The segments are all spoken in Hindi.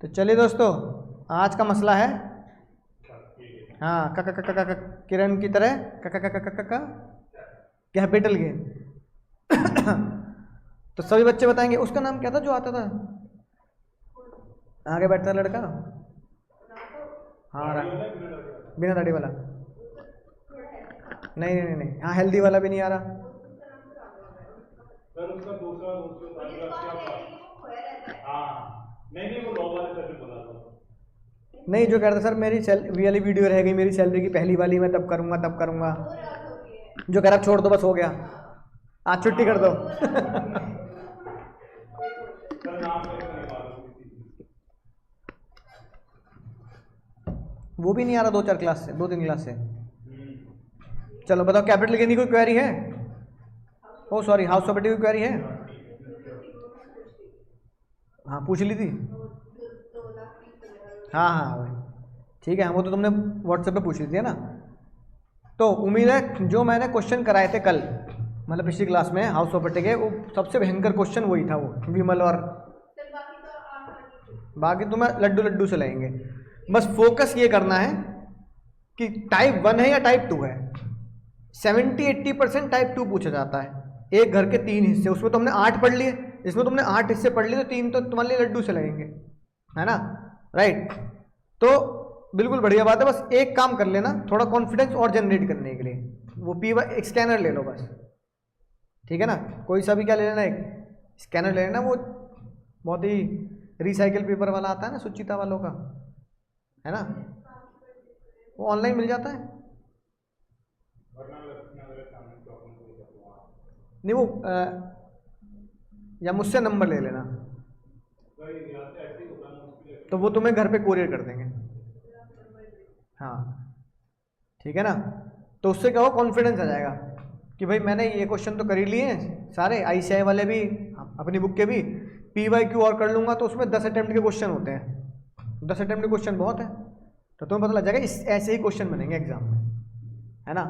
तो चलिए दोस्तों, आज का मसला है हाँ किरण की तरह कैपिटल गेन। तो सभी बच्चे बताएंगे उसका नाम क्या था जो आता था आगे बैठता लड़का। हाँ बिना दाढ़ी वाला। नहीं नहीं नहीं, हाँ हेल्दी वाला भी नहीं आ रहा। सर उसका दूसरा नहीं वो लॉ वाले सर ने बोला था। नहीं, जो कह रहा था सर मेरी वाली वीडियो रह गई, मेरी सैलरी की पहली वाली, मैं तब करूंगा। जो कह रहा छोड़ दो बस हो गया, आज छुट्टी कर दो। वो भी नहीं आ रहा 2-4 क्लास से, 2-3 क्लास से। चलो बताओ, कैपिटल गेन की कोई क्वेरी है? ओ सॉरी, हाउस प्रॉपर्टी की क्वेरी है? हाँ पूछ ली थी। हाँ हाँ भाई ठीक है, वो तो तुमने व्हाट्सएप पे पूछ ली थी है ना। तो उम्मीद है जो मैंने क्वेश्चन कराए थे कल, मतलब पिछली क्लास में हाउस प्रॉपर्टी के, वो सबसे भयंकर क्वेश्चन वही था, वो विमल और बाकी तुम्हें लड्डू लड्डू से लेंगे। बस फोकस ये करना है कि टाइप 1 है या टाइप 2 है। 70-80% टाइप 2 पूछा जाता है। एक घर के 3 हिस्से, उसमें तुमने 8 पढ़ लिए, इसमें तुमने 8 हिस्से पढ़ लिए, तो 3 तो तुम्हारे लिए लड्डू से लगेंगे, है ना, राइट। तो बिल्कुल बढ़िया बात है। बस एक काम कर लेना, थोड़ा कॉन्फिडेंस और जनरेट करने के लिए वो एक स्कैनर ले लो बस, ठीक है ना। कोई सा भी क्या ले लेना, एक स्कैनर ले लेना, वो बहुत ही रिसाइकिल पेपर वाला आता है ना, सुचिता वालों का, है ना, वो ऑनलाइन मिल जाता है। नहीं वो या मुझसे नंबर ले लेना, तो वो तुम्हें घर पे कोरियर कर देंगे। हाँ ठीक है ना। तो उससे क्या हो, कॉन्फिडेंस आ जाएगा कि भाई मैंने ये क्वेश्चन तो कर ही लिए हैं सारे, आईसीआई वाले भी, अपनी बुक के भी, पीवाईक्यू और कर लूंगा, तो उसमें 10 अटेम्प्ट के क्वेश्चन होते हैं। 10 अटेम्प्ट के क्वेश्चन बहुत है, तो तुम्हें पता लग जाएगा इस ऐसे ही क्वेश्चन बनेंगे एग्जाम में, है ना।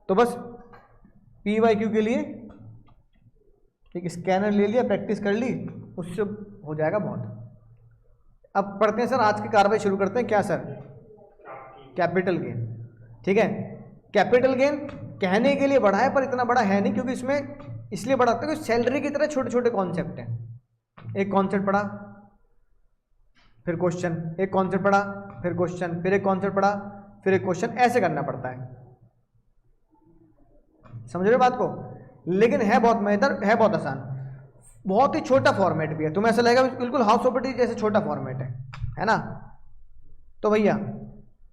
तो बस पीवाईक्यू के लिए एक स्कैनर ले लिया, प्रैक्टिस कर ली, उससे हो जाएगा बहुत। अब पढ़ते हैं सर, आज की कार्रवाई शुरू करते हैं। क्या सर? कैपिटल गेन, ठीक है। कैपिटल गेन कहने के लिए बड़ा है पर इतना बड़ा है नहीं, क्योंकि इसमें इसलिए बड़ा होता है कि सैलरी की तरह छोटे छोटे कॉन्सेप्ट हैं। एक कॉन्सेप्ट पढ़ा, फिर क्वेश्चन, एक कॉन्सेप्ट पढ़ा, फिर क्वेश्चन, फिर एक कॉन्सेप्ट पढ़ा, फिर एक क्वेश्चन, ऐसे करना पड़ता है। समझ रहे हो बात को? लेकिन है बहुत मजेदार, है बहुत आसान, बहुत ही छोटा फॉर्मेट भी है। तुम्हें ऐसा लगेगा बिल्कुल हाउस प्रॉपर्टी जैसे छोटा फॉर्मेट है ना। तो भैया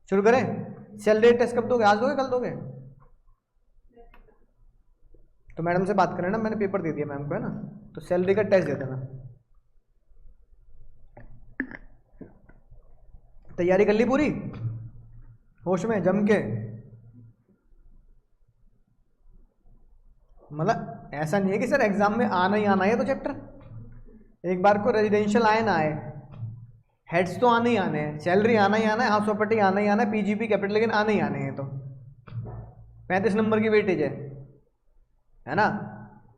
शुरू करें। सैलरी टेस्ट कब दोगे? आज दोगे, कल दोगे? तो मैडम से बात करें ना, मैंने पेपर दे दिया मैम को, है ना, तो सैलरी का टेस्ट दे देना। तैयारी कर ली पूरी, होश में जम के? मतलब ऐसा नहीं है कि सर एग्जाम में आना ही आना है तो चैप्टर, एक बार को रेजिडेंशियल आए ना आए, हेड्स तो आने ही आने हैं, सैलरी आना ही आना है, हाउस प्रॉपर्टी आना ही आना है, पीजीपी कैपिटल लेकिन आने ही आने हैं। तो 35 नंबर की वेटेज है ना,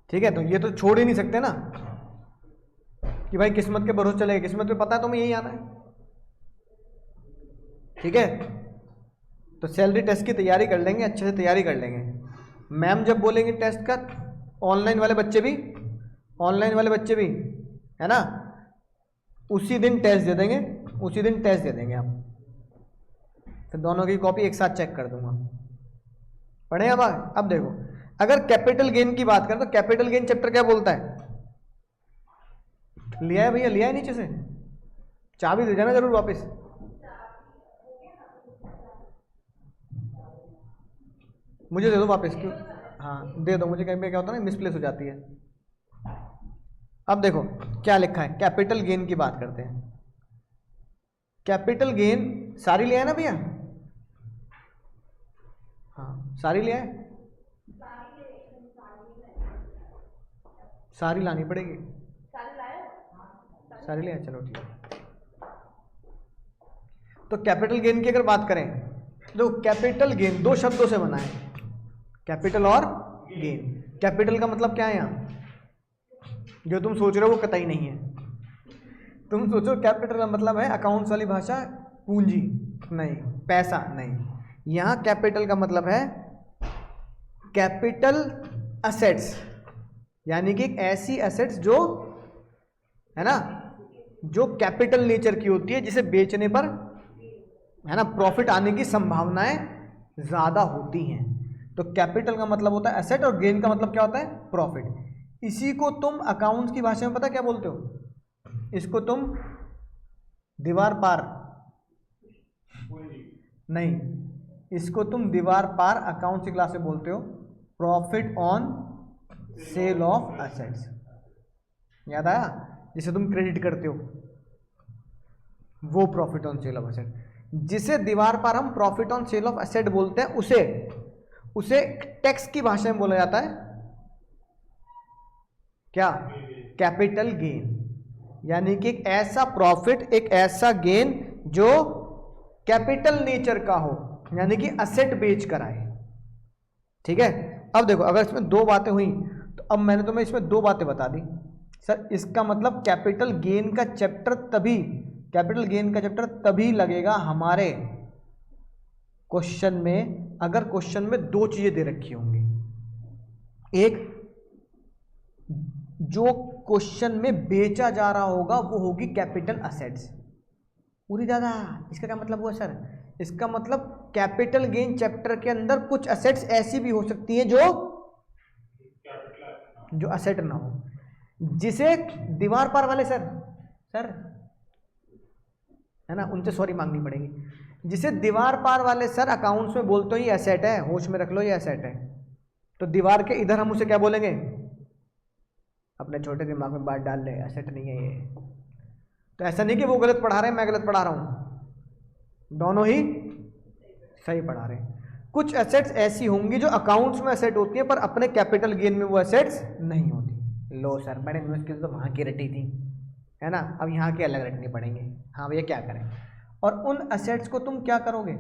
ठीक है। तो ये तो छोड़ ही नहीं सकते ना कि भाई किस्मत के भरोसे चले, किस्मत में पता है तुम्हें यही आना है, ठीक है। तो सैलरी टेस्ट की तैयारी कर लेंगे, अच्छे से तैयारी कर लेंगे। मैम जब बोलेंगे टेस्ट का, ऑनलाइन वाले बच्चे भी, है ना, उसी दिन टेस्ट दे देंगे, उसी दिन टेस्ट दे देंगे आप, फिर दोनों की कॉपी एक साथ चेक कर दूंगा। पढ़े अब देखो, अगर कैपिटल गेन की बात करें तो कैपिटल गेन चैप्टर क्या बोलता है? लिया है भैया, लिया है नीचे से? चाबी दे जाना जरूर वापस। मुझे दे दो वापस, क्यों? हाँ दे दो मुझे, कहीं पे क्या होता है ना, मिसप्लेस हो जाती है। अब देखो क्या लिखा है, कैपिटल गेन की बात करते हैं। कैपिटल गेन सारी लिया है ना भैया? हाँ सारी लिया है, सारी लानी पड़ेगी, सारी लिया है, चलो ठीक है। तो कैपिटल गेन की अगर बात करें तो कैपिटल गेन 2 शब्दों से बना है, कैपिटल और गेन। कैपिटल का मतलब क्या है यहाँ, जो तुम सोच रहे हो वो कतई नहीं है। तुम सोचो कैपिटल का मतलब है अकाउंट्स वाली भाषा पूंजी, नहीं पैसा नहीं। यहां कैपिटल का मतलब है कैपिटल असेट्स, यानी कि एक ऐसी असेट्स जो है ना, जो कैपिटल नेचर की होती है, जिसे बेचने पर है ना प्रॉफिट आने की संभावनाएं ज्यादा होती हैं। तो कैपिटल का मतलब होता है एसेट और गेन का मतलब क्या होता है? प्रॉफिट। इसी को तुम अकाउंट्स की भाषा में पता क्या बोलते हो? इसको तुम दीवार पार नहीं, इसको तुम दीवार पार अकाउंट्स की क्लास में बोलते हो profit on sale of assets. याद आया? जिसे तुम क्रेडिट करते हो वो profit on sale of asset. जिसे दीवार पर हम profit on sale of asset बोलते हैं उसे टैक्स की भाषा में बोला जाता है क्या? Capital gain. यानी कि एक ऐसा प्रॉफिट, एक ऐसा गेन जो कैपिटल नेचर का हो, यानी कि असेट बेच कर आए। ठीक है, अब देखो अगर इसमें दो बातें हुई तो अब मैंने तुम्हें इसमें दो बातें बता दी। सर इसका मतलब कैपिटल गेन का चैप्टर तभी लगेगा हमारे क्वेश्चन में, अगर क्वेश्चन में दो चीजें दे रखी होंगी। एक, जो क्वेश्चन में बेचा जा रहा होगा वो होगी कैपिटल असेट्स। पूरी दादा इसका क्या मतलब हुआ सर? इसका मतलब कैपिटल गेन चैप्टर के अंदर कुछ असेट्स ऐसी भी हो सकती हैं जो असेट ना हो, जिसे दीवार पार वाले सर है ना, उनसे सॉरी मांगनी पड़ेगी। जिसे दीवार पार वाले सर अकाउंट्स में बोलते हो ये एसेट है, होश में रख लो ये एसेट है, तो दीवार के इधर हम उसे क्या बोलेंगे? अपने छोटे दिमाग में बात डाल ले, एसेट नहीं है ये। तो ऐसा नहीं कि वो गलत पढ़ा रहे हैं मैं गलत पढ़ा रहा हूं, दोनों ही सही पढ़ा रहे हैं। कुछ एसेट्स ऐसी होंगी जो अकाउंट्स में एसेट होती है पर अपने कैपिटल गेन में वो एसेट्स नहीं होती। लो सर बड़े मुश्किल तो वहां की रटी थी है ना, अब यहाँ के अलग रटने पड़ेंगे। हाँ भैया क्या करें? और उन एसेट्स को तुम क्या करोगे?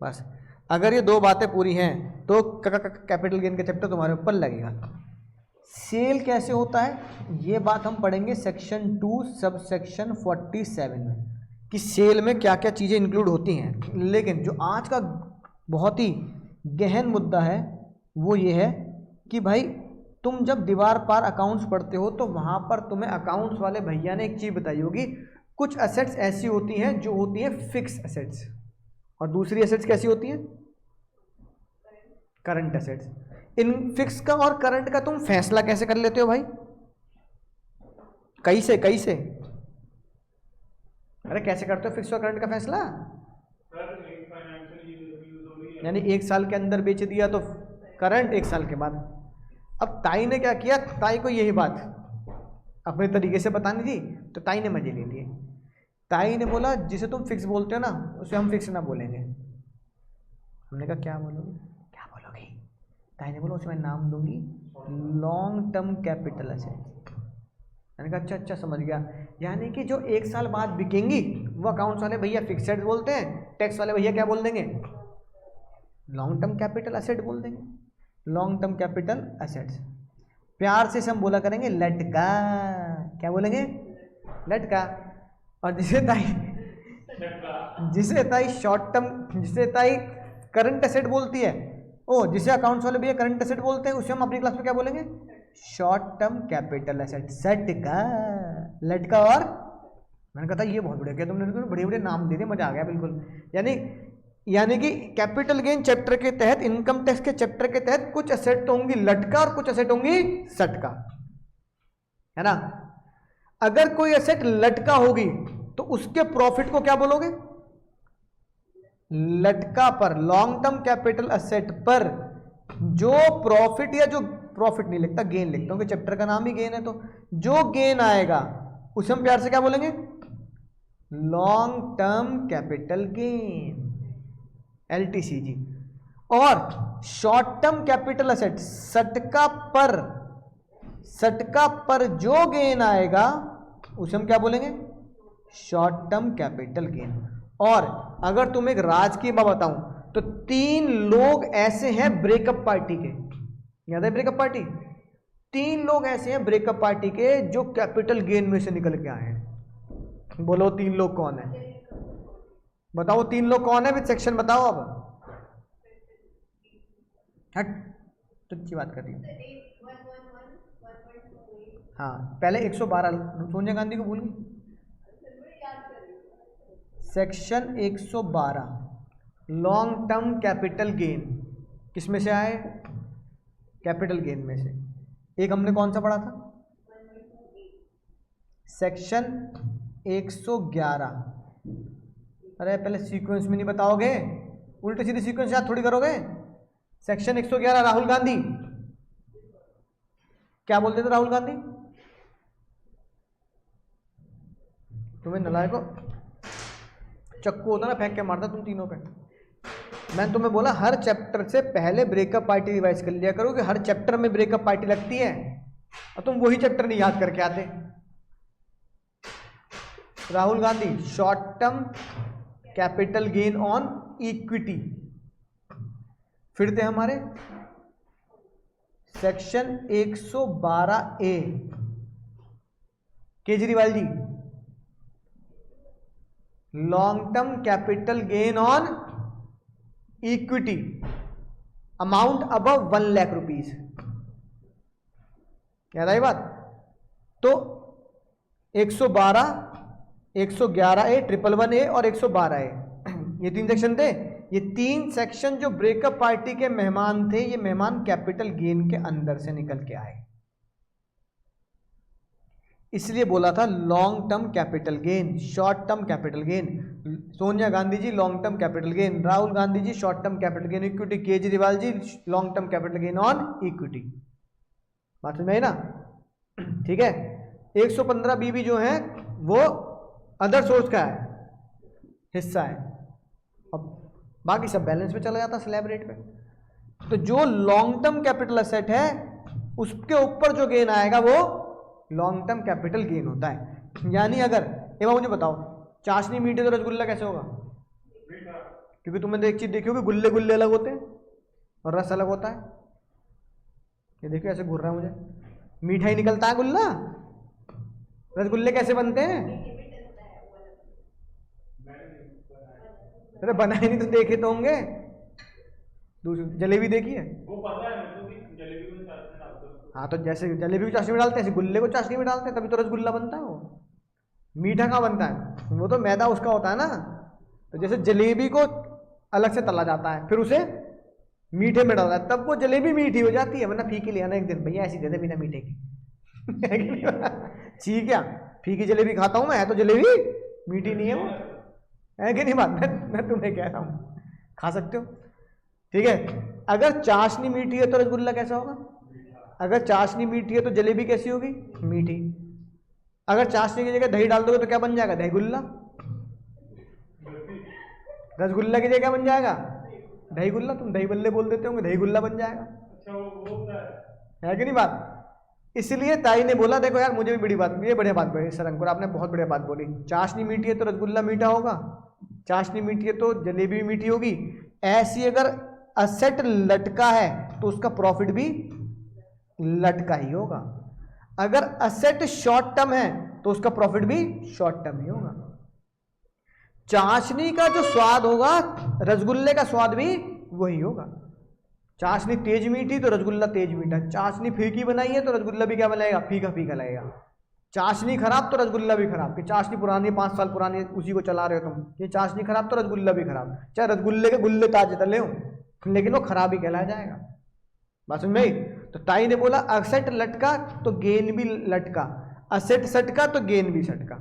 बस अगर ये दो बातें पूरी हैं तो कैपिटल गेन का चैप्टर तुम्हारे ऊपर लगेगा। सेल कैसे होता है ये बात हम पढ़ेंगे सेक्शन 2 सब सेक्शन 47 में, कि सेल में क्या क्या चीज़ें इंक्लूड होती हैं। लेकिन जो आज का बहुत ही गहन मुद्दा है वो ये है कि भाई तुम जब दीवार पार अकाउंट्स पढ़ते हो तो वहाँ पर तुम्हें अकाउंट्स वाले भैया ने एक चीज़ बताई होगी, कुछ एसेट्स ऐसी होती हैं जो होती हैं फिक्स एसेट्स, और दूसरी एसेट्स कैसी होती हैं? Current assets. इन फिक्स का और करंट का तुम फैसला कैसे कर लेते हो भाई? कैसे? अरे कैसे करते हो फिक्स और करंट का फैसला? यानी एक साल के अंदर बेच दिया तो करंट, एक साल के बाद। अब ताई ने क्या किया, ताई को यही बात अपने तरीके से बतानी थी तो ताई ने मजे ले लिए। ताई ने बोला जिसे तुम फिक्स बोलते हो ना उसे हम फिक्स ना बोलेंगे। हमने कहा क्या बोलोगे? ताई ने बोला उसमें नाम दूंगी लॉन्ग टर्म कैपिटल एसेट। मैंने कहा अच्छा समझ गया, यानी कि जो एक साल बाद बिकेंगी वो अकाउंट्स वाले भैया फिक्सेड बोलते हैं, टैक्स वाले भैया क्या बोल देंगे? लॉन्ग टर्म कैपिटल एसेट बोल देंगे, लॉन्ग टर्म कैपिटल एसेट्स। प्यार से हम बोला करेंगे लटका। क्या बोलेंगे? लटका। और जिसे ताई शॉर्ट टर्म, जिसे ताई करंट एसेट बोलती है, जिसे अकाउंट्स वाले भैया करंट एसेट बोलते हैं, उसे हम अपनी क्लास में क्या बोलेंगे? Short term capital asset. सटका, लटका। और मैंने कहा था ये बहुत बढ़िया, तुमने बड़े बड़े नाम दे दिए, मजा आ गया बिल्कुल। यानी कि कैपिटल गेन चैप्टर के तहत, इनकम टैक्स के चैप्टर के तहत कुछ एसेट तो होंगी लटका और कुछ एसेट होंगी सटका, है ना। अगर कोई एसेट लटका होगी तो उसके प्रॉफिट को क्या बोलोगे? लटका पर, लॉन्ग टर्म कैपिटल एसेट पर जो प्रॉफिट, या जो प्रॉफिट नहीं लिखता गेन लिखता हूं कि चैप्टर का नाम ही गेन है, तो जो गेन आएगा उसे हम प्यार से क्या बोलेंगे? Long term capital gain, LTCG। और शॉर्ट टर्म कैपिटल एसेट सटका पर जो गेन आएगा उसे हम क्या बोलेंगे? Short term capital gain. और अगर तुम एक राज की बात बताऊं तो 3 लोग ऐसे हैं ब्रेकअप पार्टी के, याद है ब्रेकअप पार्टी? 3 लोग ऐसे हैं ब्रेकअप पार्टी के जो कैपिटल गेन में से निकल के आए हैं। बोलो 3 लोग कौन है, बताओ 3 लोग कौन है, विद सेक्शन बताओ। अब हट, तो अच्छी बात कर रही हूँ। हाँ पहले 112 सोनिया गांधी को भूल गई। Section 112 long term capital gain किस में से आए, कैपिटल गेन में से। एक हमने कौन सा पढ़ा था, सेक्शन 111। अरे पहले सीक्वेंस में नहीं बताओगे, उल्टे सीधे सीक्वेंस याद थोड़ी करोगे। सेक्शन 111 राहुल गांधी, क्या बोलते थे राहुल गांधी, तुम्हें नलायको चक्कू होता ना फेंक के मारता तुम तीनों पे। मैंने तुम्हें बोला हर चैप्टर से पहले ब्रेकअप पार्टी रिवाइज कर लिया करो कि हर चैप्टर में ब्रेकअप पार्टी लगती है और तुम वही चैप्टर नहीं याद करके आते। Rahul Gandhi short term capital gain on equity, फिर थे हमारे section 112A Kejriwal ji long term capital gain on equity amount above 1 lakh rupees, याद आई बात। तो 112, 111A, 111A और 112A ये 3 सेक्शन थे। ये 3 सेक्शन जो ब्रेकअप पार्टी के मेहमान थे, ये मेहमान कैपिटल गेन के अंदर से निकल के आए, इसलिए बोला था long term capital gain, short term capital gain. Sonia Gandhi ji long term capital gain, Rahul Gandhi ji short term capital gain equity, Kejriwal ji long term capital gain on equity. बात समझ में आई ना, ठीक है। 115 भी जो है वो अदर सोर्स का है, हिस्सा है, अब बाकी सब बैलेंस में चला जाता स्लैब रेट पे। तो जो लॉन्ग टर्म कैपिटल एसेट है उसके ऊपर जो गेन आएगा वो लॉन्ग टर्म कैपिटल गेन होता है। यानी अगर ये मुझे बताओ चाशनी मीठे तो रसगुल्ला कैसे होगा, क्योंकि तुमने तो एक चीज देखी होगी गुल्ले गुल्ले अलग होते हैं और रस अलग होता है। ये देखो ऐसे घूर रहा है मुझे, मीठा ही निकलता है गुल्ला, रसगुल्ले कैसे बनते हैं। अरे बनाए नहीं तो देखे तो होंगे, दूसरी जलेबी देखी है वो पता है मेरे को कि जलेबी में चाशनी डालते हैं। हाँ तो जैसे जलेबी को चाशनी में डालते हैं ऐसे गुल्ले को चाशनी में डालते हैं, तभी तो रसगुल्ला बनता है। वो मीठा कहाँ बनता है, वो तो मैदा उसका होता है ना। तो जैसे जलेबी को अलग से तला जाता है फिर उसे मीठे में डालता है तब वो जलेबी मीठी हो जाती है, वरना फीकी ले आना एक दिन, भैया ऐसी दे दे बिना मीठे की। ठीक है, फीकी जलेबी खाता हूँ मैं, है तो जलेबी मीठी नहीं है वो, है कि नहीं बात। मैं तुम्हें कह रहा हूँ खा सकते हो, ठीक है। अगर चाशनी मीठी है तो रसगुल्ला कैसा होगा, अगर चाशनी मीठी है तो जलेबी कैसी होगी, मीठी। अगर चाशनी की जगह दही डाल दोगे तो क्या बन जाएगा, दही गुल्ला। रसगुल्ला की जगह क्या बन जाएगा, दही गुल्ला। तुम दही बल्ले बोल देते होंगे, दही गुल्ला बन जाएगा, अच्छा वो है कि नहीं बात। इसलिए ताई ने बोला देखो यार मुझे भी बड़ी बात, ये बढ़िया बात बोली सर अंकुर, आपने बहुत बढ़िया बात बोली। चाशनी मीठी है तो रसगुल्ला मीठा होगा, चाशनी मीठी है तो जलेबी भी मीठी होगी। ऐसी अगर असेट लटका है तो उसका प्रॉफिट भी लटका ही होगा। अगर असेट शॉर्ट टर्म है तो उसका प्रॉफिट भी शॉर्ट टर्म ही होगा। चाशनी का जो स्वाद होगा रसगुल्ले का स्वाद भी वही होगा। चाशनी तेज मीठी तो रसगुल्ला तेज मीठा, चाशनी फीकी बनाई है तो रसगुल्ला भी क्या बनाएगा, फीका फीका लगेगा। चाशनी खराब तो रसगुल्ला भी खराब, कि चाशनी पुरानी 5 साल पुरानी उसी को चला रहे हो तुम, ये चाशनी खराब तो रसगुल्ला भी खराब, चाहे रसगुल्ले के गुल्ले ताजे तले हो लेकिन वो खराब ही कहलाया जाएगा। बात समझ में आई। तो ताई ने बोला असेट लटका तो गेन भी लटका, असेट सटका तो गेन भी सटका,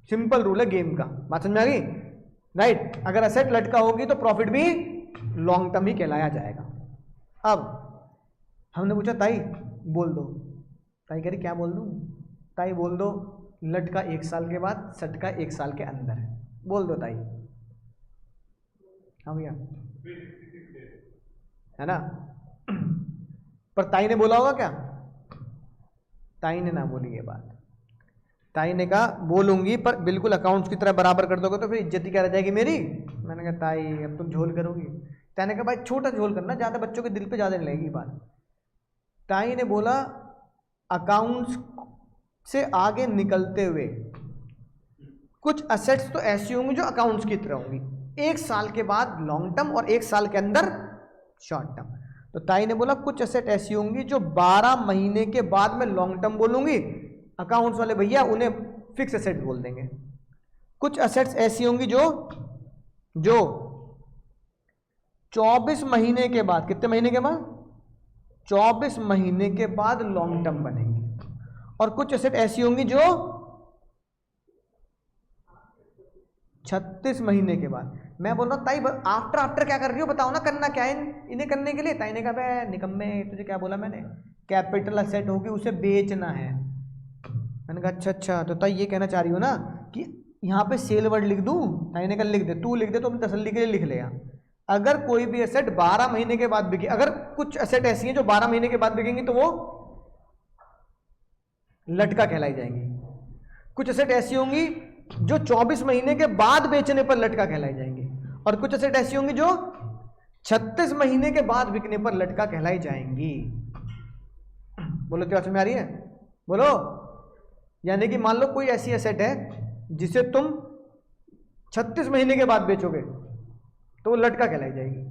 सिंपल रूल है गेम का। बात समझ में आ गई, राइट। अगर असेट लटका होगी तो प्रॉफिट भी लॉन्ग टर्म ही कहलाया जाएगा। अब हमने पूछा ताई बोल दो, ताई कह रही क्या बोल दूं, ताई बोल दो लटका 1 साल के बाद, सटका 1 साल के अंदर, बोल दो ताई। हाँ भैया है ना। पर ताई ने बोला होगा क्या, ताई ने ना बोली ये बात। ताई ने कहा बोलूंगी पर बिल्कुल अकाउंट्स की तरह बराबर कर दोगे तो फिर इज्जत ही क्या रह जाएगी मेरी। मैंने कहा ताई अब तुम झोल करोगी। ताई ने कहा भाई छोटा झोल करना, ज़्यादा बच्चों के दिल पे ज़्यादा नहीं लगेगी बात। ताई ने बोला अकाउंट्स से आगे निकलते हुए कुछ असेट्स तो ऐसी होंगी जो अकाउंट्स की तरह होंगी, 1 साल के बाद लॉन्ग टर्म और 1 साल के अंदर शॉर्ट टर्म। तो ताई ने बोला कुछ असेट ऐसी होंगी जो 12 महीने के बाद में लॉन्ग टर्म बोलूंगी, अकाउंट्स वाले भैया उन्हें फिक्स असेट बोल देंगे। कुछ असेट्स ऐसी होंगी जो 24 महीने के बाद, कितने महीने के बाद, 24 महीने के बाद लॉन्ग टर्म बनेंगी। और कुछ असेट ऐसी होंगी जो 36 महीने के बाद। मैं बोल रहा हूँ ताई आफ्टर क्या कर रही हो, बताओ ना, करना क्या है इन्हें करने के लिए। ताई ने कहा निकम्मे तुझे क्या बोला मैंने, कैपिटल असेट होगी उसे बेचना है। मैंने कहा अच्छा, तो ताई ये कहना चाह रही हो ना कि यहाँ पे सेल वर्ड लिख दूँ। ताई ने कहा लिख दे, तू लिख दे तो अपनी तसल्ली के लिए लिख लेगा। अगर कोई भी एसेट 12 महीने के बाद बिके, अगर कुछ एसेट ऐसी हैं जो 12 महीने के बाद बिकेंगी तो वो लटका कहलाई जाएंगी। कुछ एसेट ऐसी होंगी जो 24 महीने के बाद बेचने पर लटका कहलाई जाएंगी, और कुछ एसेट ऐसी होंगी जो 36 महीने के बाद बिकने पर लटका कहलाई जाएंगी। बोलो क्या समझ में आ रही है, बोलो। यानी कि मान लो कोई ऐसी एसेट है जिसे तुम 36 महीने के बाद बेचोगे तो वो लटका कहलाई जाएगी।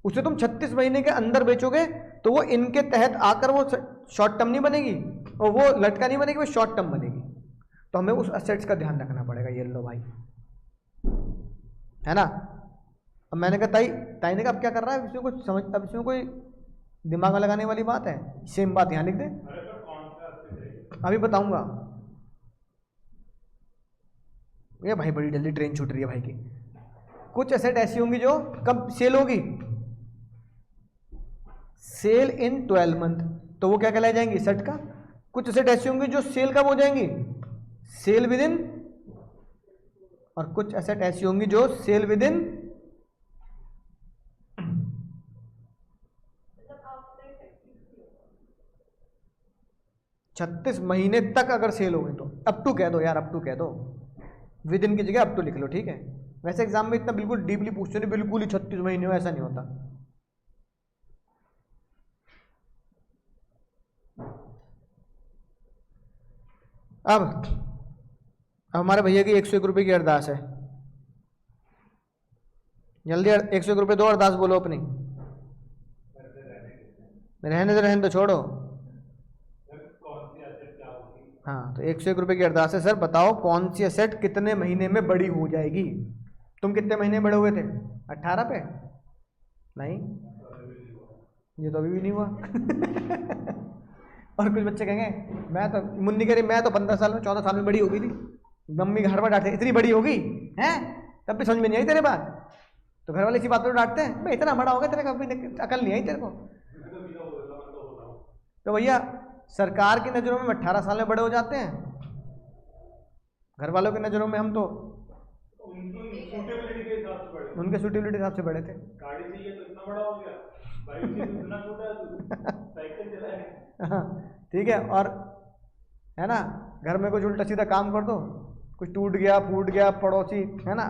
उसे तुम 36 महीने के अंदर बेचोगे तो वो इनके तहत आकर वो शॉर्ट टर्म नहीं बनेगी, और वो लटका नहीं बनेगी, वो शॉर्ट टर्म बनेगी। तो हमें उस असेट्स का ध्यान रखना पड़ेगा। ये लो भाई, है ना। अब मैंने कहा ताई ने कहा अब क्या कर रहा है, इसमें कुछ समझ, अब इसमें कोई दिमाग में लगाने वाली बात है, सेम बात यहाँ लिख दे, अभी बताऊंगा। ये भाई बड़ी जल्दी ट्रेन छूट रही है भाई की। कुछ एसेट ऐसी होंगी जो कब सेल होगी, सेल इन 12 मंथ, तो वो क्या कहलाई जाएंगी, सेट का। कुछ एसेट ऐसी होंगी जो सेल कब हो जाएंगी, सेल विद इन, और कुछ एसेट ऐसी होंगी जो सेल विद इन 36 महीने तक अगर सेल हो गई तो। अप टू कह दो यार, अप टू कह दो, विद इन की जगह अप टू लिख लो, ठीक है। वैसे एग्जाम में इतना बिल्कुल डीपली पूछते नहीं, बिल्कुल ही 36 महीने हो ऐसा नहीं होता। अब हमारे भैया की 101 रुपये की अरदास है, जल्दी 101 रुपये दो, अरदास बोलो अपनी। रहने दो छोड़ो। हाँ, तो 101 रुपये की अरदास है, सर बताओ कौन सी एसेट कितने महीने में बड़ी हो जाएगी। तुम कितने महीने बड़े हुए थे, 18 पे? नहीं, ये तो अभी भी नहीं हुआ। और कुछ बच्चे कहेंगे मैं तो, मुन्नी कह रही मैं तो 15 साल में 14 साल में बड़ी हो गई थी, मम्मी घर पर डांटे इतनी बड़ी होगी हैं, तब भी समझ में नहीं आई तेरे बात। तो घर वाले इसी बात पर डांटते हैं, भाई इतना बड़ा हो गया तेरे को अभी अकल नहीं आई तेरे को। तो भैया सरकार की नज़रों में 18 साल में बड़े हो जाते हैं, घर वालों की नज़रों में हम तो उनके सूटेबिलिटी हिसाब से बड़े थे। गाड़ी चाहिए तो इतना बड़ा हो गया, बाइक चाहिए तो इतना छोटा है तू, साइकिल चलाए। ठीक है, और है ना, घर में कुछ उल्टा सीधा काम कर दो, कुछ टूट गया फूट गया, पड़ोसी है ना,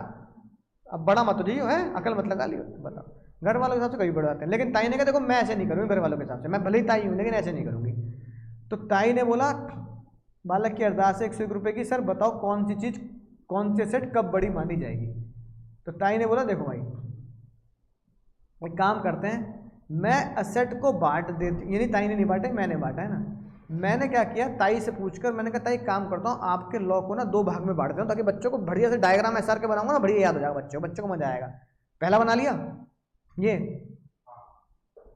अब बड़ा मत हो जाइयो, है अकल मत लगा लियो। बताओ घर वालों के हिसाब से कभी बड़े आते हैं। लेकिन ताई ने कहा देखो मैं ऐसे नहीं करूँगी घर वालों के हिसाब से, मैं भले ही ताई हूँ लेकिन ऐसे नहीं करूँगी। तो ताई ने बोला बालक की अरदास है 101 रुपये की, सर बताओ कौन सी चीज़, कौन सी सेट कब बड़ी मानी जाएगी। तो ताई ने बोला देखो भाई एक काम करते हैं, मैं असेट को बांट देती, यानी ताई ने नहीं बांटे मैंने बांटा है ना। मैंने क्या किया, ताई से पूछकर मैंने कहा ताई काम करता हूँ, आपके लॉ को ना 2 भाग में बांट देता हूँ ताकि बच्चों को बढ़िया से डायग्राम एसआर के बनाऊंगा ना, बढ़िया याद हो जाएगा बच्चों को मजा आएगा। पहला बना लिया ये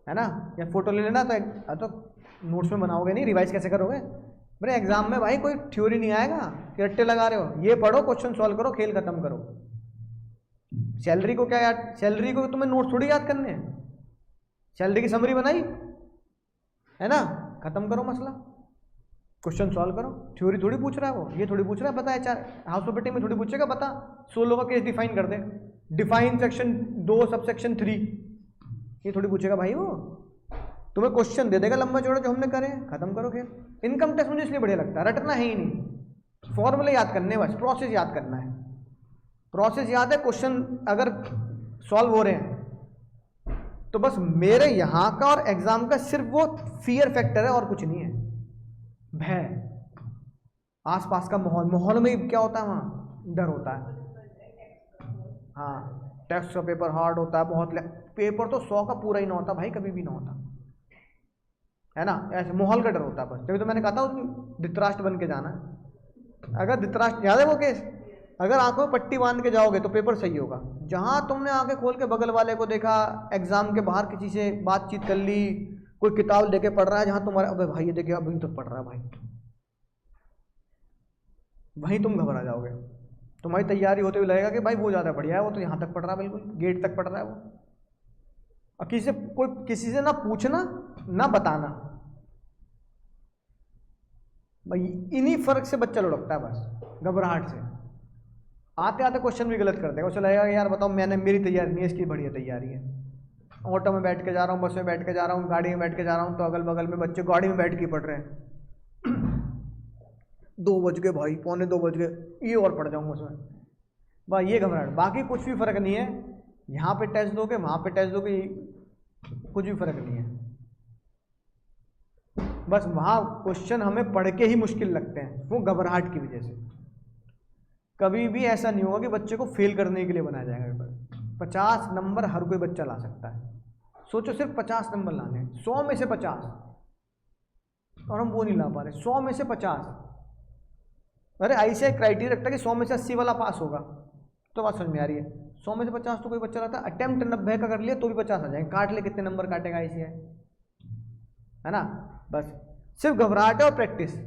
है ना, या फोटो ले लेना, तो नोट्स में बनाओगे नहीं, रिवाइज कैसे करोगे। मेरे एग्जाम में भाई कोई थ्योरी नहीं आएगा कि रट्टे लगा रहे हो, ये पढ़ो क्वेश्चन सॉल्व करो खेल खत्म करो। सैलरी को क्या याद, सैलरी को तुम्हें नोट्स थोड़ी याद करने हैं, सैलरी की समरी बनाई है ना, खत्म करो मसला, क्वेश्चन सॉल्व करो। थ्योरी थोड़ी पूछ रहा है वो, ये थोड़ी पूछ रहा है बता एचआर हाउस ऑपरेटिंग में थोड़ी पूछेगा बता 16 का केस डिफाइन कर दे, डिफाइन सेक्शन 2 सबसेक्शन 3, ये थोड़ी पूछेगा भाई वो। तुम्हें क्वेश्चन दे देगा लंबा चौड़ा जो हमने करे, खत्म करो खेल। इनकम टैक्स मुझे इसलिए बढ़िया लगता है, रटना है ही नहीं, फॉर्मूले याद करने बस, प्रोसेस याद करना है, प्रोसेस याद है, क्वेश्चन अगर सॉल्व हो रहे हैं तो बस मेरे यहाँ का और एग्जाम का सिर्फ वो फियर फैक्टर है और कुछ नहीं है। भय, आसपास का माहौल, माहौल में क्या होता है, वहाँ डर होता है। हाँ, टेस्ट का पेपर हार्ड होता है बहुत, पेपर तो 100 का पूरा ही ना होता भाई, कभी भी ना होता है ना, ऐसे माहौल का डर होता है बस। तभी तो मैंने कहा था उसमें धृतराष्ट्र बन के जाना है। अगर धृतराष्ट्र, याद है वो केस, अगर आंखों में पट्टी बांध के जाओगे तो पेपर सही होगा। जहां तुमने आंखें खोल के बगल वाले को देखा, एग्जाम के बाहर किसी से बातचीत कर ली, कोई किताब लेके पढ़ रहा है, जहां तुम्हारा अबे भाई ये देखिए अभी तो पढ़ रहा है भाई, वहीं तुम घबरा जाओगे। तुम्हारी तैयारी होते हुए लगेगा कि भाई वो ज़्यादा बढ़िया है, वो तो यहाँ तक पढ़ रहा है, बिल्कुल गेट तक पढ़ रहा है वो। और किसी से ना पूछना ना बताना, भाई इन्हीं फर्क से बच्चा लुढ़कता है बस, घबराहट से। आते आते क्वेश्चन भी गलत कर देगा, उसे लगेगा यार बताओ मैंने, मेरी तैयारी नहीं है, इसकी बढ़िया तैयारी है। ऑटो में बैठ के जा रहा हूँ, बस में बैठ के जा रहा हूँ, गाड़ी में बैठ के जा रहा हूँ, तो अगल बगल में बच्चे गाड़ी में बैठ के पढ़ रहे हैं। 2 बज गए भाई, पौने 2 बज गए, ये और पढ़ जाऊँगा उसमें, भाई ये घबराहट। बाकी कुछ भी फर्क नहीं है, यहाँ पे टेस्ट दोगे वहाँ पे टेस्ट दोगे, कुछ भी फर्क नहीं है। बस वहाँ क्वेश्चन हमें पढ़ के ही मुश्किल लगते हैं, वो घबराहट की वजह से। कभी भी ऐसा नहीं होगा कि बच्चे को फेल करने के लिए बनाया जाएगा पेपर। 50 नंबर हर कोई बच्चा ला सकता है। सोचो सिर्फ 50 नंबर लाने, 100 में से 50, और हम वो नहीं ला पा रहे, 100 में से 50। अरे ऐसे क्राइटेरिया रखता है कि 100 में से 80 वाला पास होगा, तो बात समझ में आ रही है। 100 में से 50 तो कोई बच्चा रहता है, अटेम्प्ट 90 का कर लिया तो भी 50 आ जाएंगे, काट ले कितने नंबर काटेगा ऐसे है ना। बस सिर्फ घबराहट है और प्रैक्टिस।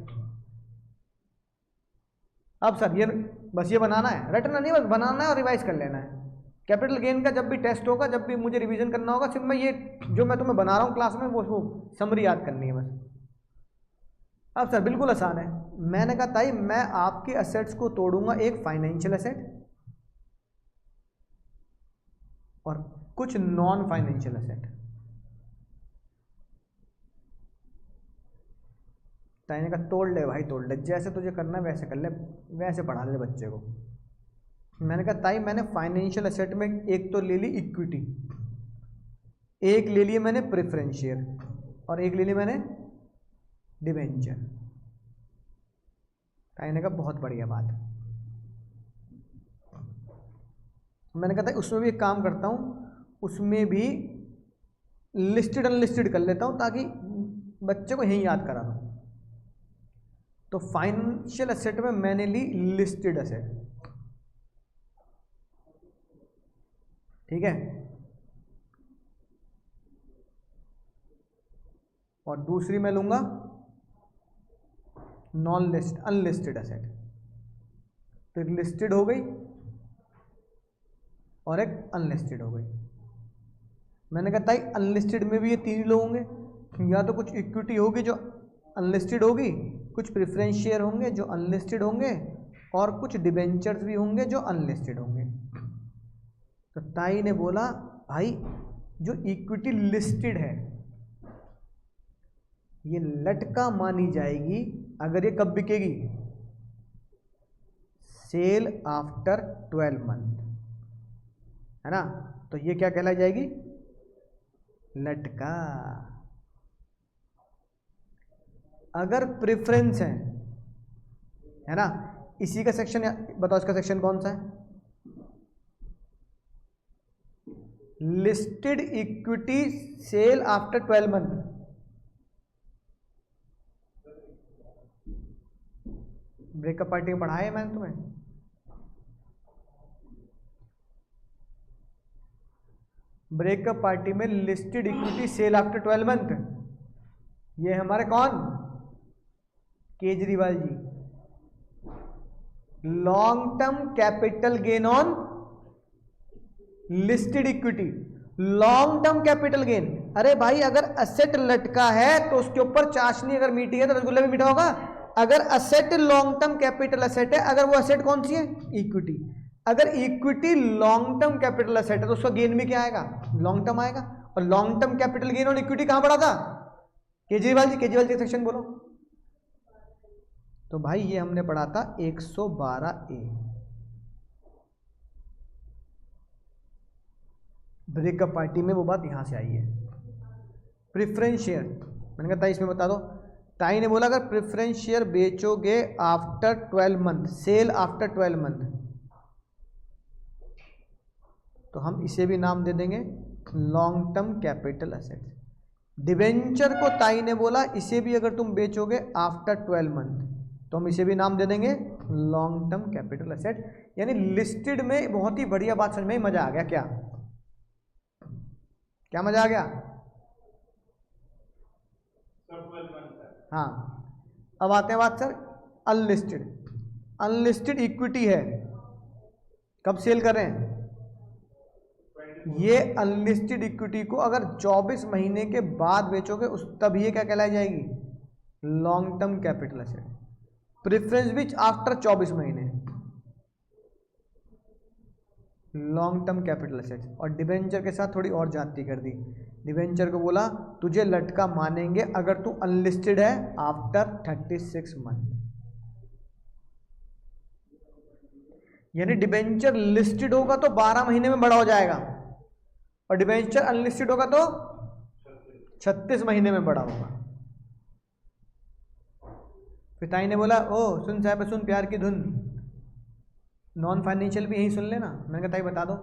अब सर ये बस ये बनाना है, रटना नहीं, बस बनाना है और रिवाइज कर लेना है। कैपिटल गेन का जब भी टेस्ट होगा, जब भी मुझे रिवीजन करना होगा, सिर्फ मैं ये जो मैं तुम्हें बना रहा हूँ क्लास में वो समरी याद करनी है बस। अब सर बिल्कुल आसान है। मैंने कहा ताई मैं आपके असेट्स को तोड़ूंगा, एक फाइनेंशियल असेट और कुछ नॉन फाइनेंशियल असेट। ताई ने कहा तोड़ ले भाई तोड़ ले, जैसे तुझे करना है वैसे कर ले, वैसे पढ़ा ले बच्चे को। मैंने कहा ताई मैंने फाइनेंशियल असेट में एक तो ले ली इक्विटी, एक ले लिए मैंने प्रेफरेंस शेयर, और एक ले ली मैंने डिवेंचर। ताई ने कहा बहुत बढ़िया बात। मैंने कहा था उसमें भी एक काम करता हूँ, उसमें भी लिस्टेड अनलिस्टेड कर लेता हूँ ताकि बच्चे को यही याद करा दूँ। तो फाइनेंशियल असेट में मैंने ली लिस्टेड असेट, ठीक है, और दूसरी मैं लूंगा नॉन लिस्ट अनलिस्टेड असेट। तो एक लिस्टेड हो गई और एक अनलिस्टेड हो गई। मैंने कहा था अनलिस्टेड में भी ये 3 लोग होंगे, या तो कुछ इक्विटी होगी जो अनलिस्टेड होगी, कुछ प्रेफरेंस शेयर होंगे जो अनलिस्टेड होंगे, और कुछ डिबेंचर्स भी होंगे जो अनलिस्टेड होंगे। तो ताई ने बोला भाई जो इक्विटी लिस्टेड है ये लटका मानी जाएगी अगर ये कब बिकेगी, सेल आफ्टर 12 मंथ, है ना। तो ये क्या कहलाई जाएगी, लटका। अगर प्रेफरेंस है ना, इसी का सेक्शन, बताओ इसका सेक्शन कौन सा है, listed equity sale after 12 month. Breakup party में पढ़ाया है मैंने तुम्हें, ब्रेकअप पार्टी में listed equity sale after 12 month. ये हमारे कौन, Kejriwal ji. Long term capital gain on listed equity, long term capital gain. अरे भाई अगर असेट लटका है तो उसके ऊपर चाशनी अगर मीठी है तो रसगुल्ला भी मीठा होगा। अगर asset long term capital asset है, अगर वो असेट कौन सी है, इक्विटी, अगर equity long term capital asset है तो उसका गेन भी क्या आएगा, लॉन्ग टर्म आएगा। और long term capital gain on equity कहां पड़ा था, केजरीवाल जी, केजरीवाल जी सेक्शन बोलो। तो भाई ये हमने पढ़ा था 112A। ब्रेकअप पार्टी में वो बात यहां से आई है। प्रेफरेंस शेयर मैंने कहा था इसमें बता दो, ताई ने बोला अगर प्रेफरेंस शेयर बेचोगे after 12 month, sale after 12 month, तो हम इसे भी नाम दे देंगे long term capital assets. Debenture को ताई ने बोला इसे भी अगर तुम बेचोगे आफ्टर 12 मंथ, तो हम इसे भी नाम दे देंगे लॉन्ग टर्म कैपिटल एसेट। यानी लिस्टेड में बहुत ही बढ़िया बात समझ में, मजा आ गया क्या? क्या मजा आ गया? हाँ, अब आते हैं बात सर अनलिस्टेड। अनलिस्टेड इक्विटी है, कब सेल कर रहे हैं? ये अनलिस्टेड इक्विटी को अगर 24 महीने के बाद बेचोगे उस तब ये क्या कहलाई जाएगी? Long term capital asset. Preference which after 24 महीने, लॉन्ग टर्म कैपिटल एसेट्स। और डिवेंचर के साथ थोड़ी और जाती कर दी। डिवेंचर को बोला तुझे लटका मानेंगे अगर तू अनलिस्टेड है आफ्टर 36 मंथ। यानी डिवेंचर लिस्टेड होगा तो 12 महीने में बड़ा हो जाएगा, और डिवेंचर अनलिस्टेड होगा तो 36 महीने में बड़ा होगा। फिर ताई ने बोला ओ सुन साहब सुन प्यार की धुन, नॉन फाइनेंशियल भी यही सुन लेना। मैंने कहा ताई बता दो।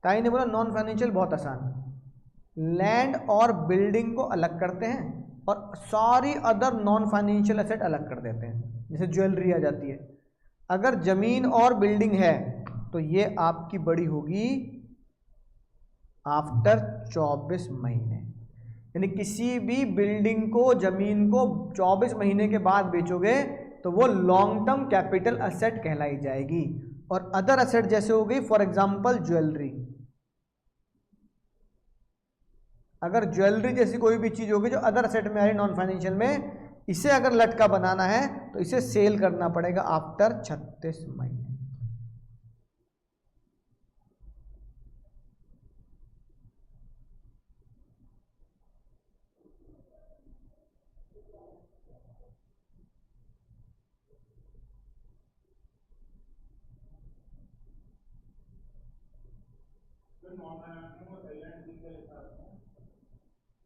ताई ने बोला नॉन फाइनेंशियल बहुत आसान, लैंड और बिल्डिंग को अलग करते हैं और सारी अदर नॉन फाइनेंशियल एसेट अलग कर देते हैं। जैसे ज्वेलरी आ जाती है, अगर जमीन और बिल्डिंग है तो ये आपकी बड़ी होगी आफ्टर 24 महीने। यानी किसी भी बिल्डिंग को, जमीन को 24 महीने के बाद बेचोगे तो वो लॉन्ग टर्म कैपिटल एसेट कहलाई जाएगी। और अदर एसेट जैसे हो गई फॉर एग्जांपल ज्वेलरी, अगर ज्वेलरी जैसी कोई भी चीज होगी जो अदर एसेट में आ रही नॉन फाइनेंशियल में, इसे अगर लटका बनाना है तो इसे सेल करना पड़ेगा आफ्टर 36 महीने।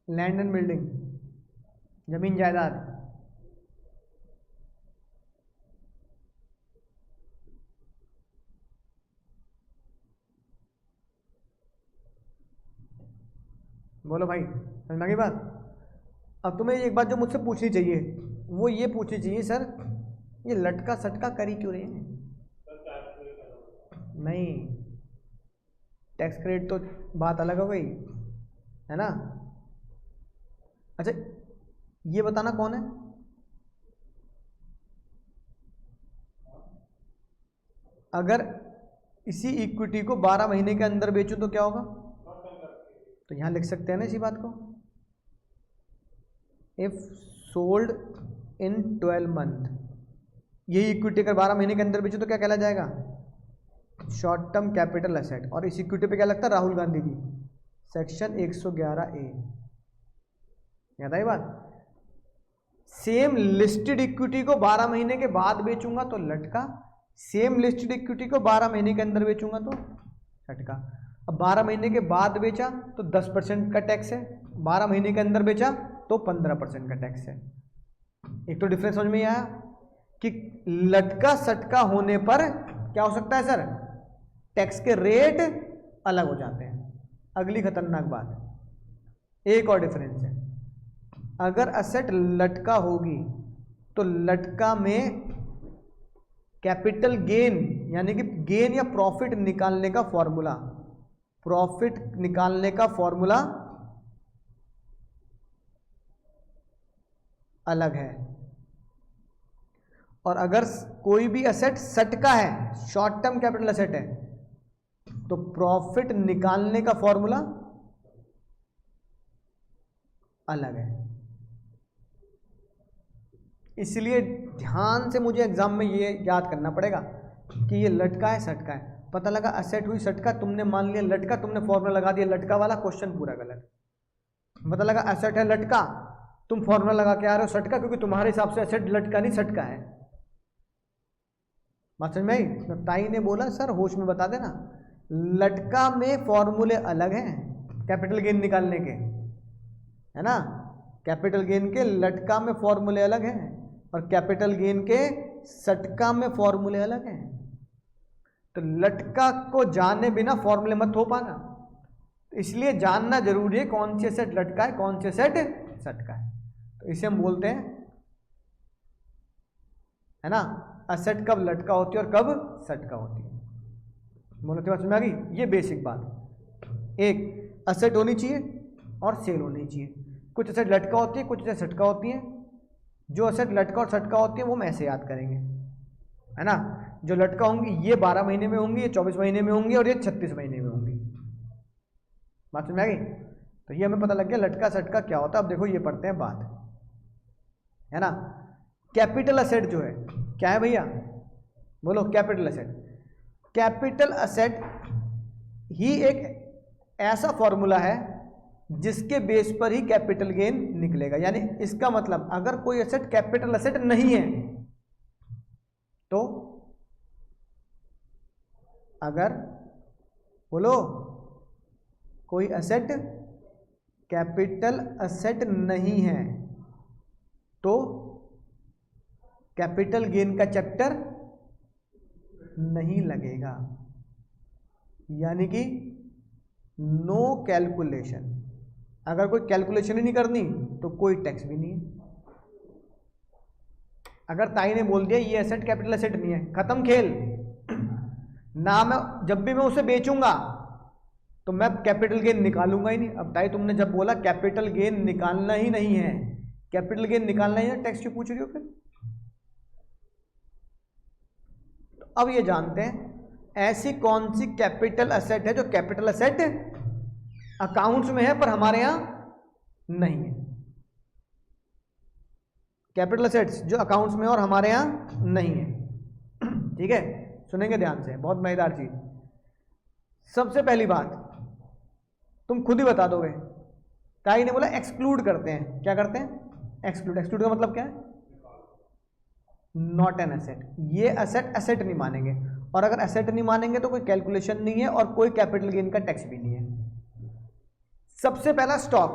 लैंड एंड बिल्डिंग, जमीन जायदाद, बोलो भाई समझ में आ गई बात? अब तुम्हें एक बात जो मुझसे पूछनी चाहिए वो ये पूछनी चाहिए सर ये लटका सटका करी क्यों रहे हैं? नहीं, टैक्स क्रेडिट तो बात अलग हो गई है ना। अच्छा ये बताना कौन है? अगर इसी इक्विटी को 12 महीने के अंदर बेचूं तो क्या होगा? तो यहां लिख सकते हैं ना इसी बात को, इफ सोल्ड इन 12 मंथ। यही इक्विटी अगर 12 महीने के अंदर बेचो तो क्या कहला जाएगा? Short term capital asset. और इस इक्विटी पे क्या लगता है? राहुल गांधी जी, सेक्शन 111A। याद आई बात? सेम लिस्टेड इक्विटी को 12 महीने के बाद बेचूंगा तो लटका, सेम लिस्टेड इक्विटी को 12 महीने के अंदर बेचूंगा तो लटका। अब 12 महीने के बाद बेचा तो 10% का टैक्स है, 12 महीने के अंदर बेचा तो 15% का टैक्स है। एक तो डिफरेंस समझ में आया कि लटका सटका होने पर क्या हो सकता है सर? टैक्स के रेट अलग हो जाते हैं। अगली खतरनाक बात, एक और डिफरेंस है, अगर असेट लटका होगी तो लटका में कैपिटल गेन यानी कि गेन या प्रॉफिट निकालने का फॉर्मूला, प्रॉफिट निकालने का फॉर्मूला अलग है। और अगर कोई भी एसेट सटका है, शॉर्ट टर्म कैपिटल एसेट है, तो प्रॉफिट निकालने का फॉर्मूला अलग है। इसलिए ध्यान से मुझे एग्जाम में ये याद करना पड़ेगा कि ये लटका है सटका है। पता लगा एसेट हुई सटका, तुमने मान लिया लटका, तुमने फॉर्मूला लगा दिया लटका वाला, क्वेश्चन पूरा गलत। पता लगा एसेट है लटका, तुम फॉर्मूला लगा के आ रहे हो सटका, क्योंकि तुम्हारे हिसाब से एसेट लटका नहीं सटका है। बात समझ में आई? तो ताई ने बोला सर होश में बता देना, लटका में फॉर्मूले अलग हैं कैपिटल गेन निकालने के, है ना। कैपिटल गेन के लटका में फॉर्मूले अलग हैं और कैपिटल गेन के सटका में फॉर्मूले अलग हैं। तो लटका को जाने बिना फॉर्मूले मत हो पाना, तो इसलिए जानना जरूरी है कौन से सेट लटका है, कौन से सेट सटका है। तो इसे हम बोलते हैं, है ना, असेट कब लटका होती है और कब सटका होती है। बोलो तो समझ में आ गई। ये बेसिक बात। एक असेट होनी चाहिए और सेल होनी चाहिए। कुछ असेट लटका होती है, कुछ असेट सटका होती है। जो असेट लटका और सटका होती है वो हम ऐसे याद करेंगे, है ना। जो लटका होंगी ये 12 महीने में होंगी, ये 24 महीने में होंगी और ये 36 महीने में होंगी। बात समझ में आ गई। तो ये हमें पता लग गया लटका सटका क्या होता है। अब देखो ये पढ़ते हैं बात, है ना। कैपिटल असेट जो है क्या है भैया, बोलो। कैपिटल असेट, कैपिटल असेट ही एक ऐसा फॉर्मूला है जिसके बेस पर ही कैपिटल गेन निकलेगा। यानी इसका मतलब अगर कोई असेट कैपिटल असेट नहीं है तो, अगर बोलो कोई असेट कैपिटल असेट नहीं है तो कैपिटल गेन का चैप्टर नहीं लगेगा। यानी कि नो कैलकुलेशन। अगर कोई कैलकुलेशन ही नहीं करनी तो कोई टैक्स भी नहीं है। अगर ताई ने बोल दिया ये एसेट कैपिटल एसेट नहीं है, खत्म खेल ना। मैं जब भी मैं उसे बेचूंगा तो मैं कैपिटल गेन निकालूंगा ही नहीं। अब ताई तुमने जब बोला कैपिटल गेन निकालना ही नहीं है, कैपिटल गेन निकालना ही है, टैक्स क्यों पूछ रही हो फिर। तो अब ये जानते हैं ऐसी कौन सी कैपिटल असेट है जो कैपिटल असेट अकाउंट्स में है पर हमारे यहां नहीं है। कैपिटल असेट्स जो अकाउंट्स में और हमारे यहां नहीं है। ठीक है, सुनेंगे ध्यान से, बहुत मजेदार चीज। सबसे पहली बात तुम खुद ही बता दोगे। ताई ने बोला एक्सक्लूड करते हैं। क्या करते हैं? एक्सक्लूड। एक्सक्लूड का मतलब क्या है? Not an asset. ये एसेट एसेट नहीं मानेंगे, और अगर एसेट नहीं मानेंगे तो कोई कैलकुलेशन नहीं है और कोई कैपिटल गेन का टैक्स भी नहीं है। सबसे पहला स्टॉक।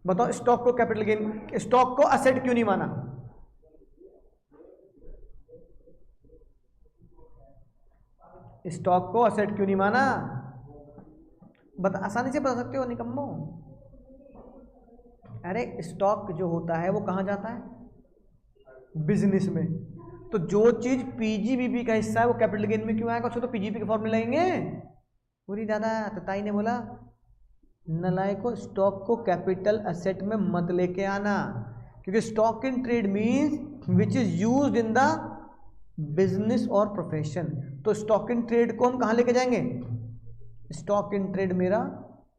बताओ स्टॉक को कैपिटल गेन, स्टॉक को एसेट क्यों नहीं माना? स्टॉक को एसेट क्यों नहीं माना? बता, आसानी से बता सकते हो निकम्मो। अरे स्टॉक जो होता है वो कहाँ जाता है? बिजनेस में। तो जो चीज पीजीबीपी का हिस्सा है वो कैपिटल गेन में क्यों आएगा? उसको तो पीजीबी के फॉर्मूले लगेंगे पूरी दादा। तो ताई ने बोला नलायक को स्टॉक को कैपिटल एसेट में मत लेके आना, क्योंकि stock in trade means which is used in the business और प्रोफेशन। तो स्टॉक इन ट्रेड को हम कहाँ लेके जाएंगे? स्टॉक इन ट्रेड मेरा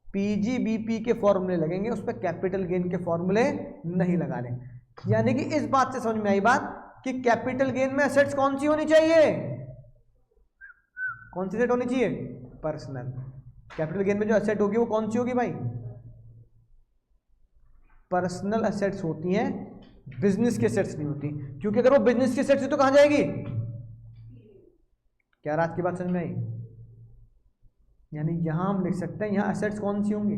पीजीबीपी के फॉर्मूले लगेंगे, उस पर कैपिटल गेन के फॉर्मूले नहीं लगा रहे। यानी कि इस बात से समझ में आई बात कि कैपिटल गेन में एसेट्स कौन सी होनी चाहिए? कौन सी एसेट होनी चाहिए? पर्सनल। कैपिटल गेन में जो एसेट होगी वो कौन सी होगी भाई? पर्सनल एसेट्स होती हैं, बिजनेस की एसेट्स नहीं होती। क्योंकि अगर वो बिजनेस की एसेट्स थी तो कहां जाएगी? क्या रात की बात समझ में आई? यानी यहां हम लिख सकते हैं यहां एसेट्स कौन सी होंगी?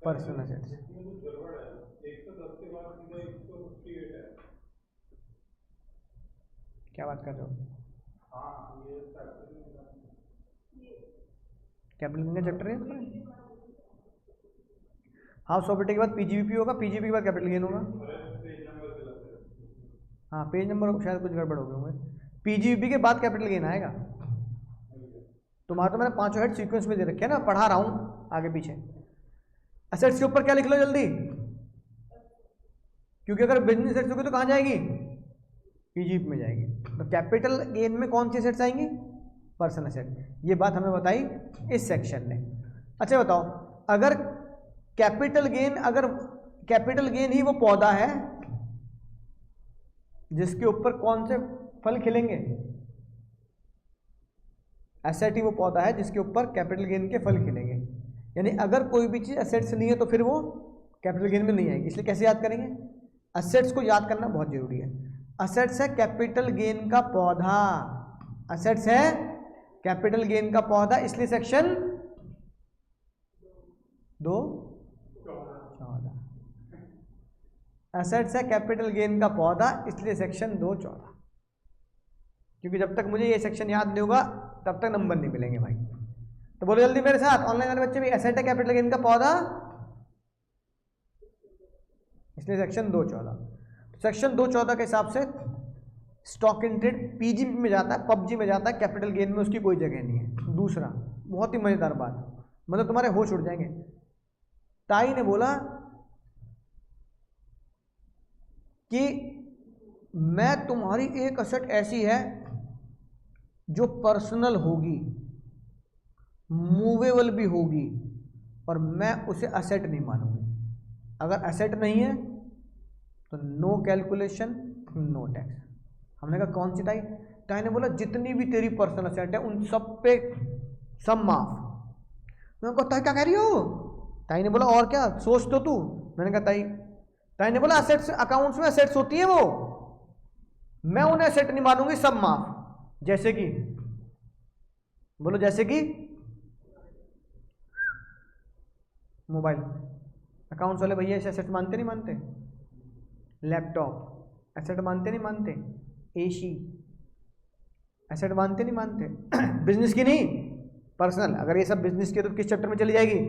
Personal assets. क्या बात कर रहे हो? कैपिटल गेन का चैप्टर है इसमें। हाउस प्रॉपर्टी के बाद पीजीबीपी होगा, पीजीबी के बाद कैपिटल गेन होगा। हाँ पेज नंबर शायद कुछ गड़बड़ हो गए होंगे। पीजीबीपी के बाद कैपिटल गेन आएगा। तुम्हारा तो मैंने पांचों हेड सीक्वेंस में दे रखे हैं ना, पढ़ा रहा हूँ आगे पीछे। एसेट्स के ऊपर क्या लिख लो जल्दी, क्योंकि अगर बिजनेस एसेट्स होगी तो कहाँ जाएगी? पीजीबीपी में जाएगी। तो कैपिटल गेन में कौन सी एसेट्स आएंगी? Personal asset. ये बात हमें बताई इस सेक्शन ने। अच्छा बताओ, अगर कैपिटल गेन ही वो पौधा है जिसके ऊपर कौन से फल खिलेंगे? एसेट ही वो पौधा है जिसके ऊपर कैपिटल गेन के फल खिलेंगे। यानी अगर कोई भी चीज एसेट्स नहीं है तो फिर वो कैपिटल गेन में नहीं आएगी। इसलिए कैसे याद करेंगे? एसेट्स को याद करना बहुत जरूरी है। एसेट्स है कैपिटल गेन का पौधा, एसेट्स है कैपिटल गेन का पौधा, इसलिए सेक्शन 2 14 एसेट्स है कैपिटल गेन का पौधा, इसलिए सेक्शन 2 14। क्योंकि जब तक मुझे ये सेक्शन याद नहीं होगा तब तक नंबर नहीं मिलेंगे भाई। तो बोलो जल्दी मेरे साथ, ऑनलाइन वाले बच्चे भी, एसेट है कैपिटल गेन का पौधा, इसलिए सेक्शन 2 14। सेक्शन 2 14 के हिसाब से स्टॉक इन ट्रेड पीजी में जाता है, पबजी में जाता है, कैपिटल गेन में उसकी कोई जगह नहीं है। दूसरा बहुत ही मजेदार बात, मतलब तुम्हारे होश उड़ जाएंगे। ताई ने बोला कि मैं तुम्हारी एक असेट ऐसी है जो पर्सनल होगी, मूवेबल भी होगी, और मैं उसे असेट नहीं मानूंगी। अगर असेट नहीं है तो नो कैलकुलेशन नो टैक्स। हमने कहा कौन सी ताई? ताई ने बोला जितनी भी तेरी पर्सनल असेट है उन सब पे सब माफ। मैंने कहा ताई क्या कह रही हो? ताई ने बोला और क्या, सोच तो तू। मैंने कहा ताई ने बोला असेट्स, अकाउंट्स में असेट्स होती है वो, मैं उन्हें असेट नहीं मानूंगी, सब माफ। जैसे कि बोलो, जैसे कि मोबाइल, अकाउंट्स वाले भैया इसे असेट मानते नहीं मानते? लैपटॉप एसेट मानते नहीं मानते? एसी एसेट मानते नहीं मानते? बिजनेस की नहीं, पर्सनल। अगर ये सब बिजनेस की तो किस चैप्टर में चली जाएगी?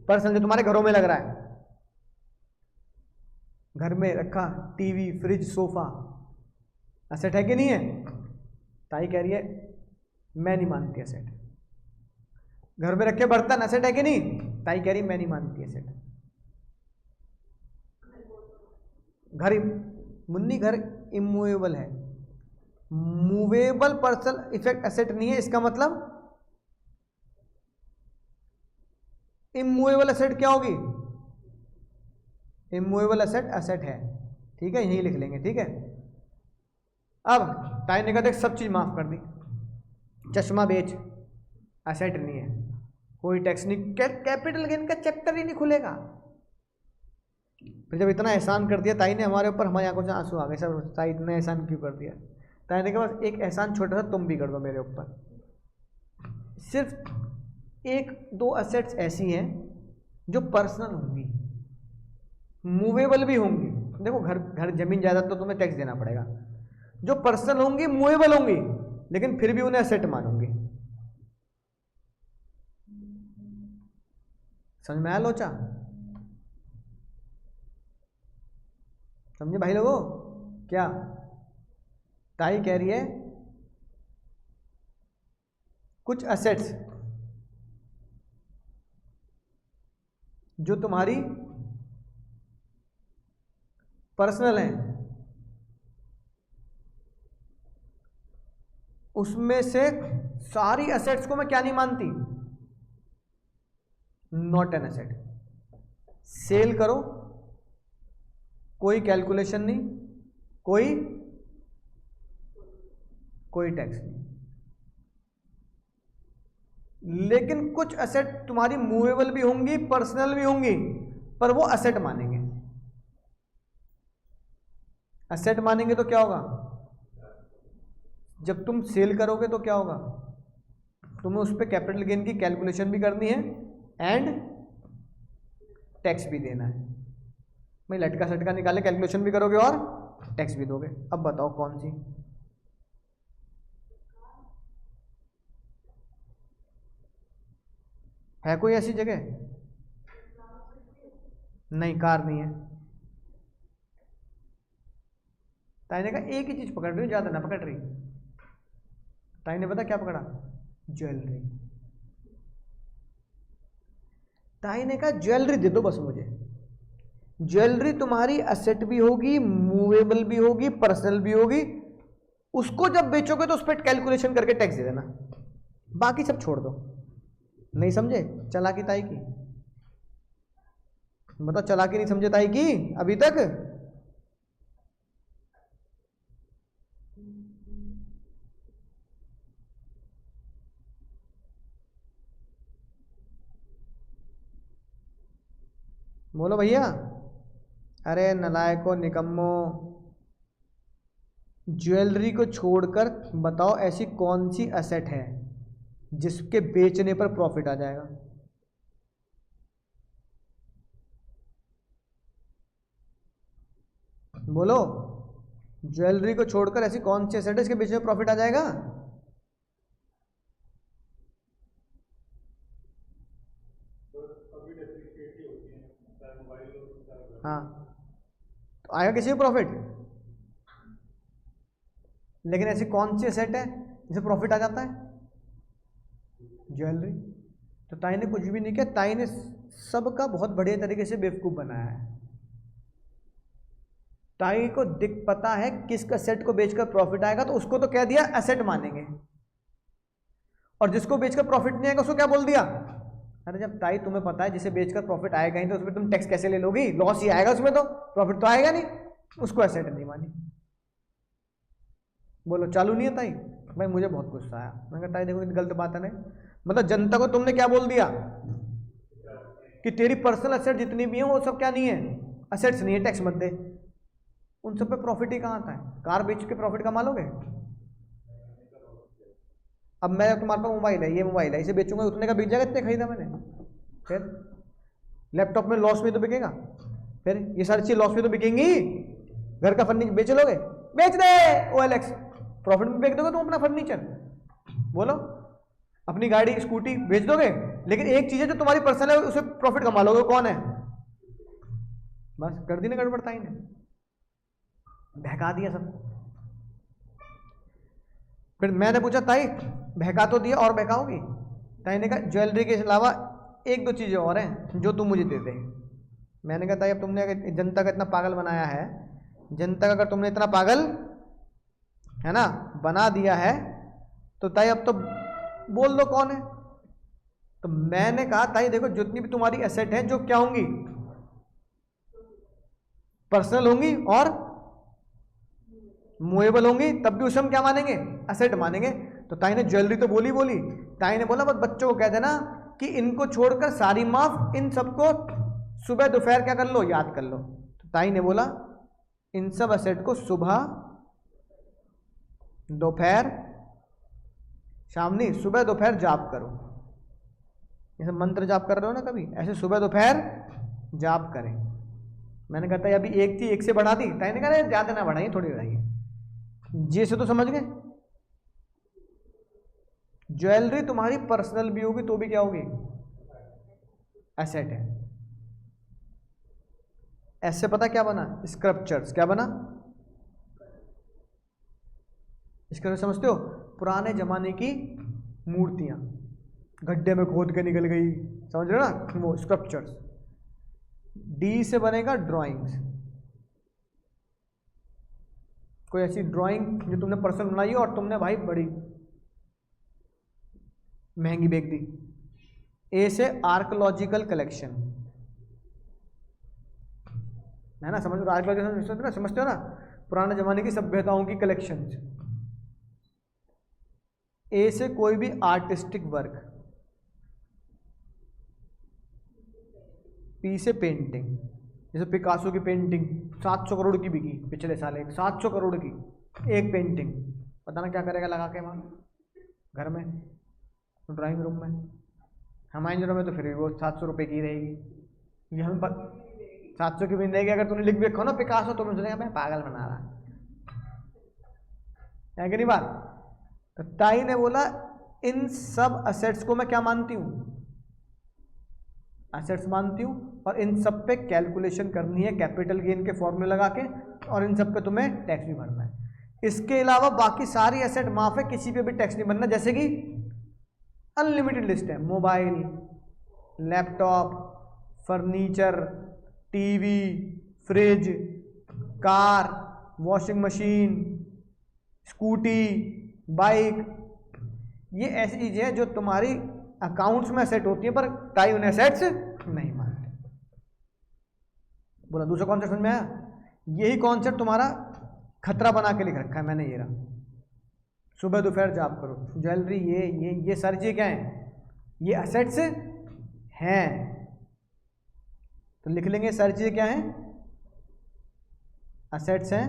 पर्सनल, जो तुम्हारे घरों में लग रहा है, घर में रखा टीवी, फ्रिज, सोफा, असेट है कि नहीं है? ताई कह रही है मैं नहीं मानती असेट। घर में रखे बर्तन असेट है कि नहीं? ताई कह रही मैं नहीं मानती असेट। घर, मुन्नी घर इमूवेबल है, मूवेबल पर्सनल इफेक्ट एसेट नहीं है। इसका मतलब इमूवेबल एसेट क्या होगी? इमूवेबल एसेट असेट है, ठीक है, यही लिख लेंगे, ठीक है। अब ताई ने कहा देख सब चीज माफ कर दी, चश्मा बेच, असेट नहीं है, कोई टैक्स नहीं, कैपिटल गेन का चैप्टर ही नहीं खुलेगा। फिर जब इतना एहसान कर दिया ताई ने हमारे ऊपर, हमारी आंखों से आंसू आ गए, सर ताई इतना एहसान क्यों कर दिया? ताई ने कहा बस एक एहसान छोटा सा तुम भी कर दो मेरे ऊपर। सिर्फ 1-2 असेट्स ऐसी हैं जो पर्सनल होंगी, मूवेबल भी होंगी। देखो घर जमीन जायदाद तो तुम्हें टैक्स देना पड़ेगा, जो पर्सनल होंगी, मूवेबल होंगी, लेकिन फिर भी उन्हें असेट मानूंगी। समझ में आया लोचा? समझे भाई लोगों? क्या ताई कह रही है कुछ असेट्स जो तुम्हारी पर्सनल हैं, उसमें से सारी असेट्स को मैं क्या नहीं मानती? Not an asset. सेल करो, कोई कैलकुलेशन नहीं, कोई टैक्स नहीं। लेकिन कुछ असेट तुम्हारी मूवेबल भी होंगी, पर्सनल भी होंगी, पर वो असेट मानेंगे। असेट मानेंगे तो क्या होगा? जब तुम सेल करोगे तो क्या होगा? तुम्हें उस पर कैपिटल गेन की कैलकुलेशन भी करनी है एंड टैक्स भी देना है। भाई लटका सटका निकाले, कैलकुलेशन भी करोगे और टैक्स भी दोगे। अब बताओ कौन सी? है कोई ऐसी जगह? नहीं, कार नहीं है। ताई ने कहा एक ही चीज पकड़ रही हूँ, ज्यादा ना पकड़ रही। ताई ने पता क्या पकड़ा? ज्वेलरी। ताई ने कहा ज्वेलरी दे दो बस मुझे। ज्वेलरी तुम्हारी असेट भी होगी, मूवेबल भी होगी, पर्सनल भी होगी। उसको जब बेचोगे तो उस पर कैलकुलेशन करके टैक्स दे देना, बाकी सब छोड़ दो। नहीं समझे चालाकी ताई की? मतलब चालाकी नहीं समझे ताई की अभी तक? बोलो भैया। अरे नलायको, निकम्मो, ज्वेलरी को छोड़कर बताओ ऐसी कौन सी असेट है जिसके बेचने पर प्रॉफिट आ जाएगा? बोलो, ज्वेलरी को छोड़कर ऐसी कौन सी एसेट है इसके बीच में प्रॉफिट आ जाएगा? हाँ, तो आएगा किसी को प्रॉफिट? लेकिन ऐसी कौन सी एसेट है जिसे प्रॉफिट आ जाता है? ज्वेलरी। तो ताई ने कुछ भी नहीं किया, ताई ने सबका बहुत बढ़िया तरीके से बेवकूफ बनाया है। ताई को दिख पता है किस एसेट को बेचकर प्रॉफिट आएगा, तो उसको तो कह दिया एसेट मानेंगे, और जिसको बेचकर प्रॉफिट नहीं आएगा उसको क्या बोल दिया? अरे जब ताई तुम्हें पता है जिसे बेचकर प्रॉफिट आएगा ही, तो उसमें तुम टैक्स कैसे ले लोगी? लॉस ही आएगा उसमें, तो प्रॉफिट तो आएगा नहीं, उसको एसेट नहीं मानी। बोलो चालू नहीं है ताई? भाई मुझे बहुत गुस्सा आया, मैंने कहा ताई देखो इतनी गलत बात है नहीं, मतलब जनता को तुमने क्या बोल दिया कि तेरी पर्सनल एसेट जितनी भी है वो सब क्या नहीं है, एसेट्स नहीं है, टैक्स मत दे। उन सब पे प्रॉफिट ही कहाँ आता है? कार बेच के प्रॉफिट कमा लोगे? अब मैं तुम्हारे पास मोबाइल है, ये मोबाइल है, इसे बेचूंगा उतने का बिक जाएगा, इतने खरीदा मैंने, फिर लैपटॉप में लॉस में तो बिकेगा, फिर ये सारी चीज लॉस में तो बिकेंगी। घर का फर्नीचर बेच लोगे? बेच दे OLX, प्रॉफिट में बेच दोगे तुम अपना फर्नीचर। बोलो, अपनी गाड़ी स्कूटी बेच दोगे, लेकिन एक चीज है जो तुम्हारी पर्सनल है उसे प्रॉफिट कमा लोगे, कौन है? बस कर दी ना गड़बड़, ताई ने बहका दिया सब। फिर मैंने पूछा ताई बहका तो दिया, और बहकाओगी? ताई ने कहा ज्वेलरी के अलावा एक दो चीजें और हैं जो तुम मुझे दे दे। मैंने कहा ताई अब तुमने अगर जनता का इतना पागल बनाया है, जनता का अगर तुमने इतना पागल है ना बना दिया है, तो ताई अब तो बोल दो कौन है। तो मैंने कहा ताई देखो जितनी भी तुम्हारी एसेट है जो क्या होंगी, पर्सनल होंगी और मूवेबल होंगी, तब भी उसे हम क्या मानेंगे? एसेट मानेंगे। तो ताई ने ज्वेलरी तो बोली, ताई ने बोला बस बच्चों को कह देना कि इनको छोड़कर सारी माफ, इन सबको सुबह दोपहर क्या कर लो, याद कर लो। तो ताई ने बोला इन सब एसेट को सुबह दोपहर शाम नहीं, सुबह दोपहर जाप करो। जैसे मंत्र जाप कर रहे हो ना कभी, ऐसे सुबह दोपहर जाप करें। मैंने कहा था अभी एक थी, एक से बढ़ा दी। ताई ने कहा ज्यादा ना बढ़ाइए, थोड़ी बढ़ाइए। जी से तो समझ गए, ज्वेलरी तुम्हारी पर्सनल भी होगी तो भी क्या होगी? एसेट है। ऐसे पता क्या बना? स्क्रप्चर्स। क्या बना? इसका समझते हो? पुराने जमाने की मूर्तियां गड्ढे में खोद के निकल गई, समझ रहे हो ना, वो स्क्रप्चर्स। डी से बनेगा ड्राइंग्स। कोई ऐसी ड्राइंग जो तुमने पर्सनल बनाई हो और तुमने भाई बड़ी महंगी बेच दी। ए से आर्कोलॉजिकल कलेक्शन, है ना, समझ लो आर्कोलॉजिकल, समझते हो ना, पुराने जमाने की सभ्यताओं की कलेक्शन। ए से कोई भी आर्टिस्टिक वर्क। पी से पेंटिंग, जैसे पिकासो की पेंटिंग 700 करोड़ की बिकी पिछले साल, 700 करोड़ की एक पेंटिंग। पता ना क्या करेगा लगा के वहाँ घर में, ड्राइंग रूम में। हमारे इंजनों में तो फिर भी वो 700 रुपये की रहेगी। ये हम 700 की भी नहीं रहेगी। अगर तूने लिख भी रखो ना पिकासो, तो मुझे मैं पागल बना रहा है कि नहीं बात। तो ताई ने बोला इन सब असेट्स को मैं क्या मानती हूँ? एसेट्स मानती हूँ, और इन सब पे कैलकुलेशन करनी है कैपिटल गेन के फॉर्मूले लगा के, और इन सब पे तुम्हें टैक्स भी भरना है। इसके अलावा बाकी सारी एसेट माफ है, किसी पे भी टैक्स नहीं भरना। जैसे कि अनलिमिटेड लिस्ट है, mobile, laptop, furniture, TV, fridge, car, washing machine, scooty, bike. ये ऐसी चीजें हैं जो तुम्हारी अकाउंट्स में एसेट होती है, पर ताई उन्हें एसेट्स नहीं मानते। बोला दूसरा कॉन्सेप्ट समझ में आया? यही कॉन्सेप्ट तुम्हारा खतरा बना के लिख रखा है मैंने, ये रहा। सुबह दोपहर जाप करो, ज्वेलरी, ये सारी चीजें क्या हैं? ये एसेट्स हैं। तो लिख लेंगे सारी चीजें क्या हैं? एसेट्स हैं।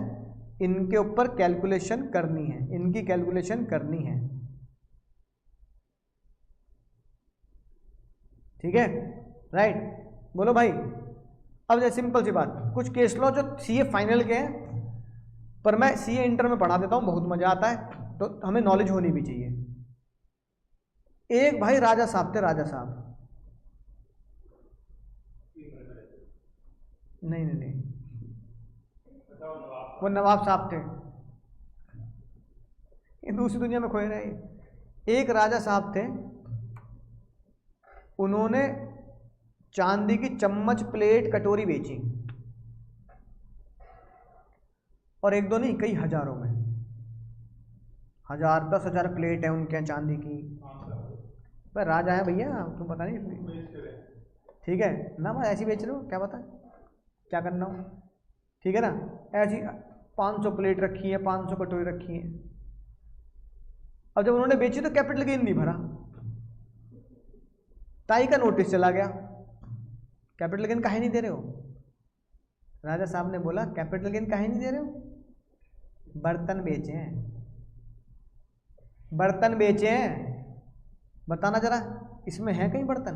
इनके ऊपर कैलकुलेशन करनी है, इनकी कैलकुलेशन करनी है। ठीक है, राइट। बोलो भाई, अब जैसे सिंपल सी बात, कुछ केस लो जो सीए फाइनल के हैं, पर मैं सीए इंटर में पढ़ा देता हूँ, बहुत मजा आता है, तो हमें नॉलेज होनी भी चाहिए। एक भाई राजा साहब थे, राजा साहब, नहीं नहीं नहीं, वो नवाब साहब थे, ये दूसरी दुनिया में खोए रहे। एक राजा साहब थे, उन्होंने चांदी की चम्मच, प्लेट, कटोरी बेची, और एक दो नहीं, कई हजारों में, 1000 10,000 प्लेट है उनके यहाँ चांदी की। भाई राजा है भैया, तुम पता नहीं, ठीक है ना, मैं ऐसी बेच रहे हो, क्या पता क्या करना हो, ठीक है ना। ऐसी 500 प्लेट रखी है, 500 कटोरी रखी है। अब जब उन्होंने बेची तो कैपिटल गेन नहीं भरा, ताई का नोटिस चला गया, कैपिटल गेन काहे नहीं दे रहे हो। राजा साहब ने बोला कैपिटल गेन काहे नहीं दे रहे हो, बर्तन बेचे हैं, बर्तन बेचे हैं, बताना जरा इसमें है कहीं बर्तन,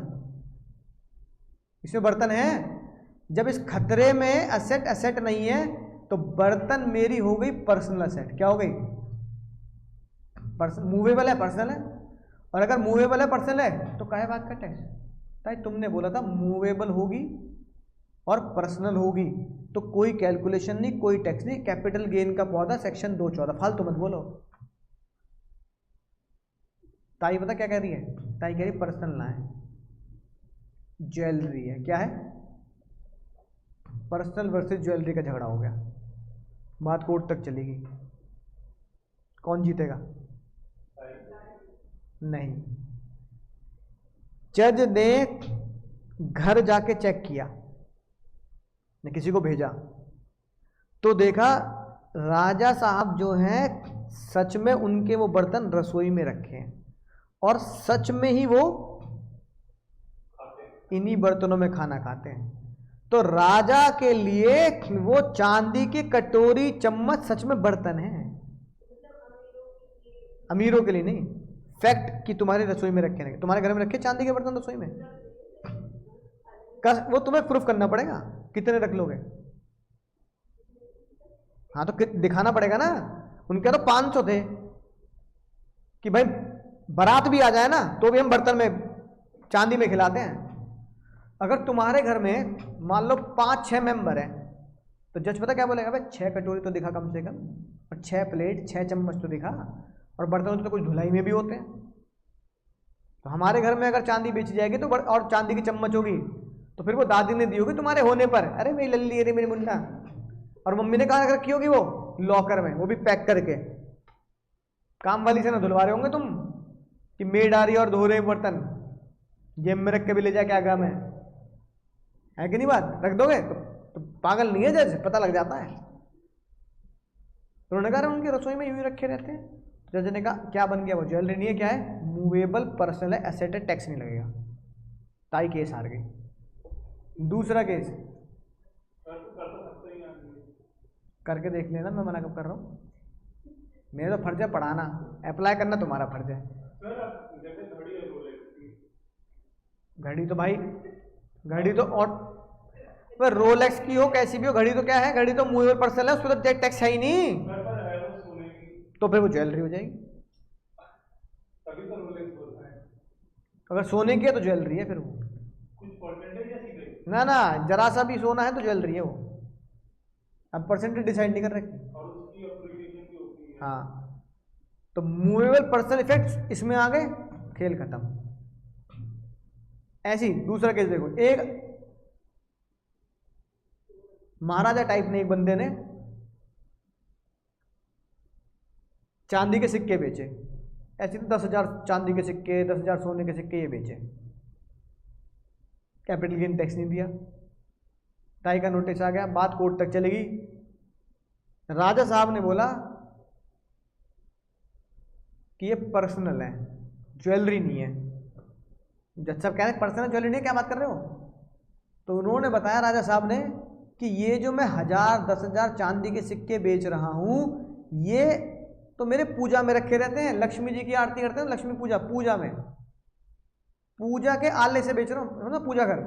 इसमें बर्तन है। जब इस खतरे में एसेट नहीं है तो बर्तन मेरी हो गई पर्सनल एसेट। क्या हो गई, मूवेबल है, पर्सनल है, और अगर मूवेबल है, पर्सनल है, तो काहे बात का टैक्स। ताकि तुमने बोला था मूवेबल होगी और पर्सनल होगी तो कोई कैलकुलेशन नहीं, कोई टैक्स नहीं, कैपिटल गेन का पौधा सेक्शन 214, फालतू मत बोलो। ताई पता क्या कह रही है, ताई कह रही पर्सनल ना है, ज्वेलरी है। क्या है, पर्सनल वर्सेस ज्वेलरी का झगड़ा हो गया, बात कोर्ट तक चलेगी, कौन जीतेगा, नहीं। जज ने घर जाके चेक किया, ने किसी को भेजा तो देखा राजा साहब जो हैं सच में उनके वो बर्तन रसोई में रखे हैं, और सच में ही वो इन्हीं बर्तनों में खाना खाते हैं। तो राजा के लिए वो चांदी की कटोरी, चम्मच सच में बर्तन है, अमीरों के लिए नहीं। फैक्ट कि तुम्हारे रसोई में रखे नहीं, तुम्हारे घर में रखे चांदी के बर्तन रसोई में, वो तुम्हें प्रूफ करना पड़ेगा, कितने रख लोगे। हाँ तो दिखाना पड़ेगा ना। उनके तो 500 थे कि भाई बारात भी आ जाए ना तो भी हम बर्तन में चांदी में खिलाते हैं। अगर तुम्हारे घर में मान लो 5-6 मेंबर हैं तो जज पता क्या बोलेगा, भाई 6 कटोरी तो दिखा कम से कम, और 6 प्लेट, 6 चम्मच तो दिखा, और बर्तन तो कुछ धुलाई में भी होते हैं। तो हमारे घर में अगर चांदी बेची जाएगी तो और चांदी की चम्मच होगी तो फिर वो दादी ने दी होगी तुम्हारे होने पर, अरे मेरी लल्ली, अरे मेरी मुन्ना, और मम्मी ने कहा रखी होगी वो लॉकर में, वो भी पैक करके। काम वाली से ना धुलवा रहे होंगे तुम कि मेड आ रही है और धो रहे बर्तन, जेब में रख के भी ले जाए, क्या काम है कि नहीं बात, रख दोगे तो पागल नहीं है जज, पता लग जाता है। तो उन्होंने कहा उनकी रसोई में यूं ही रखे रहते हैं। जज ने कहा क्या बन गया, वो ज्वेलरी नहीं है, क्या है, मूवेबल पर्सनल है, एसेट है, टैक्स नहीं लगेगा। ताई केस हार गई। दूसरा केस करके देख लेना, मैं मना कब कर रहा हूँ, मेरा तो फर्ज है पढ़ाना, अप्लाई करना तुम्हारा फर्ज है। घड़ी तो भाई, घड़ी तो और रोलेक्स की हो कैसी भी हो, घड़ी तो क्या है, घड़ी तो मूवेबल पर्सनल है, उसको तो टैक्स है ही नहीं, तो फिर वो ज्वेलरी हो जाएगी। अगर सोने की है तो ज्वेलरी है, फिर वो ना जरा सा भी सोना है तो ज्वेलरी है वो। अब परसेंटेज डिसाइड नहीं कर रखे। हाँ तो मूवेबल पर्सनल इफेक्ट्स इसमें आ गए, खेल खत्म। ऐसी दूसरा केस देखो, एक महाराजा टाइप ने, एक बंदे ने चांदी के सिक्के बेचे, ऐसे तो 10,000 चांदी के सिक्के, 10,000 सोने के सिक्के ये बेचे, कैपिटल गेन टैक्स नहीं दिया, ताई का नोटिस आ गया, बात कोर्ट तक चलेगी। राजा साहब ने बोला कि ये पर्सनल है, ज्वेलरी नहीं है। जज साहब कह रहे हैं पर्सनल ज्वेलरी नहीं है, क्या बात कर रहे हो। तो उन्होंने बताया राजा साहब ने कि ये जो मैं 1000 10,000 चांदी के सिक्के बेच रहा हूं, ये तो मेरे पूजा में रखे रहते हैं, लक्ष्मी जी की आरती करते हैं, लक्ष्मी पूजा में, पूजा के आले से बेच रहा हूँ ना, पूजा घर।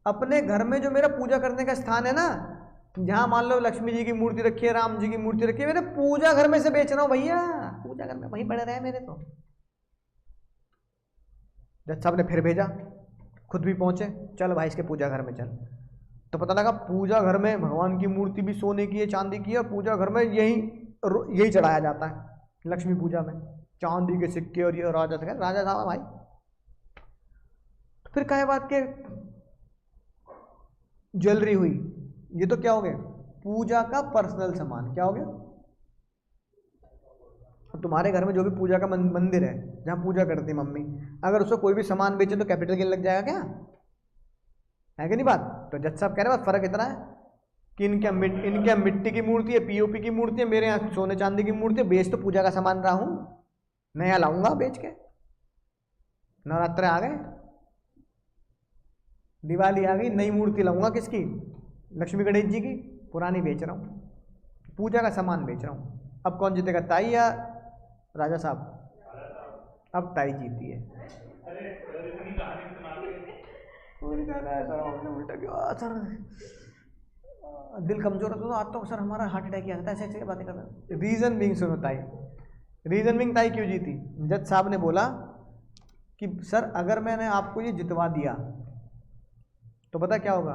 अपने घर में जो मेरा पूजा करने का स्थान है ना, जहां मान लो लक्ष्मी जी की मूर्ति रखी है, राम जी की मूर्ति रखी है, मैंने पूजा घर में से बेच रहा हूं भैया, पूजा घर में वहीं पड़े रहे मेरे। तो जज साहब ने फिर भेजा, खुद भी पहुंचे, चल भाई इसके पूजा घर में चल। तो पता लगा पूजा घर में भगवान की मूर्ति भी सोने की है, चांदी की है, और पूजा घर में यही चढ़ाया जाता है लक्ष्मी पूजा में, चांदी के सिक्के और ये राजा था, राजा था भाई। तो फिर क्या बात के ज्वेलरी हुई, ये तो क्या हो गया, पूजा का पर्सनल सामान। क्या हो गया, तुम्हारे घर में जो भी पूजा का मंदिर है जहां पूजा करती मम्मी, अगर उसको कोई भी सामान बेचे तो कैपिटल गेन लग जाएगा क्या, है कि नहीं बात। तो जज साहब कह रहे हैं फर्क इतना है कि इनके मिट्टी की मूर्ति है, पीओपी की मूर्ति है, मेरे यहाँ सोने चांदी की मूर्ति है, बेच तो पूजा का सामान रहा हूं, नया लाऊंगा बेच के। नवरात्र आ गए, दिवाली आ गई, नई मूर्ति लाऊंगा किसकी, लक्ष्मी गणेश जी की, पुरानी बेच रहा हूं, पूजा का सामान बेच रहा हूं। अब कौन जीतेगा, ताई या राजा साहब। अब ताई जीती है। सर दिल कमजोर होता तो आता हूँ सर, हमारा हार्ट अटैक आता है, ऐसे ऐसे बातें कर रहे। रीजन बिंग सुनो ताई, रीजन बिंग ताई क्यों जीती। जज साहब ने बोला कि सर अगर मैंने आपको ये जितवा दिया तो पता क्या होगा,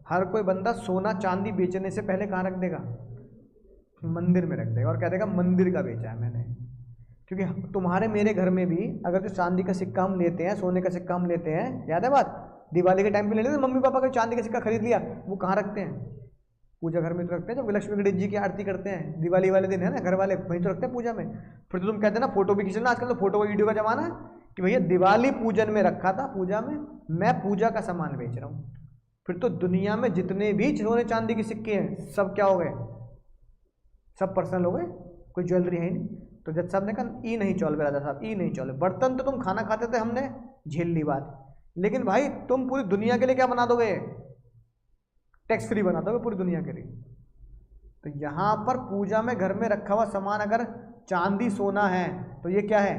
हर कोई बंदा सोना चांदी बेचने से पहले कहाँ रख देगा, मंदिर में रख देगा, और कह देगा मंदिर का बेचा है मैंने। क्योंकि तुम्हारे मेरे घर में भी अगर जो चांदी का सिक्का हम लेते हैं, सोने का सिक्का हम लेते हैं, याद है बात, दिवाली के टाइम पे ले लेते हैं, मम्मी पापा का चांदी का सिक्का खरीद लिया, वो कहाँ रखते हैं, पूजा घर में तो रखते हैं। जब लक्ष्मी गणेश जी की आरती करते हैं दिवाली वाले दिन, है ना, घर वाले वहीं तो रखते हैं पूजा में। फिर तो तुम कहते हैं ना फोटो भी खींचना, आजकल तो फोटो वीडियो का जमाना है, कि भैया दिवाली पूजन में रखा था पूजा में, मैं पूजा का सामान बेच रहा हूँ। फिर तो दुनिया में जितने भी सोने चांदी के सिक्के हैं सब क्या हो गए, सब पर्सनल हो गए, कोई ज्वेलरी है ही नहीं। तो जज साहब ने कहा ई नहीं चौल राजा साहब, ई नहीं चौल। बर्तन तो तुम खाना खाते थे, हमने झेल ली बात, लेकिन भाई तुम पूरी दुनिया के लिए क्या बना दोगे, टैक्स फ्री बना दोगे पूरी दुनिया के लिए। तो यहां पर पूजा में घर में रखा हुआ सामान अगर चांदी सोना है तो ये क्या है,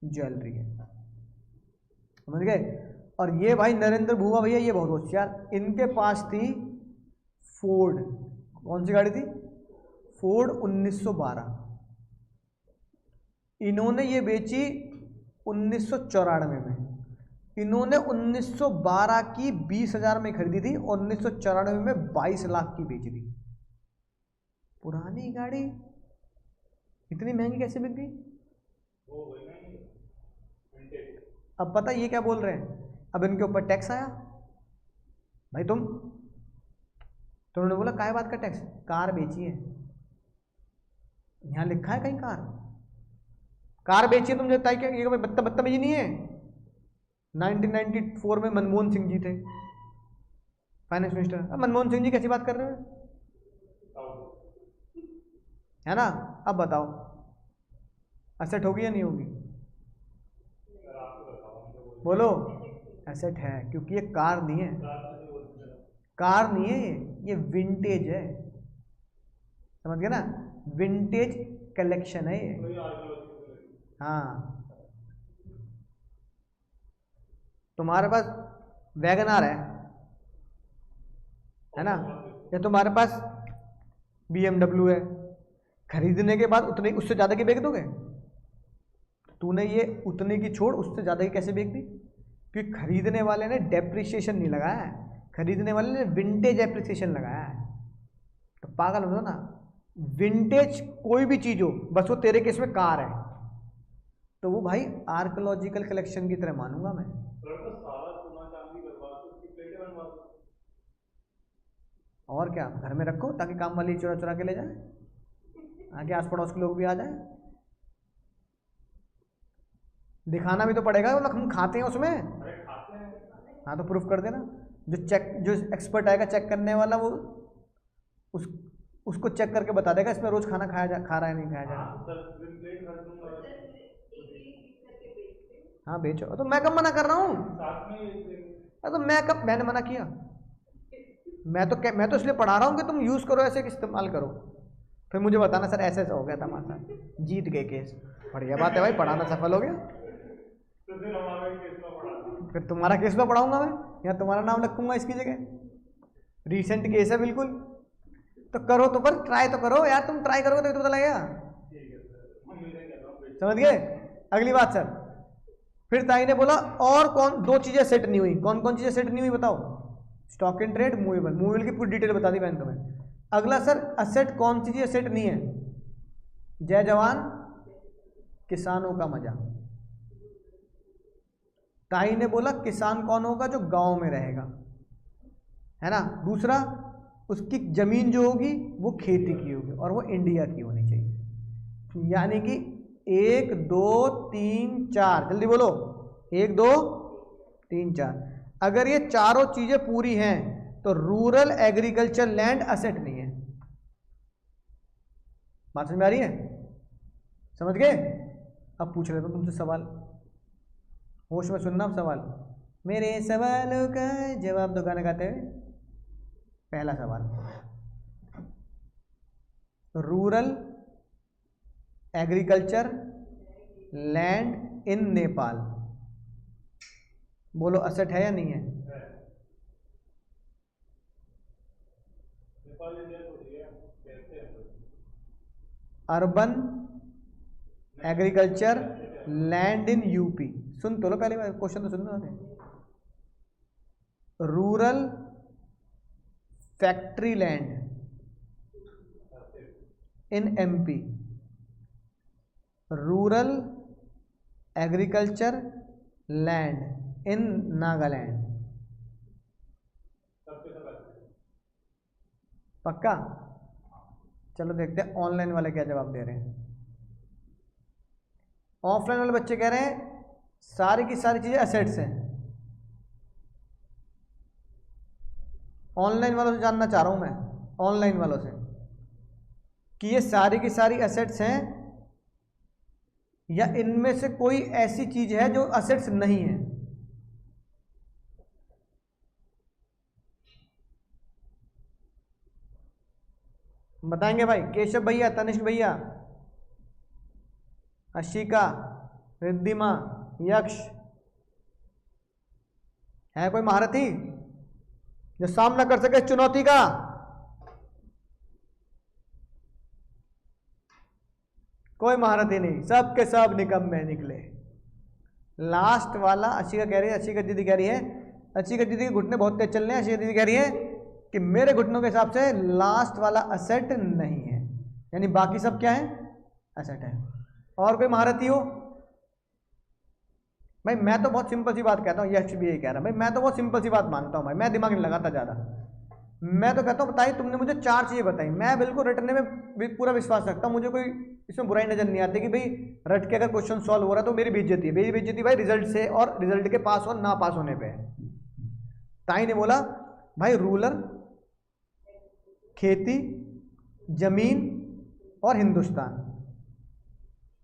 ज्वेलरी है, समझ गए। और ये भाई नरेंद्र भुवा भैया ये बहुत होशियार, इनके पास थी फोर्ड, कौन सी गाड़ी थी, फोर्ड 1912, इन्होंने ये बेची 1994 में। इन्होंने 1912 की 20,000 में खरीदी थी और 1994 में 22 लाख की बेची थी। पुरानी गाड़ी इतनी महंगी कैसे बिक गई। अब पता ये क्या बोल रहे हैं, अब इनके ऊपर टैक्स आया। भाई तुमने बोला काय बात का टैक्स, कार बेची है, यहां लिखा है कहीं कार बेची है, तुम जब क्या ये बदतमीजी नहीं है। 1994 में मनमोहन सिंह जी थे फाइनेंस मिनिस्टर। अब मनमोहन सिंह जी कैसी बात कर रहे हो, है ना। अब बताओ एसेट होगी या नहीं होगी, बोलो। एसेट है, क्योंकि ये कार नहीं है, कार नहीं है, ये विंटेज है, समझ गए ना, विंटेज कलेक्शन है ये। हाँ, तुम्हारे पास वैगनआर है ना, या तुम्हारे पास BMW है, खरीदने के बाद उतने उससे ज़्यादा की बेच दोगे। तूने ये उतने की छोड़ उससे ज़्यादा की कैसे बेच दी, क्योंकि खरीदने वाले ने डेप्रिसिएशन नहीं लगाया है, खरीदने वाले ने विंटेज एप्रिसिएशन लगाया है। तो पागल हो ना, विंटेज कोई भी चीज़ हो, बस वो तेरे केस में कार है, तो वो भाई आर्कोलॉजिकल कलेक्शन की तरह मानूंगा मैं। और क्या, घर में रखो ताकि काम वाली चुरा चुरा के ले जाए, आगे आस पड़ोस के लोग भी आ जाए। दिखाना भी तो पड़ेगा, मतलब हम खाते हैं उसमें। हाँ तो प्रूफ कर देना, जो एक्सपर्ट आएगा चेक करने वाला, वो उसको चेक करके बता देगा इसमें रोज खाना खा रहा है नहीं खाया जा रहा। हाँ बेचो, तो मैं कब मना कर रहा हूँ, तो मैं कब मैंने मना किया, मैं तो इसलिए पढ़ा रहा हूँ कि तुम यूज करो, ऐसे इस्तेमाल करो, फिर मुझे बताना सर ऐसे ऐसा हो गया था हमारे साथ, जीत गए केस, बढ़िया बात है भाई, पढ़ाना सफल हो गया। फिर तुम्हारा केस में पढ़ाऊंगा मैं, या तुम्हारा नाम लिखूंगा इसकी जगह, रिसेंट केस है बिल्कुल। तो करो तो, पर ट्राई तो करो यार, तुम ट्राई करोगे तो पता लगेगा। समझ गए? अगली बात सर, फिर ताई ने बोला और कौन दो चीजें सेट नहीं हुई, कौन कौन चीजें सेट नहीं हुई बताओ? Stock in trade, movable, movable की पूरी डिटेल बता दी मैंने तुम्हें। अगला सर, असेट कौन सी चीजें सेट नहीं है? जय जवान किसानों का मजा। ताई ने बोला किसान कौन होगा? जो गांव में रहेगा, है ना। दूसरा, उसकी जमीन जो होगी वो खेती की होगी और वो इंडिया की होनी चाहिए। यानी कि 1 2 3 4, जल्दी बोलो, 1 2 3 4। अगर ये चारों चीजें पूरी हैं तो रूरल एग्रीकल्चर लैंड असेट नहीं है। बात समझ में आ रही है? समझ गए? अब पूछ लेता हूं तुमसे सवाल, होश में सुनना सवाल। मेरे सवालों का जवाब दो गाना गाते हुए। पहला सवाल, rural agriculture land in Nepal, बोलो असेट है या नहीं है? Urban agriculture land in UP, सुन तो लो पहले क्वेश्चन तो सुन लो। Rural factory land in MP, rural agriculture land in Nagaland. पक्का? चलो देखते हैं ऑनलाइन वाले क्या जवाब दे रहे हैं। ऑफलाइन वाले बच्चे कह रहे हैं सारी की सारी चीजें असेट्स हैं। ऑनलाइन वालों से जानना चाह रहा हूं मैं, ऑनलाइन वालों से, कि ये सारी की सारी असेट्स हैं या इनमें से कोई ऐसी चीज है जो असेट्स नहीं है। बताएंगे भाई? केशव भैया, तनिष्क भैया, अशिका, रिद्धिमा, यक्ष, है कोई महारथी जो सामना कर सके चुनौती का? कोई महारथी नहीं, सब के सब निकम्मे निकले। लास्ट वाला अशिका कह रही है, अशिका दीदी कह रही है, अशिका दीदी के घुटने बहुत तेज चल रहे हैं। अशिका दीदी कह रही है कि मेरे घुटनों के हिसाब से लास्ट वाला असेट नहीं है, यानी बाकी सब क्या है? असेट है। और कोई महारथी हो? भाई मैं तो बहुत सिंपल सी बात कहता हूँ, यश भी यही कह रहा है भाई, मैं तो बहुत सिंपल सी बात मानता हूँ भाई, मैं दिमाग नहीं लगाता ज़्यादा। मैं तो कहता हूँ बताइए, तुमने मुझे 4 चीज़ें बताई, मैं बिल्कुल रटने में पूरा विश्वास रखता हूँ, मुझे कोई इसमें बुराई नजर नहीं आती कि भाई रट के अगर क्वेश्चन सॉल्व हो रहा है तो मेरी बेइज्जती है। मेरी बेइज्जती भाई रिजल्ट से और रिजल्ट के पास और ना पास होने पे। ताई ने बोला भाई रूरल, खेती, जमीन और हिंदुस्तान,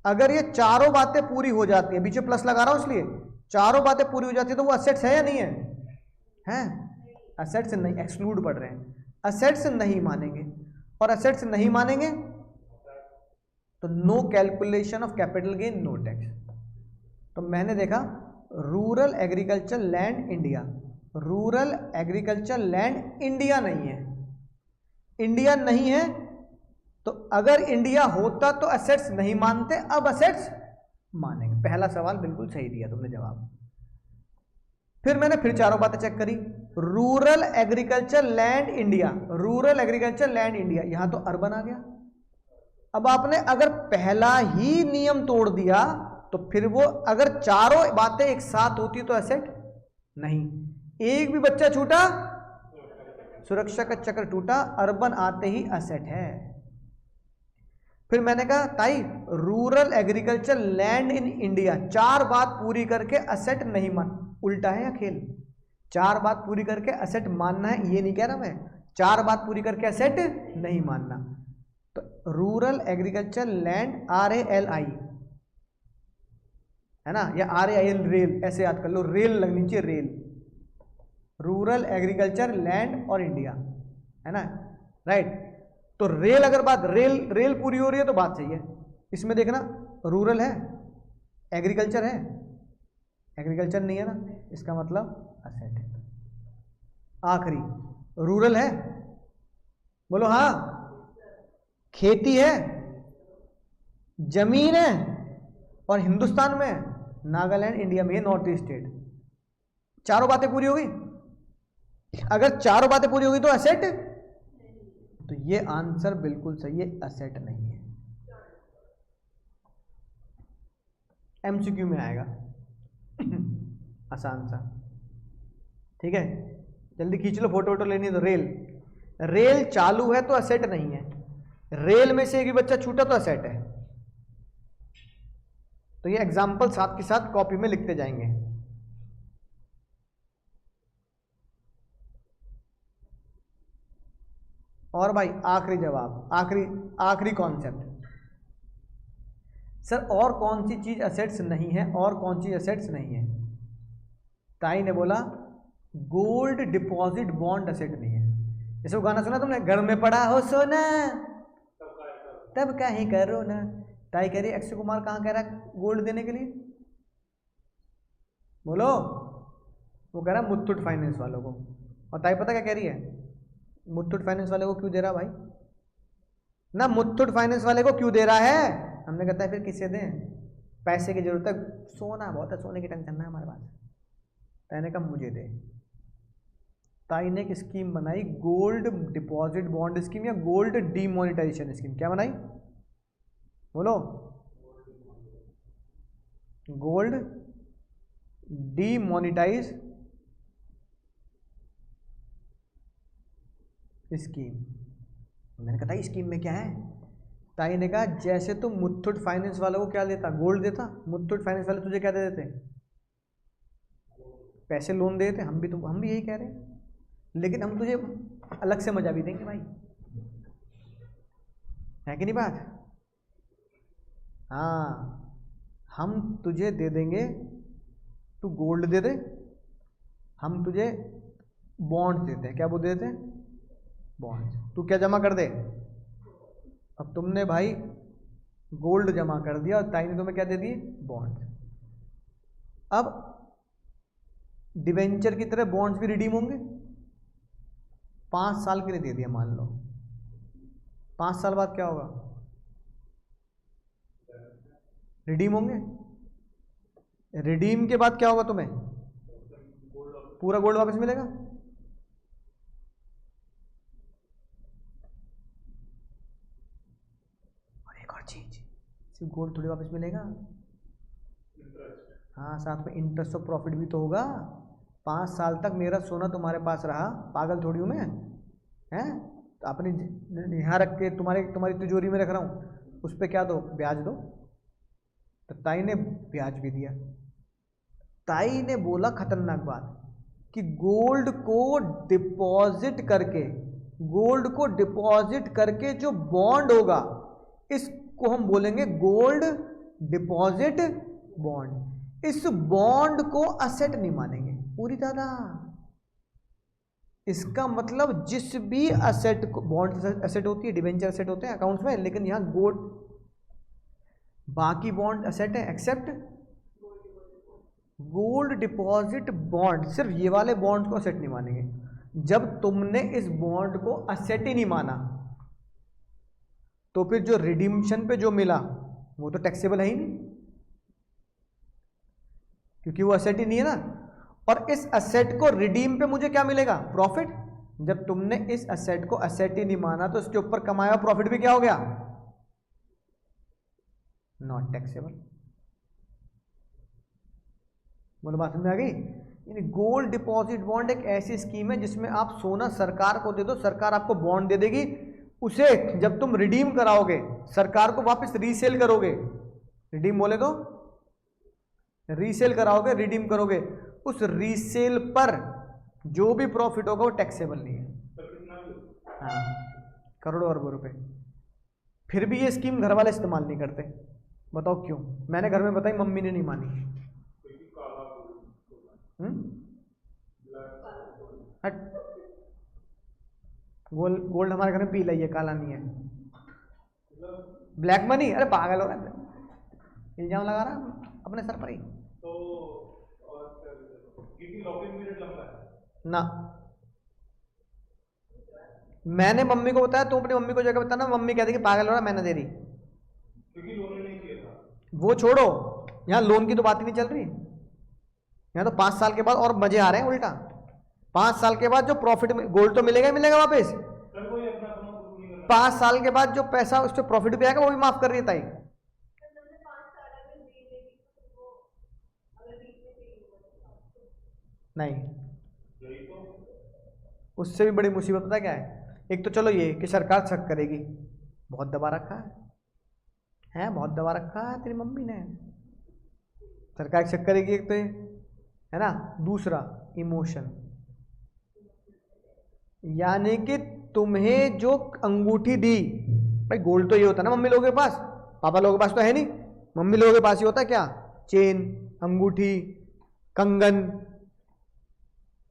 अगर ये चारों बातें पूरी हो जाती है, बीच में प्लस लगा रहा हूं इसलिए, चारों बातें पूरी हो जाती है तो वो असेट्स है या नहीं है? हैं? असेट्स नहीं, एक्सक्लूड पढ़ रहे हैं, असेट्स नहीं मानेंगे। और असेट्स नहीं मानेंगे तो no calculation of capital gain, no tax. तो मैंने देखा rural agriculture land India, rural agriculture land India नहीं है। इंडिया नहीं है तो अगर इंडिया होता तो असेट्स नहीं मानते, अब असेट्स मानेंगे। पहला सवाल बिल्कुल सही दिया तुमने जवाब। फिर मैंने फिर चारों बातें चेक करी, rural agriculture land India, rural agriculture land India, यहां तो अर्बन आ गया। अब आपने अगर पहला ही नियम तोड़ दिया तो फिर वो अगर चारों बातें एक साथ होती तो एसेट नहीं, एक भी बच्चा छूटा सुरक्षा का चक्र टूटा, अर्बन आते ही असेट है। फिर मैंने कहा ताई rural agriculture land in India, 4 बात पूरी करके असेट नहीं मान, उल्टा है या खेल? 4 बात पूरी करके असेट मानना है, ये नहीं कह रहा मैं, 4 बात पूरी करके असेट नहीं मानना। तो रूरल एग्रीकल्चर लैंड RALI है ना, या RAIL रेल, ऐसे याद कर लो, रेल लगनी चाहिए, रेल, रूरल एग्रीकल्चर लैंड और इंडिया, है ना, राइट। तो रेल, अगर बात रेल पूरी हो रही है तो बात सही है। इसमें देखना रूरल है, एग्रीकल्चर है, एग्रीकल्चर नहीं है ना, इसका मतलब असेट है। आखिरी रूरल है, बोलो हाँ। खेती है, जमीन है, और हिंदुस्तान में है, नागालैंड इंडिया में, नॉर्थ ईस्ट स्टेट। चारों बातें पूरी होगी। अगर चारों बातें पूरी होगी तो असेट, तो ये आंसर बिल्कुल सही है, असेट नहीं है। एमसीक्यू में आएगा आसान सा। ठीक है, जल्दी खींच लो, फोटो वोटो लेनी है तो। रेल चालू है तो असेट नहीं है, रेल में से एक भी बच्चा छूटा तो असेट है। तो ये एग्जाम्पल साथ के साथ कॉपी में लिखते जाएंगे। और भाई आखिरी जवाब, आखिरी कॉन्सेप्ट। सर और कौन सी चीज असेट्स नहीं है, और कौन सी असेट्स नहीं है? ताई ने बोला गोल्ड डिपॉजिट बॉन्ड असेट नहीं है। जैसे वो गाना सुना तुमने, घर में पड़ा हो सोना तब काहे करो ना। ताई कह रही है अक्षय कुमार कहाँ कह रहा है गोल्ड देने के लिए? बोलो। वो कह रहा है मुथूट फाइनेंस वालों को। और ताई पता क्या कह रही है? मुथूट फाइनेंस वाले को क्यों दे रहा भाई ना, मुथूट फाइनेंस वाले को क्यों दे रहा है? हमने कहता है फिर किसे दें, पैसे की जरूरत है, सोना बहुत है, सोने की टेंशन है हमारे पास। ताई ने कहा मुझे दे। ताई ने एक स्कीम बनाई, गोल्ड डिपॉजिट बॉन्ड स्कीम या गोल्ड डीमोनेटाइजेशन स्कीम। क्या बनाई? बोलो। Gold demonetise scheme. मैंने कहा स्कीम में क्या है? ताई ने कहा जैसे तुम मुथूट फाइनेंस वालों को क्या देता, गोल्ड देता, मुथूट फाइनेंस वाले तुझे क्या दे देते? पैसे, लोन दे देते। हम भी यही कह रहे हैं, लेकिन हम तुझे अलग से मजा भी देंगे भाई, है कि नहीं बात? हाँ, हम तुझे दे देंगे, तू गोल्ड दे दे, हम तुझे बॉन्ड देते हैं। क्या वो देते हैं? बॉन्ड। तू क्या जमा कर दे? अब तुमने भाई गोल्ड जमा कर दिया और ताई ने तुम्हें क्या दे दिए? बॉन्ड। अब डिवेंचर की तरह बॉन्ड्स भी रिडीम होंगे। 5 साल के लिए दे दिया मान लो, 5 साल बाद क्या होगा? रिडीम होंगे। रिडीम के बाद क्या होगा? तुम्हें पूरा गोल्ड वापस मिलेगा। और एक और चीज, सिर्फ गोल्ड थोड़ी वापस मिलेगा, हाँ साथ में इंटरेस्ट ऑफ प्रॉफिट भी तो होगा। 5 साल तक मेरा सोना तुम्हारे पास रहा, पागल थोड़ी हूँ मैं, हैं? तो अपनी यहाँ रख के तुम्हारी तिजोरी में रख रहा हूँ, उस पर क्या दो? ब्याज दो। तो ताई ने ब्याज भी दिया। ताई ने बोला खतरनाक बात कि गोल्ड को डिपॉजिट करके जो बॉन्ड होगा इसको हम बोलेंगे गोल्ड डिपॉजिट बॉन्ड। इस बॉन्ड को असेट नहीं मानेंगे पूरी दादा। इसका मतलब जिस भी असेट को, बॉन्ड असेट होती है, डिवेंचर असेट होते हैं अकाउंट्स में, लेकिन यहां गोल्ड, बाकी बॉन्ड असेट है एक्सेप्ट गोल्ड डिपॉजिट बॉन्ड। सिर्फ ये वाले बॉन्ड को असेट नहीं मानेंगे। जब तुमने इस बॉन्ड को असेट ही नहीं माना तो फिर जो रिडीम्पशन पे जो मिला वो तो टैक्सेबल है ही नहीं, क्योंकि वो असेट ही नहीं है ना। और इस असेट को रिडीम पे मुझे क्या मिलेगा? प्रॉफिट। जब तुमने इस असेट को असेट ही नहीं माना तो इसके ऊपर कमाया प्रॉफिट भी क्या हो गया? Not taxable. बोलो बात समझ में आ गई? यानी गोल्ड डिपॉजिट बॉन्ड एक ऐसी स्कीम है जिसमें आप सोना सरकार को दे दो, सरकार आपको बॉन्ड दे देगी, उसे जब तुम रिडीम कराओगे सरकार को वापस रीसेल करोगे, रिडीम बोले तो रीसेल कराओगे, रिडीम करोगे, उस रीसेल पर जो भी प्रॉफिट होगा वो टैक्सेबल नहीं है। हाँ, करोड़ों अरबों रुपए। फिर भी ये स्कीम घर वाले इस्तेमाल नहीं करते। बताओ क्यों? मैंने घर में बताई, मम्मी ने नहीं मानी। हट, गोल्ड हमारे घर में पीला ही है, काला नहीं है। Black money? अरे पागल हो रहा है, इल्जाम लगा रहा अपने सर पर ही। तो लॉकिंग पीरियड लंबा है ना, मैंने मम्मी को बताया, तू अपनी मम्मी को जाकर बताना, मम्मी कहती कि पागल हो रहा, मैं ना दे रही। क्योंकि लोन नहीं किया था। वो छोड़ो, यहाँ लोन की तो बात ही नहीं चल रही। यहाँ तो 5 साल के बाद और मजे आ रहे हैं उल्टा। 5 साल के बाद जो प्रॉफिट, गोल्ड तो मिलेगा ही मिलेगा वापस। सर कोई अपना अपना शुरू नहीं करना। 5 साल के बाद जो पैसा उस पर प्रॉफिट भी आएगा वो भी माफ कर रही है ताई। नहीं, यही तो। उससे भी बड़ी मुसीबत पता क्या है? एक तो चलो ये कि सरकार शक करेगी, बहुत दबा रखा है बहुत दबा रखा है तेरी मम्मी ने, सरकार शक करेगी एक तो ये है ना। दूसरा इमोशन, यानी कि तुम्हें जो अंगूठी दी, भाई गोल्ड तो ये होता है ना मम्मी लोगों के पास, पापा लोगों के पास तो है नहीं, मम्मी लोगों के पास ही होता है क्या? चेन, अंगूठी, कंगन,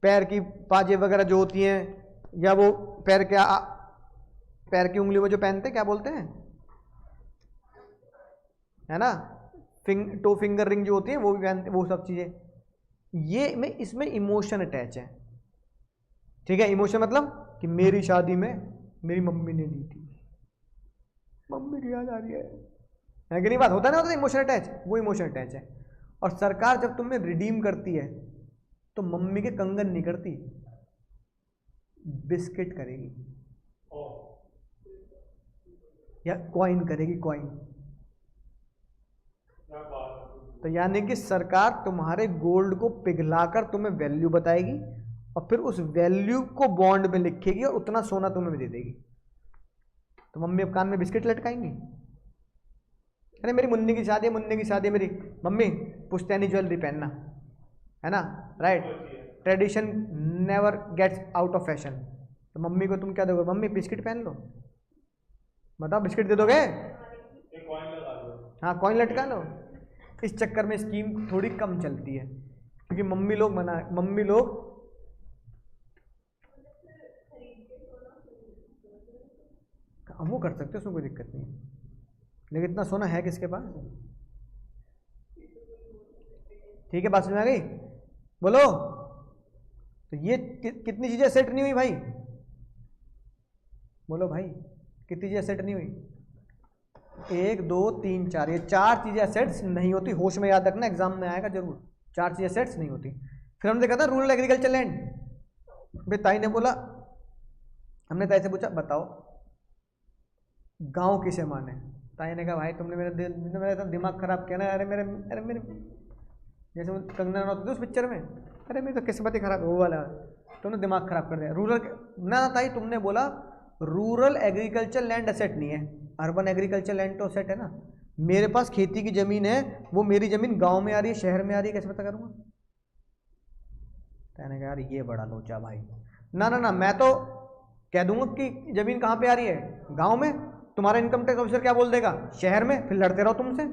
पैर की पाजे वगैरह जो होती हैं, या वो पैर की उंगली में जो पहनते क्या बोलते हैं, है ना, टो फिंगर रिंग जो होती है वो भी पहनते, वो सब चीजें। ये में इसमें इमोशन अटैच है, ठीक है। इमोशन मतलब कि मेरी शादी में मेरी मम्मी ने दी थी, मम्मी की याद आ रही है कि नहीं? बात होता है ना, होता है इमोशन अटैच, वो इमोशन अटैच है। और सरकार जब तुम्हें रिडीम करती है तो मम्मी के कंगन नहीं करती, बिस्किट करेगी या कॉइन करेगी, कॉइन। तो यानी कि सरकार तुम्हारे गोल्ड को पिघलाकर तुम्हें वैल्यू बताएगी और फिर उस वैल्यू को बॉन्ड में लिखेगी और उतना सोना तुम्हें दे देगी। तो मम्मी अब कान में बिस्किट लटकाएंगी, अरे मेरी मुन्नी की शादी है, मुन्नी की शादी है मेरी, मम्मी पुश्तैनी ज्वेलरी पहनना, है ना, right. Tradition never gets out of fashion. तो मम्मी को तुम क्या दोगे? मम्मी बिस्किट पहन लो, बताओ बिस्किट दे दोगे? हाँ, कॉइन लटका लो। इस चक्कर में स्कीम थोड़ी कम चलती है, क्योंकि मम्मी लोग वो कर सकते हैं, उसमें कोई दिक्कत नहीं है, लेकिन इतना सोना है किसके पास? ठीक है, बात समझ आ गई? बोलो। तो ये कितनी चीजें सेट नहीं हुई भाई? बोलो भाई, कितनी चीजें सेट नहीं हुई? 1 2 3 4, ये 4 चीजें सेट्स नहीं होती, होश में याद रखना, एग्जाम में आएगा जरूर। 4 चीजें सेट्स नहीं होती। फिर हमने देखा था रूरल एग्रीकल्चर लैंड, भाई ताई ने बोला, हमने ताई से पूछा बताओ गांव किसे माने? ताई ने कहा भाई तुमने मेरा दिमाग खराब किया ना, अरे मेरे जैसे वो कंगना होती थी उस पिक्चर में, अरे मेरी तो किस्मत ही खराब है, वो वाला तुमने दिमाग खराब कर दिया। रूरल ना ताई, तुमने बोला रूरल एग्रीकल्चर लैंड असेट नहीं है, अर्बन एग्रीकल्चर लैंड तो असेट है ना। मेरे पास खेती की जमीन है, वो मेरी जमीन गांव में आ रही है, शहर में आ रही है, कैसे पता करूंगा? कहने का यार ये बड़ा लोचा भाई, ना ना ना, मैं तो कह दूंगा कि जमीन कहाँ पे आ रही है, गांव में। तुम्हारा इनकम टैक्स ऑफिसर क्या बोल देगा? शहर में। फिर लड़ते रहो तुमसे,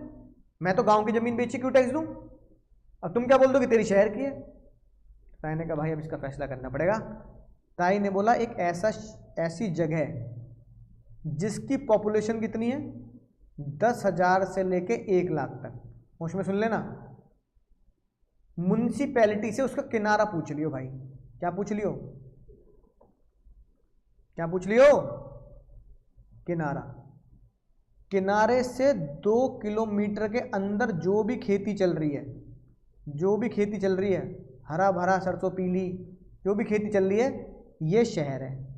मैं तो गांव की जमीन बेची क्यों टैक्स दूं? अब तुम क्या बोल दो कि तेरी शहर की है। ताई ने कहा भाई अब इसका फैसला करना पड़ेगा। ताई ने बोला एक ऐसी जगह जिसकी पॉपुलेशन कितनी है, 10,000 से लेके 1 लाख तक, उसमें सुन लेना, म्युनिसिपैलिटी से उसका किनारा पूछ लियो भाई। क्या पूछ लियो? क्या पूछ लियो? किनारा। किनारे से 2 किलोमीटर के अंदर जो भी खेती चल रही है, जो भी खेती चल रही है, हरा भरा सरसों पीली जो भी खेती चल रही है, ये शहर है।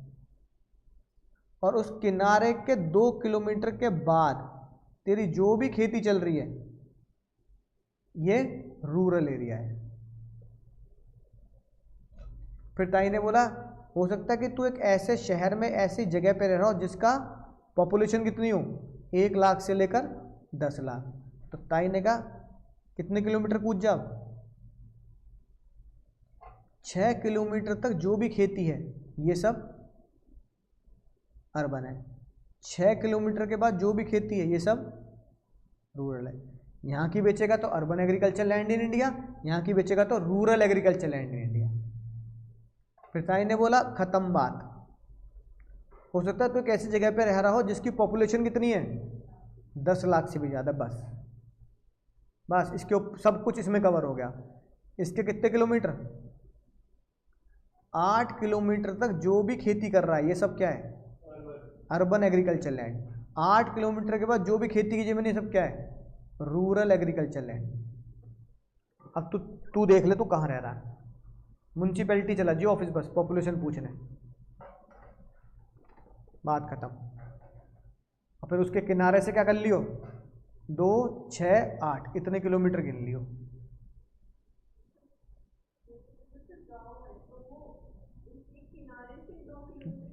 और उस किनारे के 2 किलोमीटर के बाद तेरी जो भी खेती चल रही है, ये रूरल एरिया है। फिर ताई ने बोला हो सकता है कि तू एक ऐसे शहर में ऐसी जगह पे रह रहा हो जिसका पॉपुलेशन कितनी हो, 1 लाख से लेकर 10 लाख। तो ताई ने कहा कितने किलोमीटर कूद जा? 6 किलोमीटर तक जो भी खेती है ये सब अर्बन है, 6 किलोमीटर के बाद जो भी खेती है ये सब रूरल है। यहाँ की बेचेगा तो urban agriculture land in India, यहाँ की बेचेगा तो rural agriculture land in India. फिर ताई ने बोला खत्म बात। हो सकता है तो एक ऐसी जगह पे रह रहा हो जिसकी पॉपुलेशन कितनी है, 10 लाख से भी ज़्यादा, बस इसके सब कुछ इसमें कवर हो गया। इसके कितने किलोमीटर? 8 किलोमीटर तक जो भी खेती कर रहा है ये सब क्या है? Urban agriculture land. 8 किलोमीटर के बाद जो भी खेती की जमीन ये सब क्या है? Rural agriculture land. अब तू देख ले तू कहाँ रह रहा है। म्यूनसिपैलिटी चला जी ऑफिस बस पॉपुलेशन पूछने, बात खत्म। और फिर उसके किनारे से क्या कर लियो? 2, 6, 8 इतने किलोमीटर गिन लियो।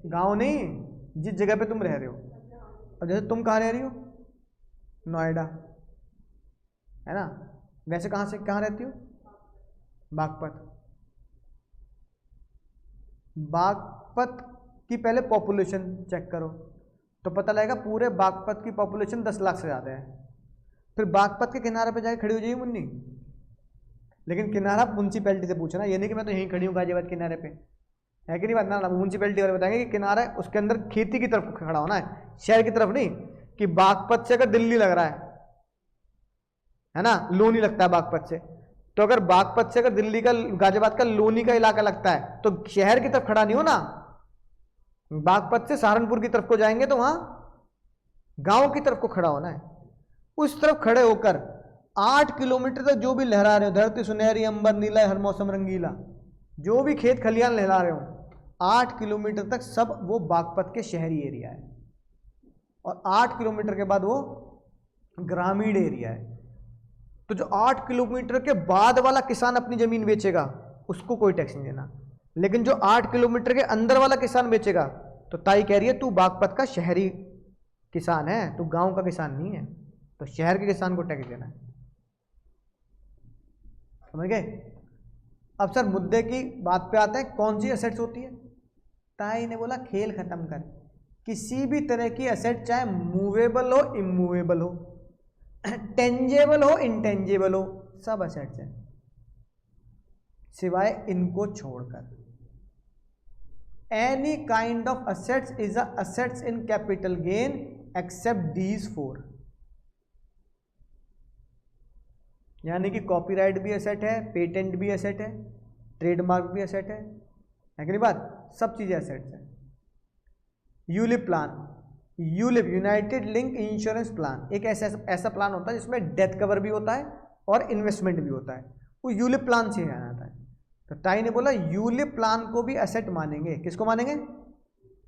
गांव नहीं, जिस जगह पे तुम रह रहे हो। अब जैसे तुम कहाँ रह रही हो? नोएडा, है ना? वैसे कहाँ से कहाँ रहती हो? बागपत। बागपत की पहले पॉपुलेशन चेक करो तो पता लगेगा पूरे बागपत की पॉपुलेशन 10 लाख से ज़्यादा है। फिर बागपत के किनारे पे जाके खड़ी हो जाइए मुन्नी। लेकिन किनारा म्यूनसिपैलिटी से पूछना, ये नहीं कि मैं तो यहीं खड़ी हूँ गाजियाबाद किनारे पे, है कि नहीं बात? ना म्यूनसिपैलिटी वाले बताएंगे कि किनारा है उसके अंदर खेती की तरफ खड़ा होना है, शहर की तरफ नहीं। कि बागपत से अगर दिल्ली लग रहा है ना, लोनी लगता है बागपत से, तो अगर बागपत से अगर दिल्ली का गाजियाबाद का लोनी का इलाका लगता है तो शहर की तरफ खड़ा नहीं हो ना। बागपत से सहारनपुर की तरफ को जाएंगे तो वहां गांव की तरफ को खड़ा होना है। उस तरफ खड़े होकर 8 किलोमीटर तक जो भी लहरा रहे हो, धरती सुनहरी अंबर नीला हर मौसम रंगीला, जो भी खेत खलियान लहरा रहे हो 8 किलोमीटर तक सब वो बागपत के शहरी एरिया है। और 8 किलोमीटर के बाद वो ग्रामीण एरिया है। तो जो 8 किलोमीटर के बाद वाला किसान अपनी जमीन बेचेगा उसको कोई टैक्स नहीं देना। लेकिन जो 8 किलोमीटर के अंदर वाला किसान बेचेगा तो ताई कह रही है तू बागपत का शहरी किसान है, तू गांव का किसान नहीं है, तो शहर के किसान को टैक्स देना है। समझ गए? अब सर मुद्दे की बात पे आते हैं, कौन सी एसेट्स होती है? ताई ने बोला खेल खत्म कर, किसी भी तरह की एसेट चाहे मूवेबल हो इमूवेबल हो, टेंजेबल हो इंटेंजेबल हो, सब एसेट्स हैं सिवाय इनको छोड़कर। Any kind of assets is assets in capital gain except these 4। यानी कि कॉपीराइट भी एसेट है, पेटेंट भी एसेट है, ट्रेडमार्क भी एसेट है कि नहीं बात? सब चीजें एसेट्स हैं। ULIP plan, ULIP United link insurance plan एक ऐसा प्लान होता है जिसमें डेथ कवर भी होता है और इन्वेस्टमेंट भी होता है, वो यूलिप प्लान से आना आता है। तो टाई ने बोला यूलिप प्लान को भी एसेट मानेंगे। किसको मानेंगे?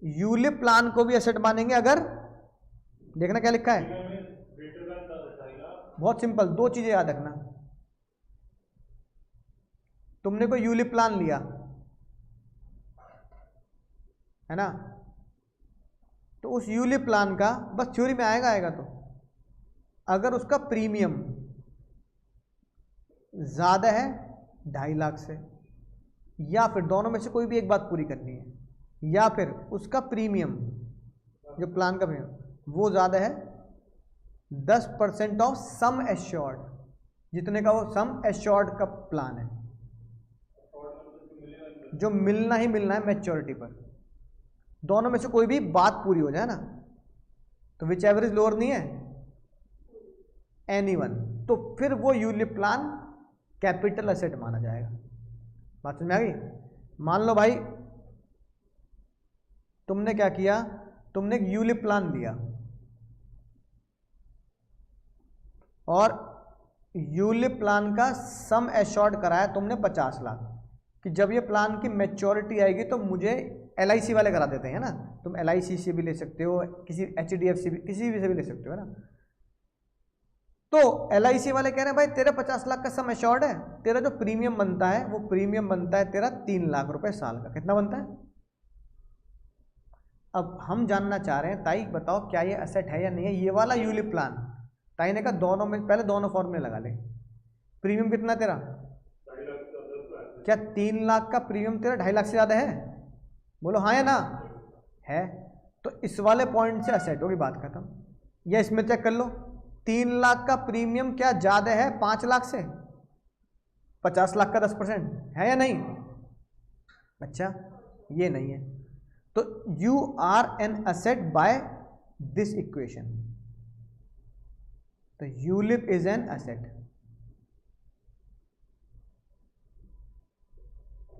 यूलिप प्लान को भी एसेट मानेंगे। अगर देखना क्या लिखा है, बहुत सिंपल, 2 चीजें याद रखना। तुमने कोई यूलिप प्लान लिया है ना, तो उस यूलिप प्लान का बस थ्योरी में आएगा तो अगर उसका प्रीमियम ज्यादा है 2.5 लाख से, या फिर दोनों में से कोई भी एक बात पूरी करनी है, या फिर उसका प्रीमियम जो प्लान का प्रीमियम वो ज्यादा है 10% ऑफ सम एश्योर्ड, जितने का वो सम एश्योर्ड का प्लान है जो मिलना ही मिलना है मैच्योरिटी पर, दोनों में से कोई भी बात पूरी हो जाए ना, तो विच एवर इज लोअर नहीं है एनी वन, तो फिर वो यूलिप प्लान कैपिटल एसेट माना जाएगा। बात समझ में आ गई? मान लो भाई तुमने क्या किया, तुमने एक यूलिप प्लान लिया और यूलिप प्लान का सम एश्योर्ड कराया तुमने 50 लाख कि जब ये प्लान की मैच्योरिटी आएगी तो मुझे LIC वाले करा देते हैं ना, तुम LIC से भी ले सकते हो, किसी HDFC भी, किसी भी से भी ले सकते हो ना। तो LIC वाले कह रहे हैं भाई तेरा 50 लाख का सम एश्योर्ड है, तेरा जो प्रीमियम बनता है वो प्रीमियम बनता है तेरा 3 लाख रुपए साल का। कितना बनता है? अब हम जानना चाह रहे हैं ताई बताओ क्या ये एसेट है या नहीं है ये वाला यूलिप प्लान। ताई ने कहा दोनों में पहले दोनों फॉर्मूले लगा ले। प्रीमियम कितना तेरा? क्या 3 लाख का प्रीमियम तेरा 2.5 लाख से ज्यादा है? बोलो हाँ या ना? है। तो इस वाले पॉइंट से एसेट होगी, बात खत्म। या इसमें चेक कर लो 3 लाख का प्रीमियम क्या ज्यादा है 5 लाख से? 50 लाख का 10% है या नहीं? अच्छा ये नहीं है, तो you are an asset by this equation. तो यूलिप इज एन एसेट।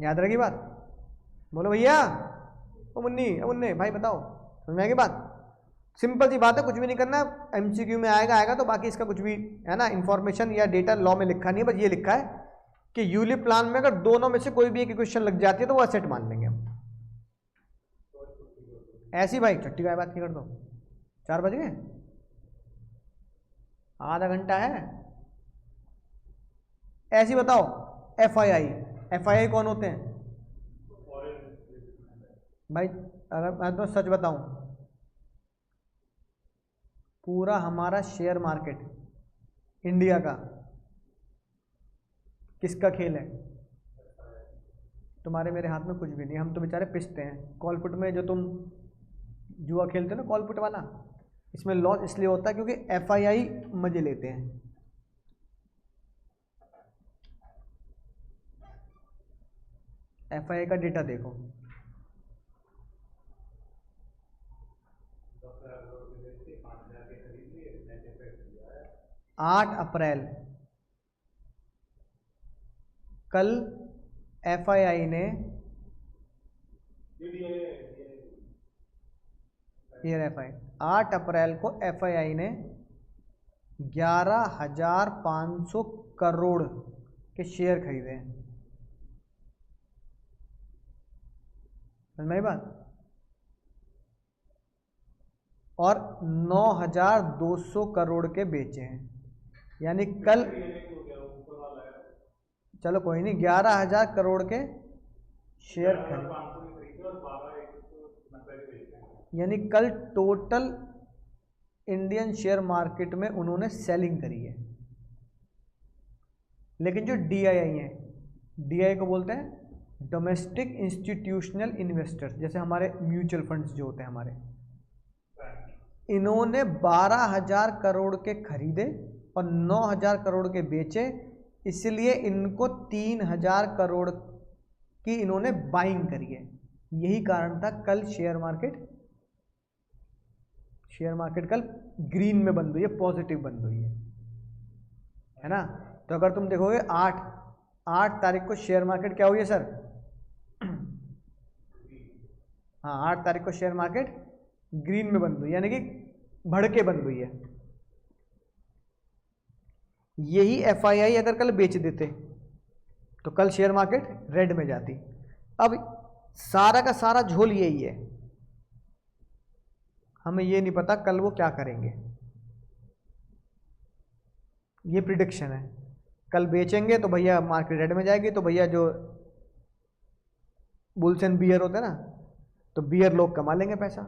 याद रखी बात? बोलो भैया, ओ मुन्नी, ओ मुन्ने भाई बताओ, समझ में आएगी बात? सिंपल सी बात है, कुछ भी नहीं करना, एमसीक्यू में आएगा आएगा, तो बाकी इसका कुछ भी है ना, इन्फॉर्मेशन या डेटा लॉ में लिखा नहीं है, बस ये लिखा है कि यूलिप प्लान में अगर दोनों में से कोई भी एक इक्वेशन लग जाती है तो वो असेट मान लेंगे हम। ऐसी भाई छुट्टी का बात की कर दो, 4 बज गए, आधा घंटा है। ऐसी बताओ, एफआईआई कौन होते हैं भाई? अगर मैं तो सच बताऊं, पूरा हमारा शेयर मार्केट इंडिया का किसका खेल है? तुम्हारे मेरे हाथ में कुछ भी नहीं, हम तो बेचारे पिसते हैं। कॉलपुट में जो तुम जुआ खेलते हो ना, कॉलपुट वाला, इसमें लॉस इसलिए होता है क्योंकि एफआईआई मजे लेते हैं। एफआईआई का डेटा देखो, 8 अप्रैल कल एफआईआई ने, ये एफआई 8 अप्रैल को एफआईआई ने 11,500 करोड़ के शेयर खरीदे हैं। समझ में आई बात? और 9,200 करोड़ के बेचे हैं, यानी कल, चलो कोई नहीं, 11,000 करोड़ के शेयर खरीदे, यानी कल टोटल इंडियन शेयर मार्केट में उन्होंने सेलिंग करी है। लेकिन जो डीआईआई है, डीआईआई को बोलते हैं डोमेस्टिक इंस्टीट्यूशनल इन्वेस्टर्स, जैसे हमारे म्यूचुअल फंड्स जो होते हैं हमारे, इन्होंने 12,000 करोड़ के खरीदे और 9,000 करोड़ के बेचे, इसलिए इनको 3,000 करोड़ की इन्होंने बाइंग करी है। यही कारण था कल शेयर मार्केट कल ग्रीन में बंद हुई है, पॉजिटिव बंद हुई है ना। तो अगर तुम देखोगे 8 तारीख को शेयर मार्केट क्या हुई है सर? हाँ, 8 तारीख को शेयर मार्केट ग्रीन में बंद हुई, यानी कि भड़के बंद हुई है। यही एफआईआई अगर कल बेच देते तो कल शेयर मार्केट रेड में जाती। अब सारा का सारा झोल यही है, हमें ये नहीं पता कल वो क्या करेंगे, ये प्रिडिक्शन है। कल बेचेंगे तो भैया मार्केट रेड में जाएगी, तो भैया जो बुल्स एंड बियर होते हैं ना, तो बियर लोग कमा लेंगे पैसा,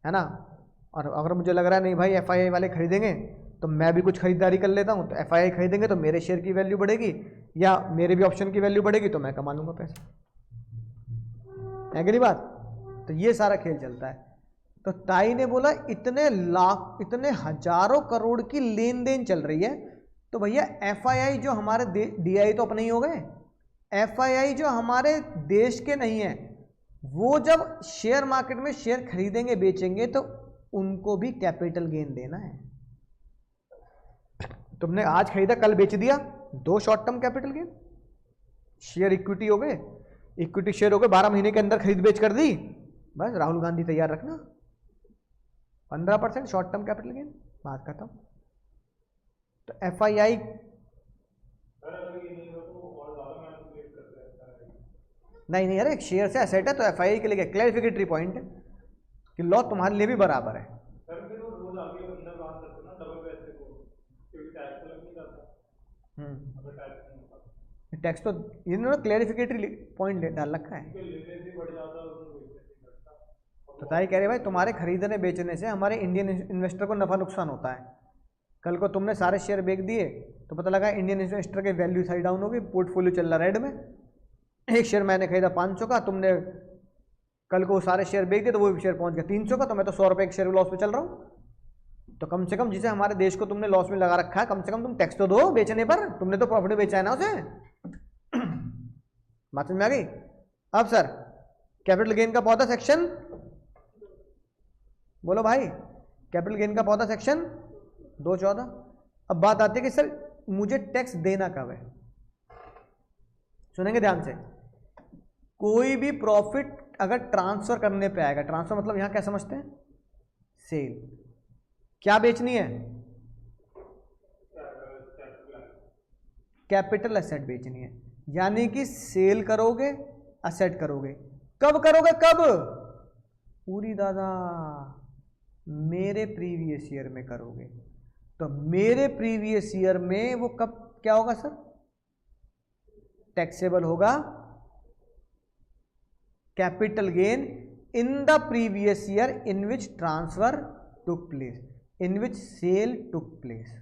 है ना। और अगर मुझे लग रहा है नहीं भाई एफआईआई वाले खरीदेंगे, तो मैं भी कुछ खरीदारी कर लेता हूँ, तो एफआईआई खरीदेंगे तो मेरे शेयर की वैल्यू बढ़ेगी, या मेरे भी ऑप्शन की वैल्यू बढ़ेगी, तो मैं कमा लूंगा पैसा, है कि नहीं बात? तो ये सारा खेल चलता है। तो ताई ने बोला इतने हजारों करोड़ की लेन देन चल रही है, तो भैया एफआईआई जो हमारे डीआई तो अपने ही हो गए, एफआईआई जो हमारे देश के नहीं है, वो जब शेयर मार्केट में शेयर खरीदेंगे बेचेंगे तो उनको भी कैपिटल गेन देना है। तुमने आज खरीदा कल बेच दिया, 2 short term capital gain. Share equity हो गए, इक्विटी शेयर हो गए, 12 महीने के अंदर खरीद बेच कर दी, बस राहुल गांधी तैयार रखना, 15% शॉर्ट टर्म कैपिटल गेन, बात खत्म। तो एफआईआई नहीं अरे शेयर से एसेट है, तो एफआईआई के लिए क्लैरिफिकेटरी पॉइंट है कि लॉ तुम्हारे लिए भी बराबर है। टैक्स तो इन्होंने क्लैरिफिकेटरी पॉइंट डाल रखा है। तो ताई कह रहे भाई तुम्हारे खरीदने बेचने से हमारे इंडियन इन्वेस्टर को नफा नुकसान होता है। कल को तुमने सारे शेयर बेच दिए तो पता लगा इंडियन इन्वेस्टर के वैल्यू साइड डाउन होगी, पोर्टफोलियो चल रहा रेड में। एक शेयर मैंने खरीदा 500 का, तुमने कल को सारे शेयर बेच दिए तो वो शेयर पहुंच गया 300 का, तो मैं तो 100 रुपये एक शेयर लॉस पे चल रहा हूँ। तो कम से कम जिसे हमारे देश को तुमने लॉस में लगा रखा है, कम से कम तुम टैक्स तो दो बेचने पर, तुमने तो प्रॉफिट बेचा है ना उसे। बात समझ में आ गई? अब सर कैपिटल गेन का पौधा सेक्शन बोलो भाई, कैपिटल गेन का पौधा सेक्शन 214। अब बात आती है कि सर मुझे टैक्स देना कब है। सुनेंगे ध्यान से, कोई भी प्रॉफिट अगर ट्रांसफर करने पे आएगा, ट्रांसफर मतलब यहां क्या समझते हैं, सेल, क्या बेचनी है, कैपिटल एसेट बेचनी है, यानी कि सेल करोगे, एसेट करोगे, कब करोगे, कब, पूरी दादा मेरे प्रीवियस ईयर में करोगे। तो मेरे प्रीवियस ईयर में वो कब क्या होगा सर, टैक्सेबल होगा, capital gain in the previous year in which transfer took place, in which sale took place.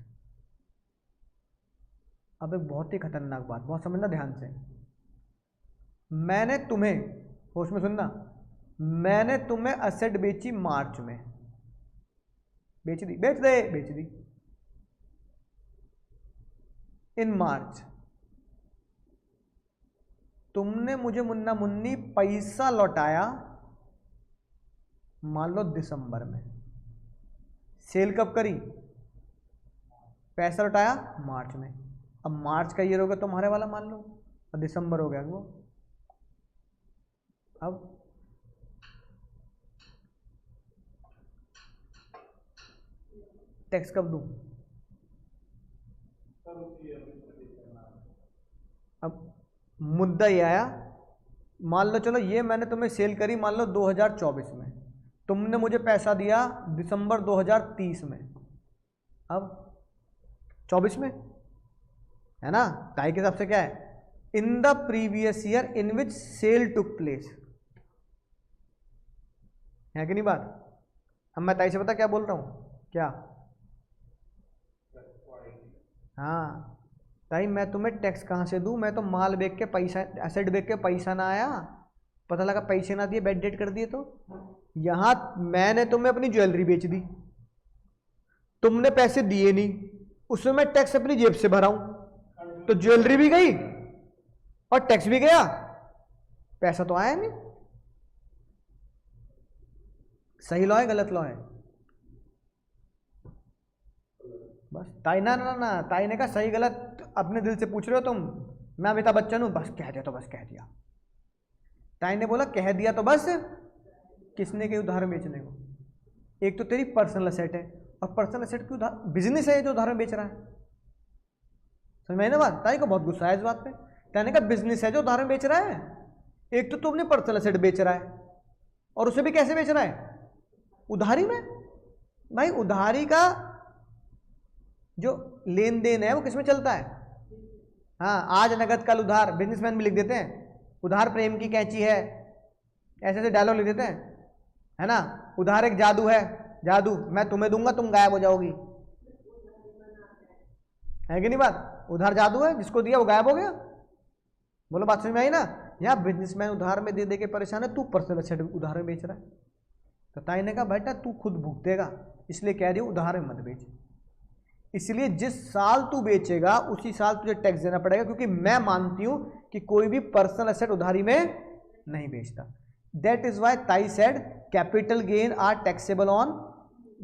अब एक बहुत ही खतरनाक बात, बहुत समझना ध्यान से, मैंने तुम्हें, होश में सुनना, मैंने तुम्हें एसेट बेची मार्च में, बेच दी, बेच दे, बेच दी इन मार्च, तुमने मुझे मुन्ना मुन्नी पैसा लौटाया मान लो दिसंबर में, सेल कब करी, पैसा लौटाया मार्च में, अब मार्च का ईयर होगा तुम्हारे वाला मान लो, और दिसंबर हो गया वो, अब टैक्स कब दूं, अब मुद्दा ये आया, मान लो चलो ये मैंने तुम्हें सेल करी मान लो 2024 में, तुमने मुझे पैसा दिया दिसंबर 2030 में, अब 24 में है ना, ताई के हिसाब से क्या है, in the previous year in which sale took place, है कि नहीं बात। अब मैं ताई से पता क्या बोल रहा हूं, क्या, हाँ ताई मैं तुम्हें टैक्स कहाँ से दूं, मैं तो माल बेच के पैसा, एसेट बेच के पैसा ना आया, पता लगा पैसे ना दिए, बैड डेट कर दिए, तो यहां मैंने तुम्हें अपनी ज्वेलरी बेच दी, तुमने पैसे दिए नहीं, उसमें मैं टैक्स अपनी जेब से भरा हूं, तो ज्वेलरी भी गई और टैक्स भी गया, पैसा तो आया नहीं। सही लॉ है गलत लॉ है, बस ताई ना ना ना, ताई ने कहा सही गलत अपने दिल से पूछ रहे हो तुम, मैं अमिताभ बच्चन हूं, बस कह दिया तो बस कह दिया। ताई ने बोला कह दिया तो बस, किसने के उदाहरण बेचने को, एक तो तेरी पर्सनल एसेट है, और पर्सनल एसेट की उदाहरण बिजनेस है जो उदाहरण बेच रहा है, समझ में आई ना बात। ताई को बहुत गुस्सा है इस बात पे, ताई ने कहा बिजनेस है जो उदाहरण बेच रहा है, एक तो तू अपनी पर्सनल एसेट बेच रहा है, और उसे भी कैसे बेच रहा है, उधारी में। भाई उधारी का जो लेन देन है वो किसमें चलता है, हाँ आज नगद कल उधार, बिजनेसमैन भी लिख देते हैं, उधार प्रेम की कैंची है, ऐसे ऐसे डायलॉग लिख देते हैं, है ना, उधार एक जादू है, जादू मैं तुम्हें दूंगा तुम गायब हो जाओगी, है कि नहीं बात, उधार जादू है, जिसको दिया वो गायब हो गया। बोलो बात समझ में आई ना। यहाँ बिजनेसमैन उधार में दे दे के परेशान है, तू पर्सनल एसेट उधार में बेच रहा है। तो ताई ने कहा बेटा तू खुद भुगतेगा, इसलिए कह रही हूँ उधार में मत बेच, इसलिए जिस साल तू बेचेगा उसी साल तुझे टैक्स देना पड़ेगा, क्योंकि मैं मानती हूं कि कोई भी पर्सनल एसेट उधारी में नहीं बेचता। That is why I said capital gain are taxable on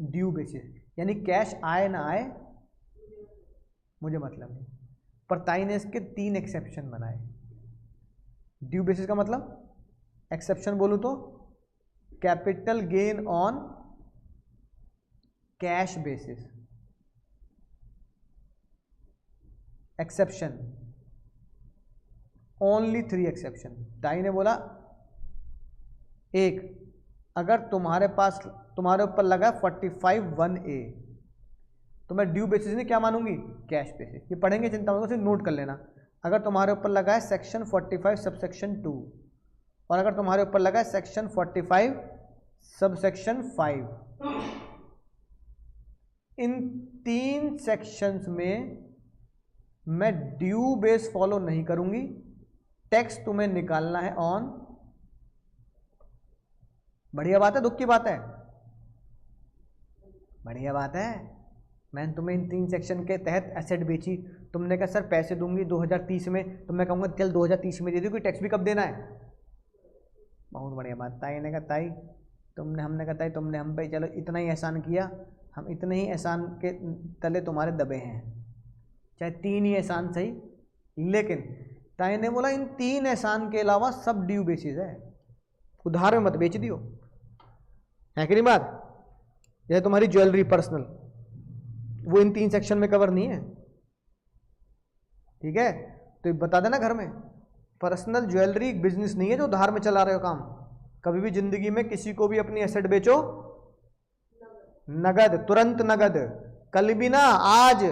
due basis, यानी कैश आए ना आए मुझे मतलब नहीं, पर ताई ने इसके 3 एक्सेप्शन बनाए। ड्यू बेसिस का मतलब एक्सेप्शन बोलूं तो capital gain on cash basis, exception only 3 exception. ताई ने बोला एक, अगर तुम्हारे पास तुम्हारे ऊपर लगा 45(1)(a) तो मैं ड्यू बेसिस नहीं क्या मानूंगी, कैश बेसिस। ये पढ़ेंगे चिंता मत करो, सिर्फ नोट कर लेना। अगर तुम्हारे ऊपर लगा है सेक्शन 45 सबसेक्शन 2, और अगर तुम्हारे ऊपर लगा है सेक्शन 45 सबसेक्शन 5, इन 3 सेक्शंस में मैं ड्यू बेस फॉलो नहीं करूंगी, टैक्स तुम्हें निकालना है ऑन। बढ़िया बात है दुख की बात है, बढ़िया बात है। मैंने तुम्हें इन 3 सेक्शन के तहत एसेट बेची, तुमने कहा सर पैसे दूंगी 2030 में, तो मैं कहूंगा चल 2030 में दे दूँ, टैक्स भी कब देना है। बहुत बढ़िया बात। ताई ने कहा ताई तुमने, हमने कहा ताई तुमने हम पे चलो इतना ही एहसान किया, हम इतने ही एहसान के तले तुम्हारे दबे हैं, चाहे 3 ही एहसान सही, लेकिन ताई ने बोला इन 3 एहसान के अलावा सब ड्यू बेसिस है, उधार में मत बेच दियो, है कि नहीं बात। जैसे तुम्हारी ज्वेलरी पर्सनल, वो इन 3 सेक्शन में कवर नहीं है, ठीक है। तो बता देना घर में, पर्सनल ज्वेलरी बिजनेस नहीं है जो उधार में चला रहे हो काम। कभी भी जिंदगी में किसी को भी अपनी एसेट बेचो नगद, तुरंत नगद, कल भी ना, आज,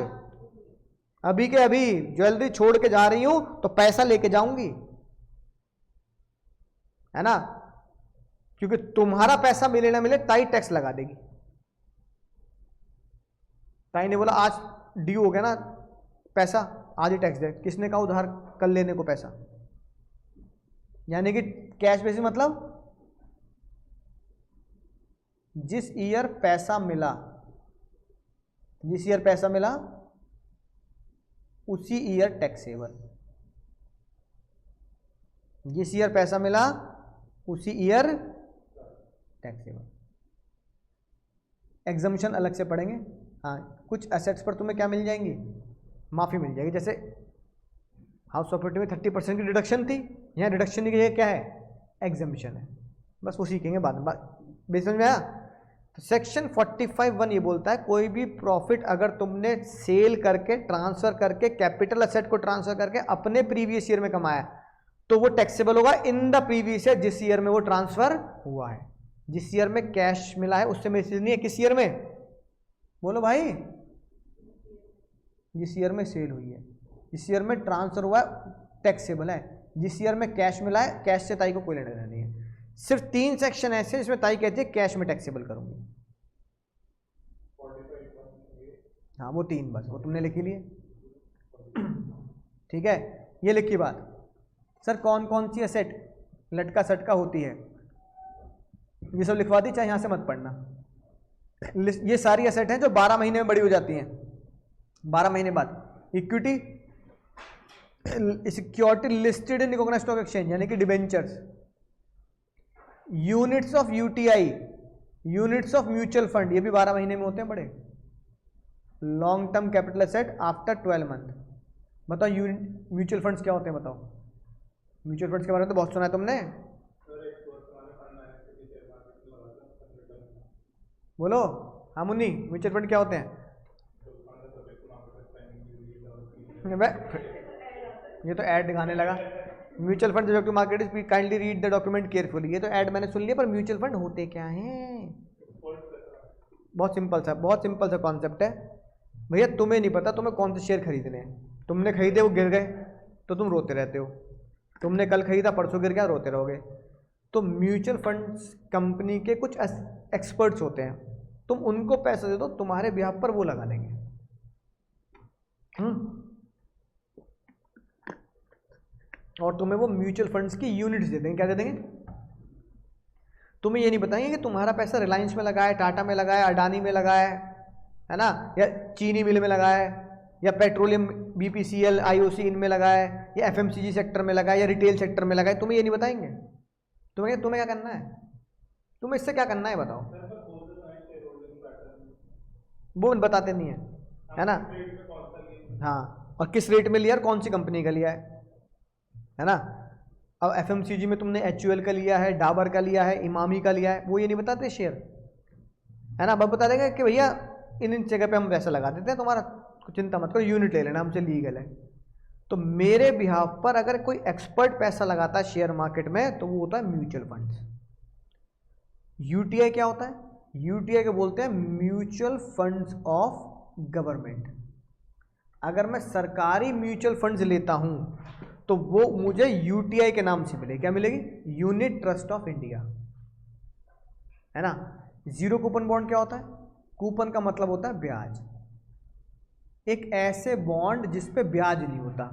अभी के अभी ज्वेलरी छोड़ के जा रही हूं तो पैसा लेके जाऊंगी, है ना, क्योंकि तुम्हारा पैसा मिले ना मिले ताई टैक्स लगा देगी। ताई ने बोला आज ड्यू हो गया ना पैसा, आज ही टैक्स दे। किसने कहा उधार कल लेने को पैसा, यानी कि कैश बेसिस मतलब जिस ईयर पैसा मिला, जिस ईयर पैसा मिला उसी ईयर टैक्सेबल, जिस ईयर पैसा मिला उसी ईयर टैक्सेबल। एग्जम्पशन अलग से पढ़ेंगे। हाँ, कुछ एसेट्स पर तुम्हें क्या मिल जाएंगी, माफी मिल जाएगी। जैसे हाउस प्रॉपर्टी में 30% की डिडक्शन थी, यहाँ डिडक्शन की जगह क्या है, एग्जम्पशन है। बस वो सीखेंगे बाद में, बेस समझ में आया। तो सेक्शन 45(1) ये बोलता है कोई भी प्रॉफिट अगर तुमने सेल करके, ट्रांसफर करके, कैपिटल एसेट को ट्रांसफर करके अपने प्रीवियस ईयर में कमाया तो वो टैक्सेबल होगा इन द प्रीवियस ईयर, जिस ईयर में वो ट्रांसफर हुआ है। जिस ईयर में कैश मिला है उससे मैसेज नहीं है, किस ईयर में, बोलो भाई, जिस ईयर में सेल हुई है, जिस ईयर में ट्रांसफर हुआ है टैक्सेबल है। जिस ईयर में कैश मिला है, कैश से ताई को कोई लेना देना नहीं है। सिर्फ 3 सेक्शन ऐसे जिसमें ताई कहती है कैश में टैक्सेबल करूंगी। हाँ वो 3 बस, वो तुमने लिखी लिए, ठीक है। ये लिखी बात। सर कौन कौन सी एसेट लटका सटका होती है, ये सब लिखवा दी, चाहे यहां से मत पढ़ना। ये सारी एसेट हैं जो 12 महीने में बड़ी हो जाती हैं। 12 महीने बाद equity, security listed in recognised stock exchange यानी कि debentures, units of UTI, units of mutual fund, ये भी 12 महीने में होते हैं बड़े। Long term capital asset after 12 month. बताओ म्यूचुअल फंड्स क्या होते हैं, बताओ। म्यूचुअल फंड्स के बारे में तो बहुत सुना है तुमने, बोलो। हाँ मुन्नी, म्यूचुअल फंड क्या होते हैं। ये तो ऐड दिखाने लगा। Mutual fund subject to market is kindly read the document carefully. ये तो ऐड मैंने सुन लिया, पर म्यूचुअल फंड होते क्या हैं। बहुत सिंपल सा कॉन्सेप्ट है भैया। तुम्हें नहीं पता तुम्हें कौन से शेयर खरीदने हैं, तुमने खरीदे वो गिर गए तो तुम रोते रहते हो, तुमने कल खरीदा परसों गिर गया, रोते रहोगे। तो म्यूचुअल फंड्स कंपनी के कुछ एक्सपर्ट्स होते हैं, तुम उनको पैसा दे दो, तुम्हारे ब्याह पर वो लगा देंगे। और तुम्हें वो म्यूचुअल फंड्स की यूनिट्स दे देंगे। क्या दे देंगे, तुम्हें ये नहीं बताएंगे कि तुम्हारा पैसा रिलायंस में लगा है, टाटा में लगा है, अडानी में लगा है ना, या चीनी मिल में लगा है, या पेट्रोलियम बीपीसीएल आईओसी इनमें लगा है, या एफएमसीजी सेक्टर में लगा है, या रिटेल सेक्टर में लगा है। तुम्हें ये नहीं बताएंगे। तुम्हें क्या करना है, तुम्हें इससे क्या करना है बताओ। वो बताते नहीं है ना। हाँ, और किस रेट में लिया और कौन सी कंपनी का लिया है ना। अब एफएमसीजी में तुमने एचयूएल का लिया है, डाबर का लिया है, इमामी का लिया है, वो ये नहीं बताते शेयर, है ना। अब बता देंगे कि भैया इन जगह पे हम पैसा लगा देते हैं, तुम्हारा चिंता मत करो, यूनिट ले लेना, हमसे लीगल है। तो मेरे बिहाफ पर अगर कोई एक्सपर्ट पैसा लगाता है शेयर मार्केट में तो वो होता है म्यूचुअल फंड्स। यूटीआई क्या होता है, यूटीआई को बोलते हैं म्यूचुअल फंड्स ऑफ गवर्नमेंट। अगर मैं सरकारी म्यूचुअल फंड्स लेता हूं तो वो मुझे यूटीआई के नाम से मिलेगी। क्या मिलेगी, यूनिट ट्रस्ट ऑफ इंडिया, है ना। जीरो कूपन बॉन्ड क्या होता है, कूपन का मतलब होता है ब्याज। एक ऐसे बॉन्ड जिस पे ब्याज नहीं होता।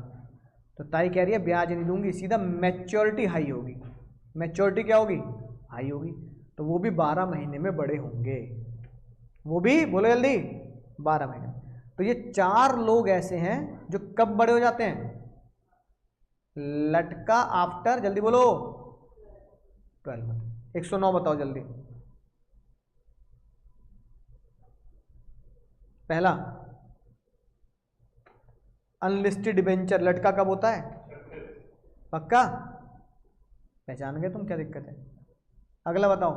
तो ताई कह रही है ब्याज नहीं दूंगी, सीधा मैच्योरिटी हाई होगी। मैच्योरिटी क्या होगी, हाई होगी। तो वो भी 12 महीने में बड़े होंगे, वो भी बोलो जल्दी 12 महीने। तो ये 4 लोग ऐसे हैं जो कब बड़े हो जाते हैं, लटका आफ्टर, जल्दी बोलो 12 मंथ। 109 बताओ जल्दी। पहला अनलिस्टेड डिबेंचर, लटका कब होता है, पक्का? पहचान गए तुम, क्या दिक्कत है? अगला बताओ।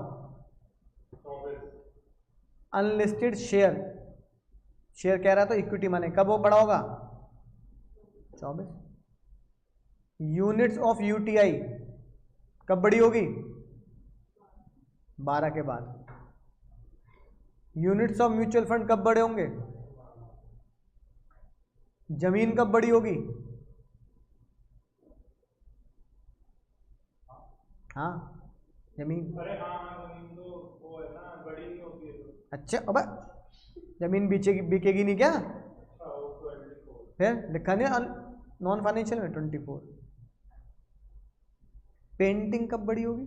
अनलिस्टेड शेयर, शेयर कह रहा तो इक्विटी माने कब वो पड़ा होगा? 24। यूनिट्स ऑफ यूटीआई कब बड़ी होगी? 12 के बाद। यूनिट्स ऑफ म्यूचुअल फंड कब बड़े होंगे? जमीन कब बड़ी होगी? हाँ जमीन। अरे हाँ जमीन तो वो है ना, बड़ी नहीं होती है तो। अच्छा अब जमीन बिकेगी, बिकेगी नहीं क्या? वो 24। फिर लिखा नहीं नॉन फाइनेंशियल में 24। पेंटिंग कब बड़ी होगी?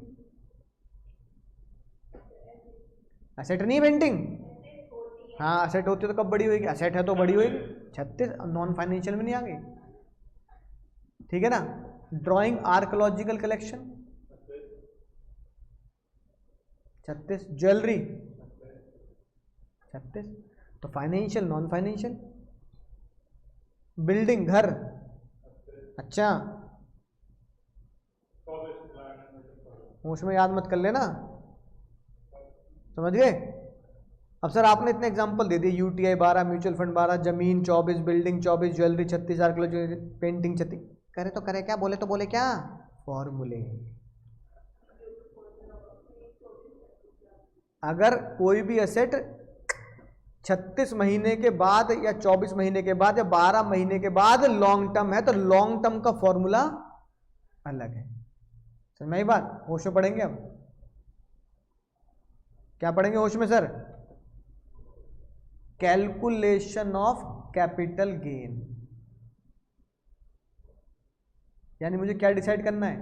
असेट नहीं पेंटिंग? हाँ असेट होती है तो कब बड़ी होगी? असेट है तो बड़ी होगी। 36 नॉन फाइनेंशियल में नहीं आ गई, ठीक है ना। Drawing archaeological collection 36। ज्वेलरी 36। तो फाइनेंशियल नॉन फाइनेंशियल। बिल्डिंग घर, अच्छा उसमें याद मत कर लेना, समझ गए? अब सर आपने इतने एग्जांपल दे दिए, यूटीआई 12, म्यूचुअल फंड 12, जमीन 24, बिल्डिंग 24, ज्वेलरी 36, आर्कियोलॉजी पेंटिंग 36। करे तो करे क्या, बोले तो बोले क्या? फॉर्मूले। अगर कोई भी एसेट 36 महीने के बाद या 24 महीने के बाद या 12 महीने के बाद लॉन्ग टर्म है तो लॉन्ग टर्म का फॉर्मूला अलग है। समझ में आई बात? होश में पढ़ेंगे अब। क्या पढ़ेंगे होश में sir? Calculation of capital gain. यानी मुझे क्या डिसाइड करना है?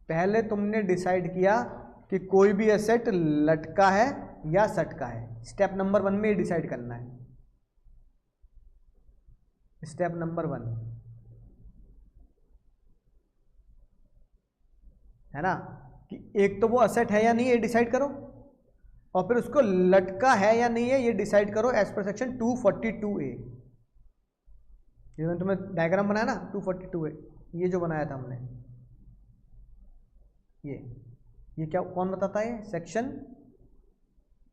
पहले तुमने डिसाइड किया कि कोई भी एसेट लटका है या सटका है। स्टेप नंबर 1 में ये डिसाइड करना है। स्टेप नंबर 1 है ना, कि एक तो वो एसेट है या नहीं ये डिसाइड करो, और फिर उसको लटका है या नहीं है ये डिसाइड करो एज पर सेक्शन 242A। ये मैंने तुम्हें डायग्राम बनाया ना 242A, ये जो बनाया था हमने, ये क्या कौन बताता है? Section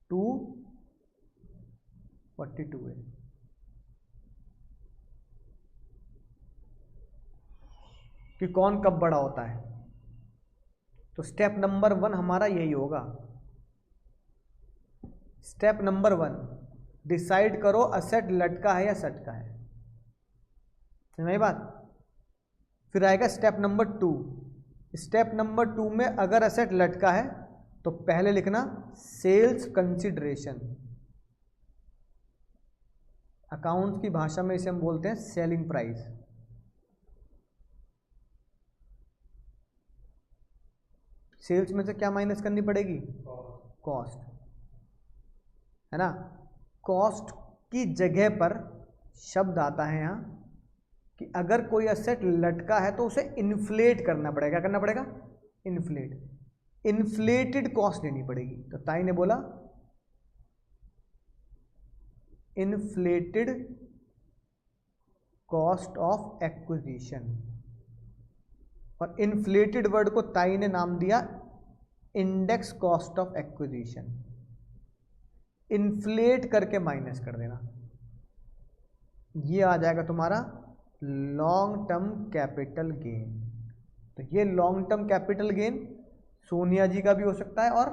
242A। कि कौन कब बड़ा होता है। तो स्टेप नंबर 1 हमारा यही होगा। स्टेप नंबर 1 डिसाइड करो असेट लटका है या सटका है। समझ आई बात? फिर आएगा स्टेप नंबर 2। स्टेप नंबर 2 में अगर असेट लटका है तो पहले लिखना सेल्स कंसिडरेशन। अकाउंट्स की भाषा में इसे हम बोलते हैं सेलिंग प्राइस। सेल्स में से क्या माइनस करनी पड़ेगी? कॉस्ट, है ना। कॉस्ट की जगह पर शब्द आता है यहां कि अगर कोई एसेट लटका है तो उसे इन्फ्लेट करना पड़ेगा। क्या करना पड़ेगा? इन्फ्लेट। इन्फ्लेटेड कॉस्ट देनी पड़ेगी। तो ताई ने बोला इन्फ्लेटेड कॉस्ट ऑफ एक्विजिशन, और इन्फ्लेटेड वर्ड को ताई ने नाम दिया index cost of acquisition. Inflate करके माइनस कर देना, ये आ जाएगा तुम्हारा लॉन्ग टर्म कैपिटल गेन। तो ये long term capital gain Sonia ji का भी हो सकता है और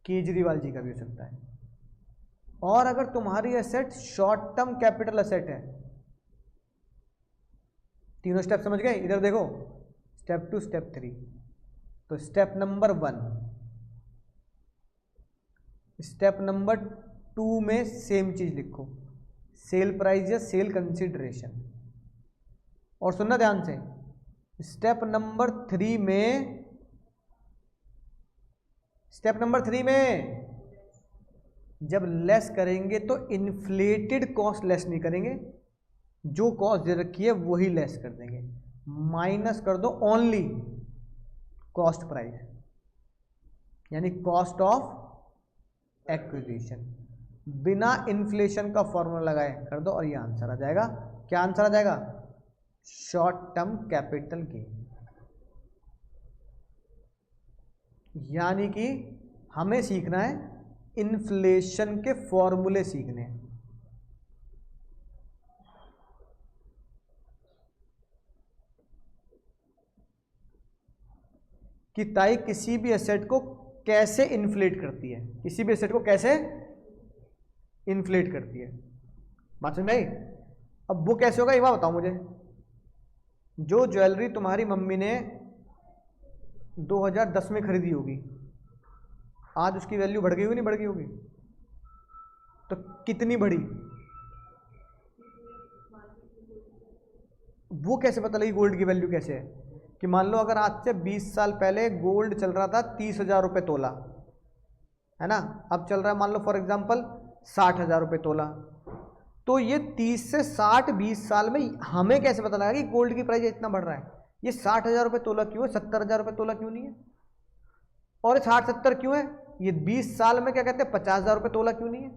केजरीवाल जी का भी हो सकता है। और अगर तुम्हारी asset short term capital asset है, तीनों स्टेप समझ गए? इधर देखो, स्टेप 2 स्टेप 3। तो स्टेप नंबर 1, स्टेप नंबर 2 में सेम चीज लिखो, सेल प्राइस या सेल कंसिडरेशन। और सुनना ध्यान से, स्टेप नंबर 3 में, स्टेप नंबर 3 में जब लेस करेंगे तो इन्फ्लेटेड कॉस्ट लेस नहीं करेंगे, जो कॉस्ट दे रखी है वही लेस कर देंगे। माइनस कर दो ओनली कॉस्ट प्राइस, यानी कॉस्ट ऑफ एक्विजिशन। बिना इन्फ्लेशन का फॉर्मूला लगाए कर दो और ये आंसर आ जाएगा। क्या आंसर आ जाएगा? Short term capital gain. यानी कि हमें सीखना है, इन्फ्लेशन के फॉर्मूले सीखने हैं। कि ताई किसी भी एसेट को कैसे इन्फ्लेट करती है, किसी भी एसेट को कैसे इन्फ्लेट करती है। बात समझ में आई? अब वो कैसे होगा ये बात बताओ मुझे। जो ज्वेलरी तुम्हारी मम्मी ने 2010 में खरीदी होगी, आज उसकी वैल्यू बढ़ गई होगी नहीं बढ़ गई होगी? तो कितनी बढ़ी? वो कैसे पता लगी गोल्ड की वैल्यू कैसे है? कि मान लो अगर आज से 20 साल पहले गोल्ड चल रहा था 30,000 रुपये तोला, है ना, अब चल रहा है मान लो फॉर एग्जांपल 60,000 रुपये तोला। तो ये 30 से 60 20 साल में हमें कैसे पता लगा कि गोल्ड की प्राइस इतना बढ़ रहा है? ये 60,000 रुपये तोला क्यों है, 70,000 रुपये तोला क्यों नहीं है? और 60-70 क्यों है? ये 20 साल में क्या कहते हैं 50,000 रुपये तोला क्यों नहीं है?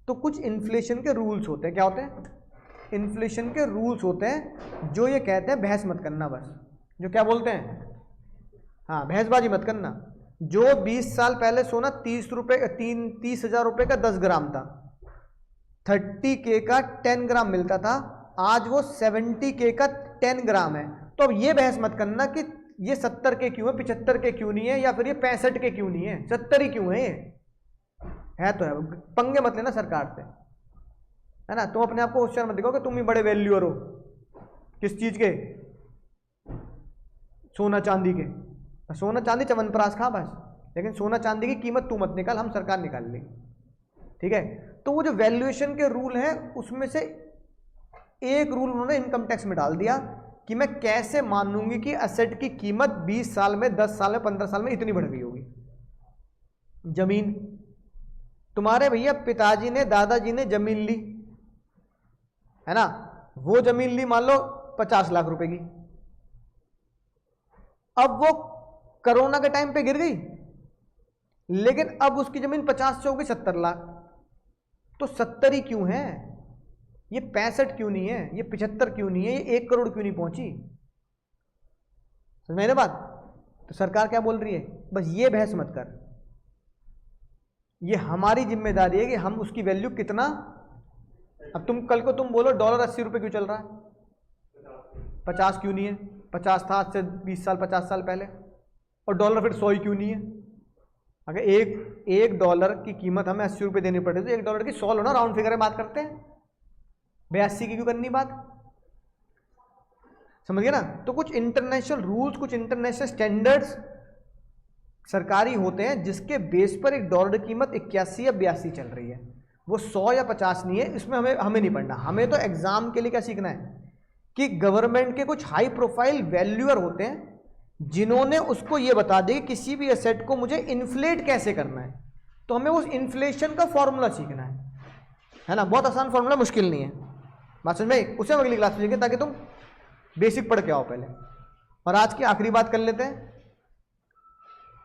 तो कुछ इन्फ्लेशन के रूल्स होते हैं। क्या होते हैं? इन्फ्लेशन के रूल्स होते हैं जो ये कहते हैं बहस मत करना, बस जो क्या बोलते हैं, हाँ बहसबाजी मत करना। जो 20 साल पहले सोना 30,000 रुपये का 10 ग्राम था, 30K का 10 ग्राम मिलता था, आज वो 70K का 10 ग्राम है। तो अब ये बहस मत करना कि ये 70K क्यों है, 75K क्यों नहीं है, या फिर ये 65K क्यों नहीं है, 70 ही क्यों है। है तो है, पंगे मत लेना सरकार से, है ना। तुम अपने आप को होशियार मत दिखाओ कि तुम ही बड़े वैल्यूअर हो। किस चीज के? सोना चांदी के। सोना चांदी चमनप्राश खा बस, लेकिन सोना चांदी की कीमत तू मत निकाल, हम सरकार निकाल लेगी, ठीक है। तो वो जो वैल्यूएशन के रूल हैं उसमें से एक रूल उन्होंने इनकम टैक्स में डाल दिया कि मैं कैसे मानूंगी कि एसेट की कीमत 20 साल में, 10 साल में, 15 साल में इतनी बढ़ गई होगी। जमीन, तुम्हारे भैया पिताजी ने, दादाजी ने जमीन ली, है ना, वो जमीन ली मान लो 50 लाख रुपए की। अब वो कोरोना के टाइम पे गिर गई, लेकिन अब उसकी जमीन 50 से हो गई 70 लाख। तो 70 ही क्यों है? ये 65 क्यों नहीं है, ये 75 क्यों नहीं है, ये 1 करोड़ क्यों नहीं पहुंची? समझ में ना बात? तो सरकार क्या बोल रही है, बस ये बहस मत कर, ये हमारी जिम्मेदारी है कि हम उसकी वैल्यू कितना। अब तुम कल को तुम बोलो डॉलर 80 रुपये क्यों चल रहा है, 50 क्यों नहीं है? 50 था आज से 20 साल 50 साल पहले, और डॉलर फिर 100 ही क्यों नहीं है? अगर एक डॉलर की कीमत हमें 80 रुपये देनी पड़े तो $1 की 100 लो ना, राउंड फिगर में बात करते हैं, 82 की क्यों करनी बात? समझ गए ना। तो कुछ इंटरनेशनल रूल्स, कुछ इंटरनेशनल स्टैंडर्ड्स सरकारी होते हैं जिसके बेस पर $1 की कीमत 81 या 82 चल रही है। वो 100 या 50 नहीं है, इसमें हमें नहीं पढ़ना। हमें तो एग्जाम के लिए क्या सीखना है कि गवर्नमेंट के कुछ हाई प्रोफाइल वैल्यूअर होते हैं जिन्होंने उसको ये बता दिया कि किसी भी एसेट को मुझे इन्फ्लेट कैसे करना है, तो हमें उस इन्फ्लेशन का फॉर्मूला सीखना है ना। बहुत आसान फॉर्मूला, मुश्किल नहीं है, बात समझ में? उसे हम अगली क्लास में सीखेंगे ताकि तुम बेसिक पढ़ के आओ पहले। और आज की आखिरी बात कर लेते हैं,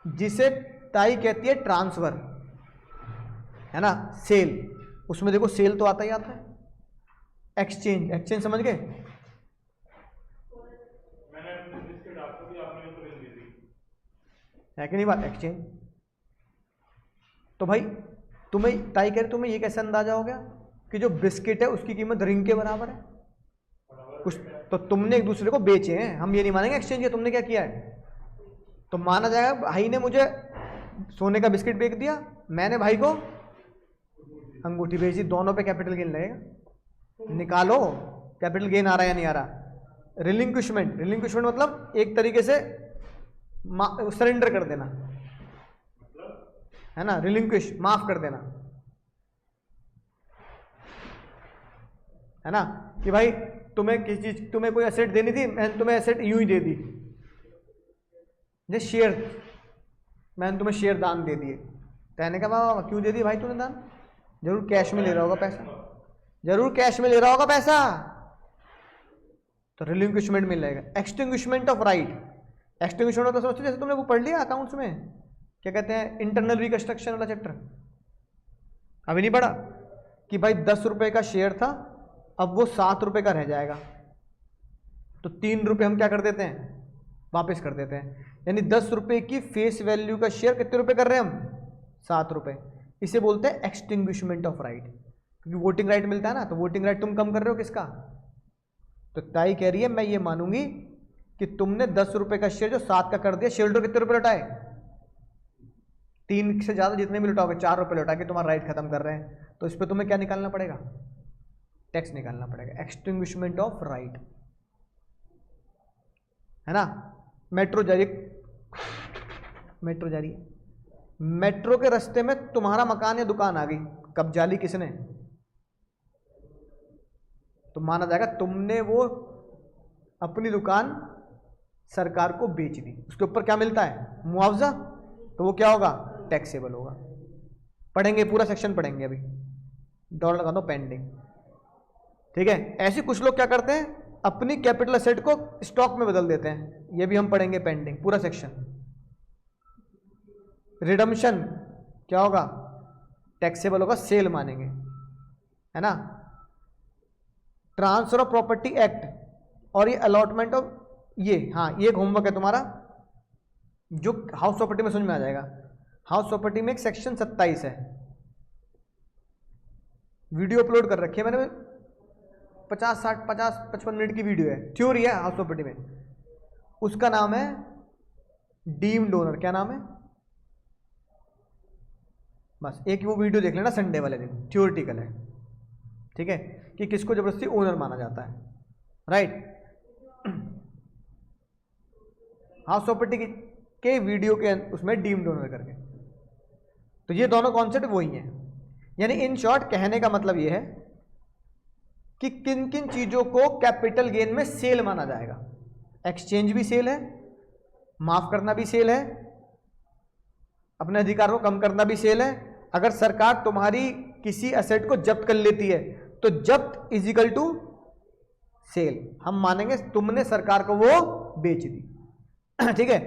जिसे ताई कहती है ट्रांसफर, है ना, सेल। उसमें देखो सेल तो आता ही आता है, एक्सचेंज, एक्सचेंज समझ गए? है कि नहीं बात? एक्सचेंज। तो भाई तुम्हें ताई कह रहे, तुम्हें ये कैसे अंदाजा हो गया कि जो बिस्किट है उसकी कीमत रिंग के बराबर है? कुछ तो तुमने एक दूसरे को बेचे हैं, हम ये नहीं मानेंगे एक्सचेंज किया। तुमने क्या किया है? तो माना जाएगा भाई ने मुझे सोने का बिस्किट बेच दिया, मैंने भाई को अंगूठी बेच दी, दोनों पे कैपिटल गेन लगेगा। निकालो कैपिटल गेन आ रहा है या नहीं आ रहा। रिलिंक्विशमेंट, रिलिंक्विशमेंट मतलब एक तरीके से सरेंडर कर देना, है ना, रिलिंक्विश, माफ कर देना, है ना, कि भाई तुम्हें किसी चीज, तुम्हें कोई एसेट देनी थी, मैंने तुम्हें एसेट यूं ही दे दी, जैसे शेयर, मैंने तुम्हें शेयर दान दे दिए। कहने का बाबा क्यों दे दिए भाई तूने दान? जरूर कैश में ले रहा होगा पैसा, जरूर कैश में ले रहा होगा पैसा, तो रिलिंक्विशमेंट मिल जाएगा। एक्सटिंग्विशमेंट ऑफ राइट, एक्सटिंग्विशमेंट तो समझते जैसे तुमने वो पढ़ लिया अकाउंट्स में, क्या कहते हैं, इंटरनल रिकंस्ट्रक्शन वाला चैप्टर, अभी नहीं पढ़ा? कि भाई 10 रुपए का शेयर था, अब वो 7 रुपए का रह जाएगा, तो 3 रुपये हम क्या कर देते हैं, वापस कर देते हैं। यानी 10 रुपये की फेस वैल्यू का शेयर कितने रुपए कर रहे हैं हम, 7 रुपये। इसे बोलते हैं एक्सटिंग्विशमेंट ऑफ राइट, क्योंकि वोटिंग राइट मिलता है ना, तो वोटिंग राइट तुम कम कर रहे हो किसका, तो ताई कह रही है मैं ये मानूंगी कि तुमने 10 रुपये का शेयर जो 7 का कर दिया, शेयर होल्डर कितने रुपये लौटाए, 3 से ज़्यादा जितने भी लौटाओगे 4 रुपये लौटा के तुम्हारा राइट खत्म कर रहे हैं, तो इस पर तुम्हें क्या निकालना पड़ेगा, टैक्स निकालना पड़ेगा, एक्सटिंग्विशमेंट ऑफ राइट, है ना। मेट्रो जा रही है, मेट्रो के रास्ते में तुम्हारा मकान या दुकान आ गई, कब्जा ली किसने, तो माना जाएगा तुमने वो अपनी दुकान सरकार को बेच दी, उसके ऊपर क्या मिलता है, मुआवजा, तो वो क्या होगा, टैक्सेबल होगा। पढ़ेंगे, पूरा सेक्शन पढ़ेंगे अभी, डॉलर लगा दो पेंडिंग, ठीक है। ऐसे कुछ लोग क्या करते हैं, अपनी कैपिटल एसेट को स्टॉक में बदल देते हैं, ये भी हम पढ़ेंगे पेंडिंग, पूरा सेक्शन। रिडम्पशन क्या होगा, टैक्सेबल होगा, सेल मानेंगे, है ना। ट्रांसफर ऑफ प्रॉपर्टी एक्ट और ये अलॉटमेंट ऑफ, ये हाँ ये एक होमवर्क है तुम्हारा, जो हाउस प्रॉपर्टी में समझ में आ जाएगा। हाउस प्रॉपर्टी में एक सेक्शन 27 है, वीडियो अपलोड कर रखी है मैंने, 50-55 मिनट की वीडियो है, थ्योरी है हाउस प्रॉपर्टी में, उसका नाम है डीम्ड ओनर। क्या नाम है, बस एक वो वीडियो देख लेना संडे वाले दिन, थ्योरेटिकल है, ठीक है, कि किसको जबरदस्ती ओनर माना जाता है, राइट। हाउस प्रॉपर्टी के वीडियो के उसमें डीम्ड ओनर करके, तो ये दोनों कॉन्सेप्ट वही हैं। यानी इन शॉर्ट कहने का मतलब ये है कि किन किन चीजों को कैपिटल गेन में सेल माना जाएगा। एक्सचेंज भी सेल है, माफ करना भी सेल है, अपने अधिकार को कम करना भी सेल है। अगर सरकार तुम्हारी किसी एसेट को जब्त कर लेती है तो जब्त इज इक्वल टू सेल, हम मानेंगे तुमने सरकार को वो बेच दी, ठीक है।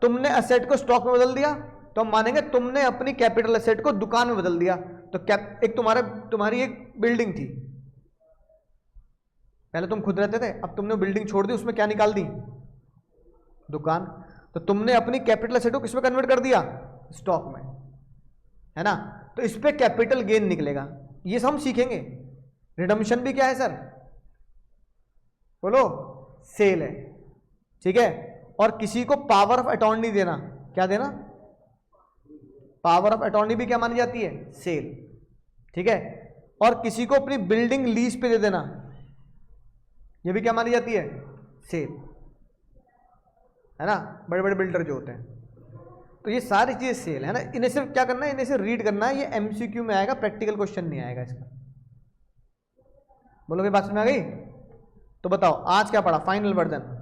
तुमने एसेट को स्टॉक में बदल दिया तो हम मानेंगे तुमने अपनी कैपिटल एसेट को दुकान में बदल दिया। तो एक तुम्हारी एक बिल्डिंग थी, पहले तुम खुद रहते थे, अब तुमने बिल्डिंग छोड़ दी, उसमें क्या निकाल दी, दुकान। तो तुमने अपनी कैपिटल एसेट को किसमें कन्वर्ट कर दिया, स्टॉक में, है ना। तो इस पे कैपिटल गेन निकलेगा, ये सब हम सीखेंगे। रिडम्पशन भी क्या है सर, बोलो, सेल है, ठीक है। और किसी को पावर ऑफ अटॉर्नी देना, क्या देना, पावर ऑफ अटॉर्नी भी क्या मानी जाती है, सेल, ठीक है। और किसी को अपनी बिल्डिंग लीज पे दे देना, ये भी क्या मानी जाती है, सेल, है ना, बड़े बड़े बिल्डर जो होते हैं। तो ये सारी चीजें सेल है ना। इन्हें सिर्फ क्या करना है, इन्हें सिर्फ रीड करना है, ये एमसीक्यू में आएगा, प्रैक्टिकल क्वेश्चन नहीं आएगा इसका। बोलो भाई, बात समझ में आ गई। तो बताओ आज क्या पढ़ा, फाइनल वर्जन,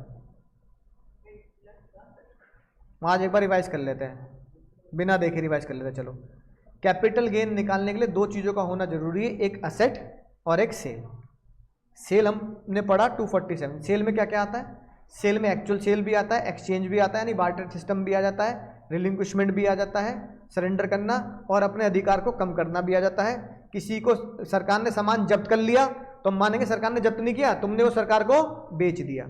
आज एक बार रिवाइज कर लेते हैं, बिना देखे रिवाइज कर लेते हैं। चलो, कैपिटल गेन निकालने के लिए दो चीजों का होना जरूरी है, एक असेट और एक सेल। सेल हमने पढ़ा 247, सेल में क्या क्या आता है, सेल में एक्चुअल सेल भी आता है, एक्सचेंज भी आता है, यानी बार्टर सिस्टम भी आ जाता है, रिलिंक्विशमेंट भी आ जाता है, सरेंडर करना और अपने अधिकार को कम करना भी आ जाता है। किसी को सरकार ने सामान जब्त कर लिया तो हम मानेंगे सरकार ने जब्त नहीं किया, तुमने वो सरकार को बेच दिया,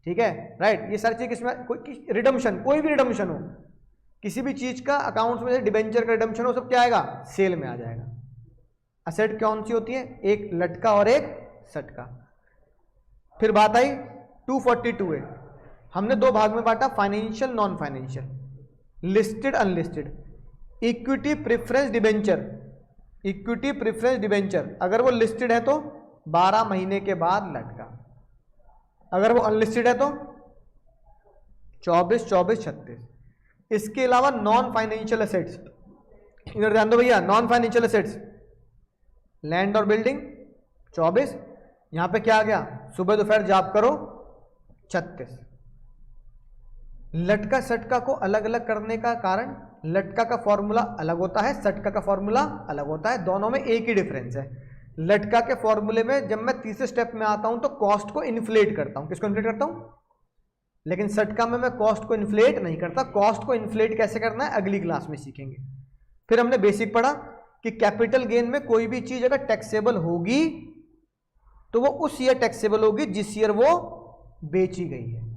ठीक है, राइट। ये सारी चीज किसमें, कोई रिडम्पशन, कोई भी रिडम्पशन हो, किसी भी चीज का अकाउंट्स में, डिबेंचर का रिडम्पशन हो, सब क्या आएगा, सेल में आ जाएगा। असेट कौन सी होती है, एक लटका और एक सटका। फिर बात आई 242 है, हमने दो भाग में बांटा, financial non financial, listed unlisted. Equity preference debenture, equity preference debenture अगर वो लिस्टेड है तो 12 महीने के बाद लटका, अगर वो अनलिस्टेड है तो 24, 24, 36। इसके अलावा नॉन फाइनेंशियल एसेट्स, इधर ध्यान दो भैया, नॉन फाइनेंशियल एसेट्स, लैंड और बिल्डिंग 24, यहां पे क्या आ गया, सुबह दोपहर जॉब करो 36। लटका सटका को अलग अलग करने का कारण, लटका का फॉर्मूला अलग होता है, सटका का फॉर्मूला अलग होता है, दोनों में एक ही डिफरेंस है। लटका के फॉर्मूले में जब मैं तीसरे स्टेप में आता हूं तो कॉस्ट को इन्फ्लेट करता हूं, किसको इन्फ्लेट करता हूं, लेकिन सटका में मैं कॉस्ट को इन्फ्लेट नहीं करता। कॉस्ट को इन्फ्लेट कैसे करना है अगली क्लास में सीखेंगे। फिर हमने बेसिक पढ़ा कि कैपिटल गेन में कोई भी चीज अगर टैक्सेबल होगी तो वो उस ईयर टैक्सेबल होगी जिस ईयर वो बेची गई है।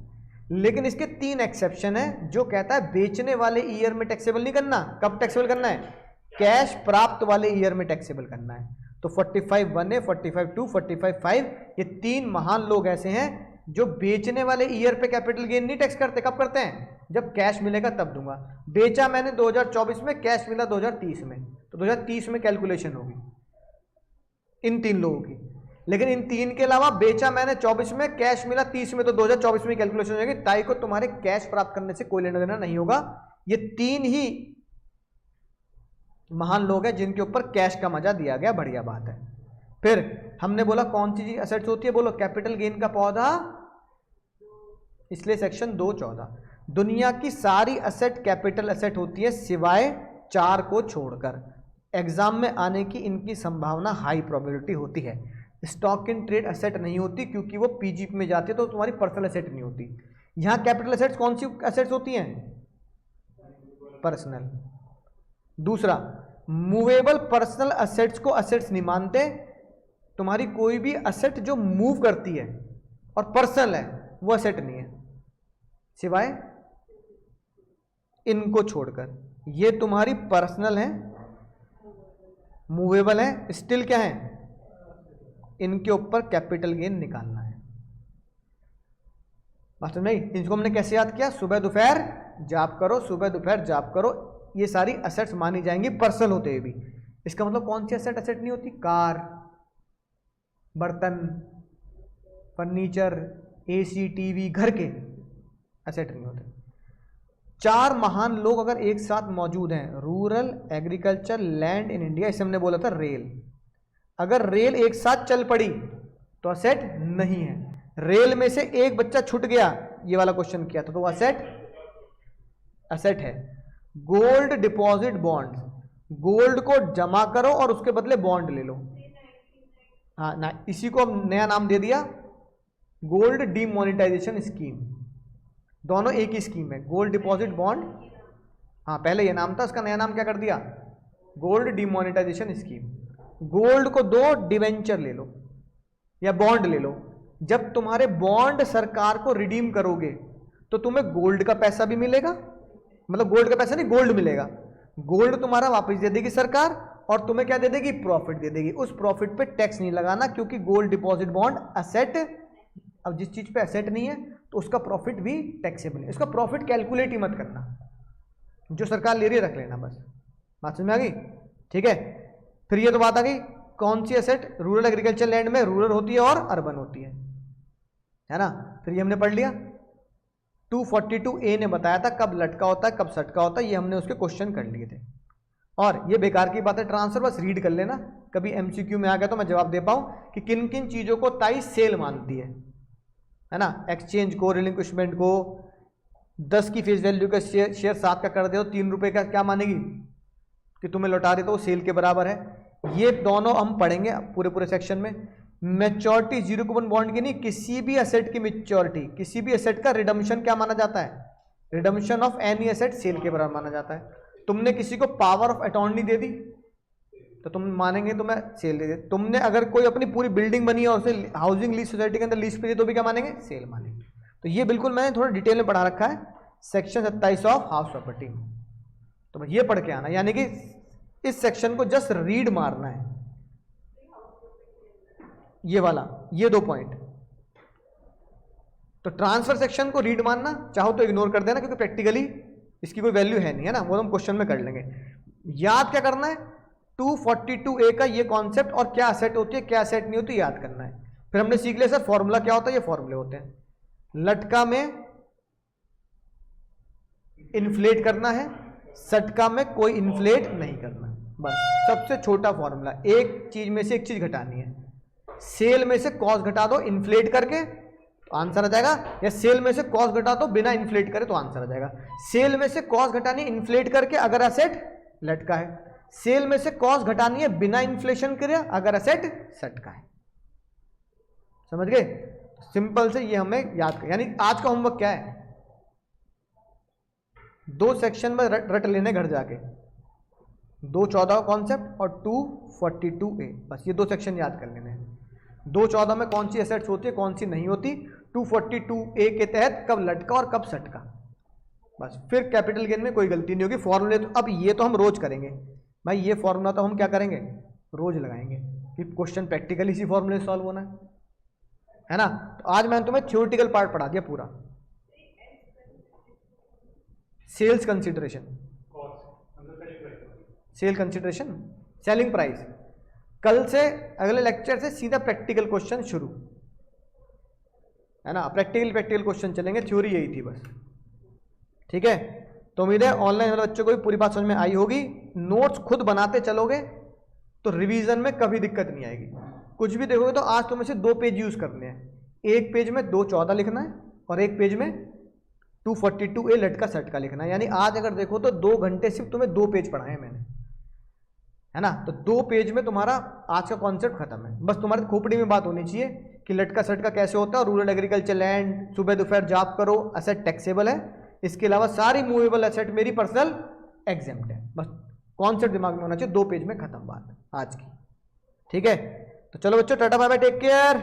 लेकिन इसके 3 एक्सेप्शन है, जो कहता है बेचने वाले ईयर में टैक्सेबल नहीं करना। कब टैक्सेबल करना है? कैश प्राप्त वाले ईयर में टैक्सेबल करना है। तो 45(1) है, 45(2), 45(5), ये 3 महान लोग ऐसे हैं जो बेचने वाले ईयर पे कैपिटल गेन नहीं टैक्स करते। कब करते हैं? जब कैश मिलेगा तब दूंगा। बेचा मैंने 2024 में, कैश मिला 2030 में, तो 2030 में कैलकुलेशन होगी इन 3 लोगों की। लेकिन इन 3 के अलावा बेचा मैंने 24 में, कैश मिला 30 में, तो 2024 में कैलकुलेशन हो जाएगी। ताई को तुम्हारे कैश प्राप्त करने से कोई लेना देना नहीं होगा। ये 3 ही महान लोग हैं जिनके ऊपर कैश का मजा दिया गया। बढ़िया बात है। फिर हमने बोला कौन सी चीज असेट्स होती है? बोलो कैपिटल गेन का पौधा, इसलिए सेक्शन 2(14). दुनिया की सारी असेट कैपिटल असेट होती है सिवाय 4 को छोड़कर। एग्जाम में आने की इनकी संभावना हाई प्रोबेबिलिटी होती है। स्टॉक इन ट्रेड असेट नहीं होती क्योंकि वो पीजी में जाती है, तो तुम्हारी पर्सनल असेट नहीं होती। यहां कैपिटल असेट्स कौन सी असेट्स होती हैं? पर्सनल। दूसरा, मूवेबल पर्सनल असेट्स को असेट्स नहीं मानते। तुम्हारी कोई भी असेट जो मूव करती है और पर्सनल है वो असेट नहीं है, सिवाय इनको छोड़कर। ये तुम्हारी पर्सनल है, मूवेबल है, स्टिल क्या है? इनके ऊपर कैपिटल गेन निकालना है। बात समझ में? इनको हमने कैसे याद किया? सुबह दोपहर जाप करो, सुबह दोपहर जाप करो। ये सारी असेट्स मानी जाएंगी पर्सनल होते हुए भी। इसका मतलब कौन सी असेट असेट नहीं होती? कार, बर्तन, फर्नीचर, एसी, टीवी, घर के असेट नहीं होते। 4 महान लोग अगर एक साथ मौजूद हैं, rural, agriculture, land in India, इसे हमने बोला था रेल। अगर रेल एक साथ चल पड़ी तो असेट नहीं है। रेल में से एक बच्चा छूट गया, ये वाला क्वेश्चन किया था, तो वो असेट है। गोल्ड डिपॉजिट बॉन्ड, गोल्ड को जमा करो और उसके बदले बॉन्ड ले लो। हाँ ना, इसी को अब नया नाम दे दिया गोल्ड डीमोनेटाइजेशन स्कीम। दोनों एक ही स्कीम है, गोल्ड डिपॉजिट बॉन्ड। हाँ, पहले ये नाम था, उसका नया नाम क्या कर दिया? Gold demonetisation scheme. गोल्ड को दो, डिवेंचर ले लो या बॉन्ड ले लो। जब तुम्हारे बॉन्ड सरकार को रिडीम करोगे तो तुम्हें गोल्ड का पैसा भी मिलेगा, मतलब गोल्ड का पैसा नहीं, गोल्ड मिलेगा। गोल्ड तुम्हारा वापस दे देगी सरकार और तुम्हें क्या दे देगी? प्रॉफिट दे देगी। उस प्रॉफिट पे टैक्स नहीं लगाना, क्योंकि गोल्ड डिपॉजिट बॉन्ड असेट। अब जिस चीज पे असेट नहीं है तो उसका प्रॉफिट भी टैक्सेबल है। उसका प्रॉफिट कैलकुलेट ही मत करना, जो सरकार ले रही है रख लेना बस। बात समझ में आ गई? ठीक है। फिर ये तो बात आ गई कौन सी असेट रूरल एग्रीकल्चर लैंड में रूरल होती है और अर्बन होती है ना। फिर ये हमने पढ़ लिया। 242A ने बताया था कब लटका होता है कब सटका होता है, ये हमने उसके क्वेश्चन कर लिए थे। और ये बेकार की बात है, ट्रांसफर बस रीड कर लेना, कभी MCQ में आ गया तो मैं जवाब दे पाऊं कि किन किन चीजों को ताई सेल मानती है ना। एक्सचेंज को, रिलिंक्विशमेंट को, 10 की फेस वैल्यू का शेयर 7 का कर दे तो 3 रुपए का क्या मानेगी कि तुम्हें लौटा दे, तो वो सेल के बराबर है। ये दोनों हम पढ़ेंगे पूरे सेक्शन में। मैच्योरिटी जीरो कूपन बॉन्ड की नहीं, किसी भी एसेट की मैच्योरिटी, किसी भी एसेट का रिडम्पशन क्या माना जाता है? Redemption of any asset sale के बराबर माना जाता है। तुमने किसी को पावर ऑफ अटॉर्नी दे दी तो तुम मानेंगे तो मैं सेल दे दे। तुमने अगर कोई अपनी पूरी बिल्डिंग बनी है और उसे हाउसिंग लीज सोसाइटी के अंदर लीज पे दी तो भी क्या मानेंगे? सेल मानेंगे। तो ये बिल्कुल मैंने थोड़ा डिटेल में पढ़ा रखा है सेक्शन 27 ऑफ हाउस प्रॉपर्टी में, तो ये पढ़ के आना, यानी कि इस सेक्शन को जस्ट रीड मारना है, ये वाला, ये 2 पॉइंट। तो ट्रांसफर सेक्शन को रीड मारना, चाहो तो इग्नोर कर देना क्योंकि प्रैक्टिकली इसकी कोई वैल्यू है नहीं, है ना, वो हम क्वेश्चन में कर लेंगे। याद क्या करना है? 242A का ये कॉन्सेप्ट और क्या असेट होती है क्या असेट नहीं होती याद करना है। फिर हमने सीख लिया सर फॉर्मूला क्या होता है, ये फॉर्मूले होते हैं। लटका में इन्फ्लेट करना है, सटका में कोई इन्फ्लेट नहीं करना, बस सबसे छोटा फॉर्मूला। एक चीज में से एक चीज घटानी है। सेल में से कॉस्ट घटा दो इन्फ्लेट करके तो आंसर आ जाएगा, या सेल में से कॉस्ट घटा दो बिना इन्फ्लेट करे तो आंसर आ जाएगा। सेल में से कॉस्ट घटानी है इन्फ्लेट करके अगर एसेट लटका है, सेल में से कॉस्ट घटानी है बिना इन्फ्लेशन करे अगर एसेट सटका है। समझ गए? सिंपल से ये हमें याद कर, यानी आज का होमवर्क क्या है? 2 सेक्शन में रट लेने घर जाके, 214 कॉन्सेप्ट और 242A, बस ये 2 सेक्शन याद कर लेने हैं। 214 में कौन सी एसेट्स होती है कौन सी नहीं होती, 242A के तहत कब लटका और कब सटका, बस। फिर कैपिटल गेन में कोई गलती नहीं होगी। फॉर्मूले तो अब ये तो हम रोज करेंगे भाई, ये फॉर्मूला तो हम क्या करेंगे, रोज लगाएंगे, कि क्वेश्चन प्रैक्टिकली इसी फॉर्मूले से सॉल्व होना है ना। तो आज मैंने तुम्हें थ्योरेटिकल पार्ट पढ़ा दिया पूरा। Sales consideration, sale consideration, selling price. कल से अगले लेक्चर से सीधा प्रैक्टिकल क्वेश्चन शुरू है ना, प्रैक्टिकल क्वेश्चन चलेंगे, थ्योरी यही थी बस, ठीक है। तो उम्मीद है ऑनलाइन वाले बच्चों को भी पूरी बात समझ में आई होगी। नोट्स खुद बनाते चलोगे तो रिवीजन में कभी दिक्कत नहीं आएगी। कुछ भी देखोगे तो आज तुम्हें से 2 पेज यूज करने हैं, एक पेज में 214 लिखना है और एक पेज में 242A लटका सटका लिखना है। यानी आज अगर देखो तो 2 घंटे सिर्फ तुम्हें 2 पेज पढ़ाए हैं मैंने, है ना। तो 2 पेज में तुम्हारा आज का कॉन्सेप्ट खत्म है। बस तुम्हारी खोपड़ी में बात होनी चाहिए कि लटका सटका कैसे होता है, और रूरल एग्रीकल्चर लैंड, सुबह दोपहर जॉब करो, एसेट टैक्सेबल है, इसके अलावा सारी मूवेबल एसेट मेरी पर्सनल एग्जेम्प्ट है। बस कॉन्सेप्ट दिमाग में होना चाहिए, 2 पेज में खत्म बात आज की, ठीक है। तो चलो बच्चों, tata bye bye, take care.